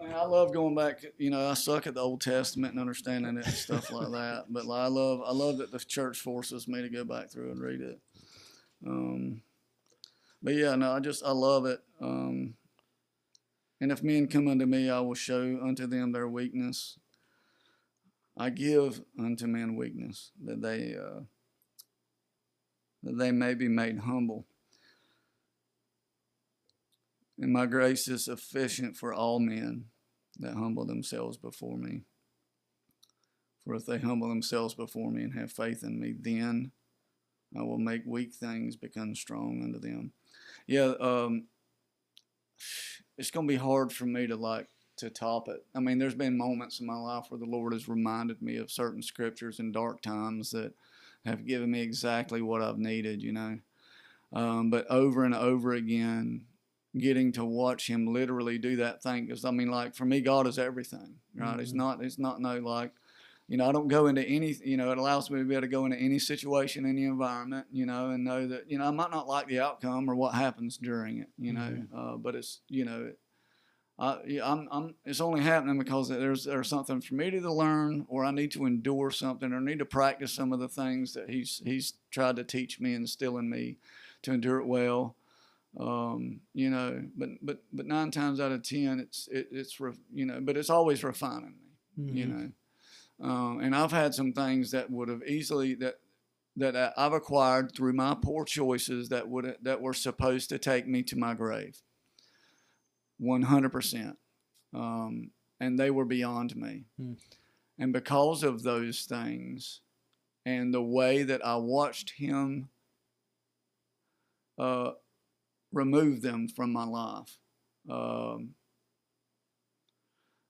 Man, I love going back. I suck at the Old Testament and understanding it and stuff like that. But I love that the church forces me to go back through and read it. But yeah, no, I love it. And if men come unto me, I will show unto them their weakness. I give unto men weakness, that they may be made humble. And my grace is sufficient for all men that humble themselves before me. For if they humble themselves before me and have faith in me, then I will make weak things become strong unto them. Yeah, it's going to be hard for me to top it. I mean, there's been moments in my life where the Lord has reminded me of certain scriptures in dark times that have given me exactly what I've needed, you know. But over and over again, getting to watch Him literally do that thing, because I mean, like, for me, God is everything, right? Mm-hmm. It's not no, like, you know, I don't go into any, you know, it allows me to be able to go into any situation, any environment, you know, and know that, you know, I might not like the outcome or what happens during it, you know, but it's, you know, it's only happening because there's something for me to learn, or I need to endure something, or need to practice some of the things that He's tried to teach me and instill in me to endure it well. You know, but 9 times out of 10, it's you know, but it's always refining me, you know. And I've had some things that would have easily that I've acquired through my poor choices that were supposed to take me to my grave, 100%, and they were beyond me. And because of those things, and the way that I watched Him remove them from my life.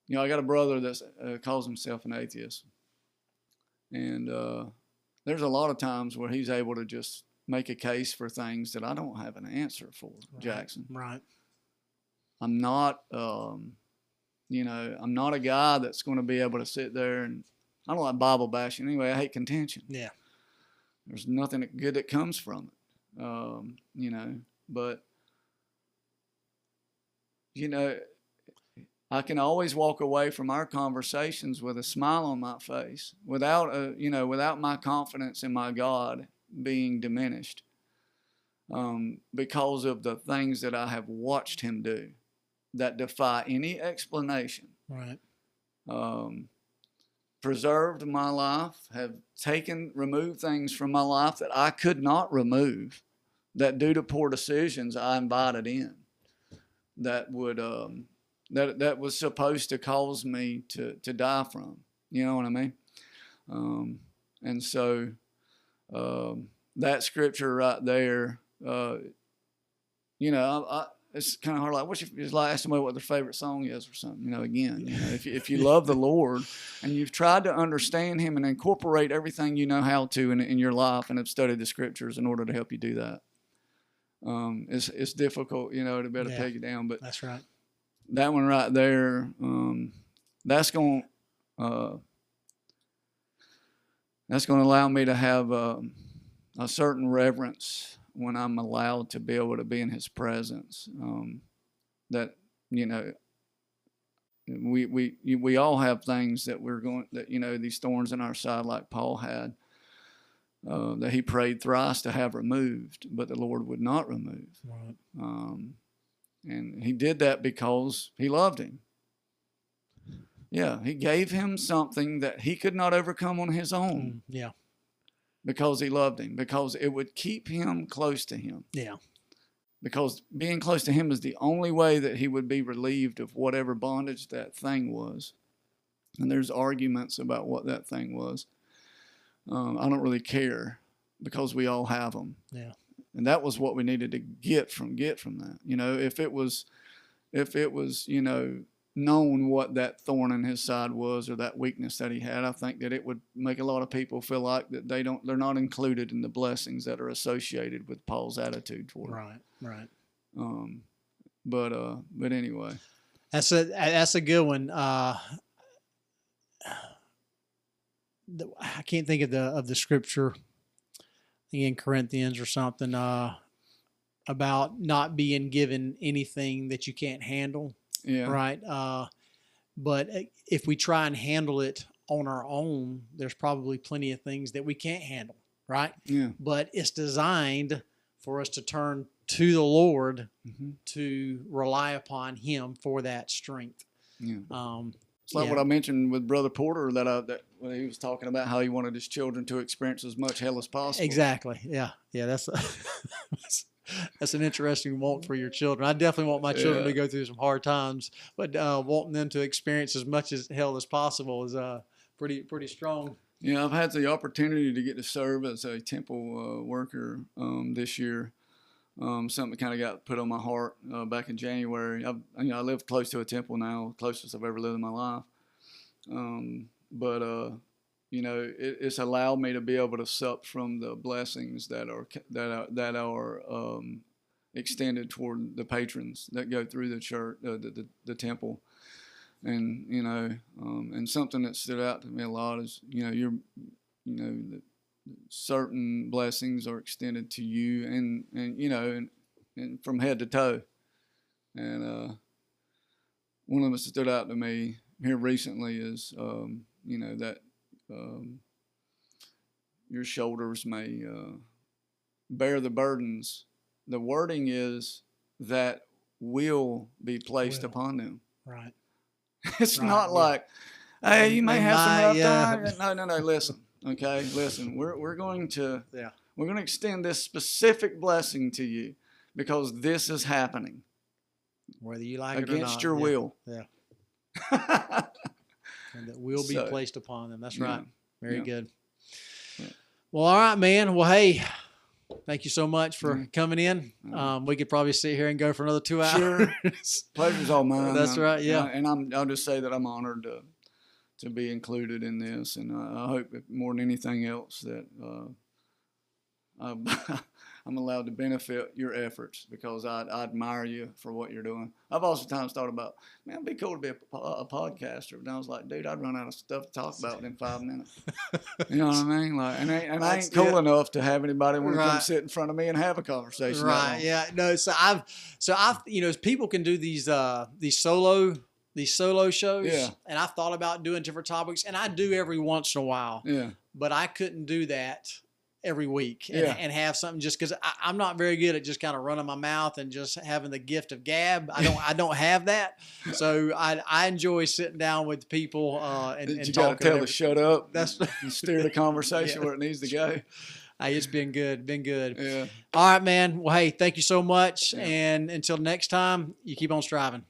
You know, I got a brother that calls himself an atheist. And there's a lot of times where he's able to just make a case for things that I don't have an answer for, Jackson. Right. I'm not, you know, I'm not a guy that's going to be able to sit there and, I don't like Bible bashing anyway. I hate contention. Yeah. There's nothing good that comes from it, you know, but, you know, I can always walk away from our conversations with a smile on my face without, you know, without my confidence in my God being diminished, because of the things that I have watched Him do that defy any explanation. Right. Preserved my life, have removed things from my life that I could not remove, that due to poor decisions I invited in, that would that was supposed to cause me to die from. You know what I mean? And so that scripture right there, you know, it's kind of hard. Like, it's like asking somebody what their favorite song is or something. You know, again, you know, if you love the Lord and you've tried to understand Him and incorporate everything you know how to in your life, and have studied the scriptures in order to help you do that, it's difficult, you know, to be able to take it down. But that's right. That one right there, that's going to allow me to have a certain reverence when I'm allowed to be able to be in His presence. That, you know, we all have things that you know, these thorns in our side, like Paul had, that he prayed thrice to have removed, but the Lord would not remove. Right. And He did that because He loved him. Yeah, He gave him something that he could not overcome on his own. Yeah. Because He loved him, because it would keep him close to Him. Yeah. Because being close to Him is the only way that he would be relieved of whatever bondage that thing was. And there's arguments about what that thing was. I don't really care, because we all have them. Yeah. And that was what we needed to get from that. You know, if it was, you know, known what that thorn in his side was, or that weakness that he had, I think that it would make a lot of people feel like that they're not included in the blessings that are associated with Paul's attitude toward it. Right. But anyway, that's a good one. I can't think of the scripture in Corinthians or something about not being given anything that you can't handle. Yeah. Right. But if we try and handle it on our own, there's probably plenty of things that we can't handle. Right. Yeah. But it's designed for us to turn to the Lord, to rely upon Him for that strength. Yeah. It's like what I mentioned with Brother Porter that when he was talking about how he wanted his children to experience as much hell as possible. Exactly. Yeah. Yeah. That's that's an interesting want for your children. I definitely want my children to go through some hard times, but wanting them to experience as much as hell as possible is pretty strong. Yeah, I've had the opportunity to get to serve as a temple worker this year. Something that kind of got put on my heart back in January. I live close to a temple now, closest I've ever lived in my life. But it's allowed me to be able to sup from the blessings that are extended toward the patrons that go through the church, the temple. And and something that stood out to me a lot is certain blessings are extended to you and from head to toe. And one of them that stood out to me here recently is that your shoulders may bear the burdens. The wording is that will be placed upon them. Right. It's not like, hey, you may have some rough time. No. Listen, okay, listen. We're going to extend this specific blessing to you because this is happening, whether you like it or not, against your will. Yeah. And that will be placed upon them. That's right. Very good. Yeah. Well, all right, man. Well, hey, thank you so much for coming in. We could probably sit here and go for another 2 hours. Sure. Pleasure's all mine. That's right. Yeah. And I'll just say that I'm honored to be included in this, and I hope more than anything else that I'm allowed to benefit your efforts because I admire you for what you're doing. I've also times thought about, man, it'd be cool to be a podcaster. And I was like, dude, I'd run out of stuff to talk about in 5 minutes. You know what I mean? Like, and I ain't cool enough to have anybody want to come sit in front of me and have a conversation. Right. Yeah. No. So I've people can do these solo shows. Yeah. And I've thought about doing different topics, and I do every once in a while. Yeah. But I couldn't do that every week and have something just because I'm not very good at just kind of running my mouth and just having the gift of gab. I don't have that. So I enjoy sitting down with people and you talking. Gotta tell to shut up. That's and steer the conversation where it needs to go. Hey, it's been good. Yeah. All right, man. Well, hey, thank you so much. Yeah. And until next time, you keep on striving.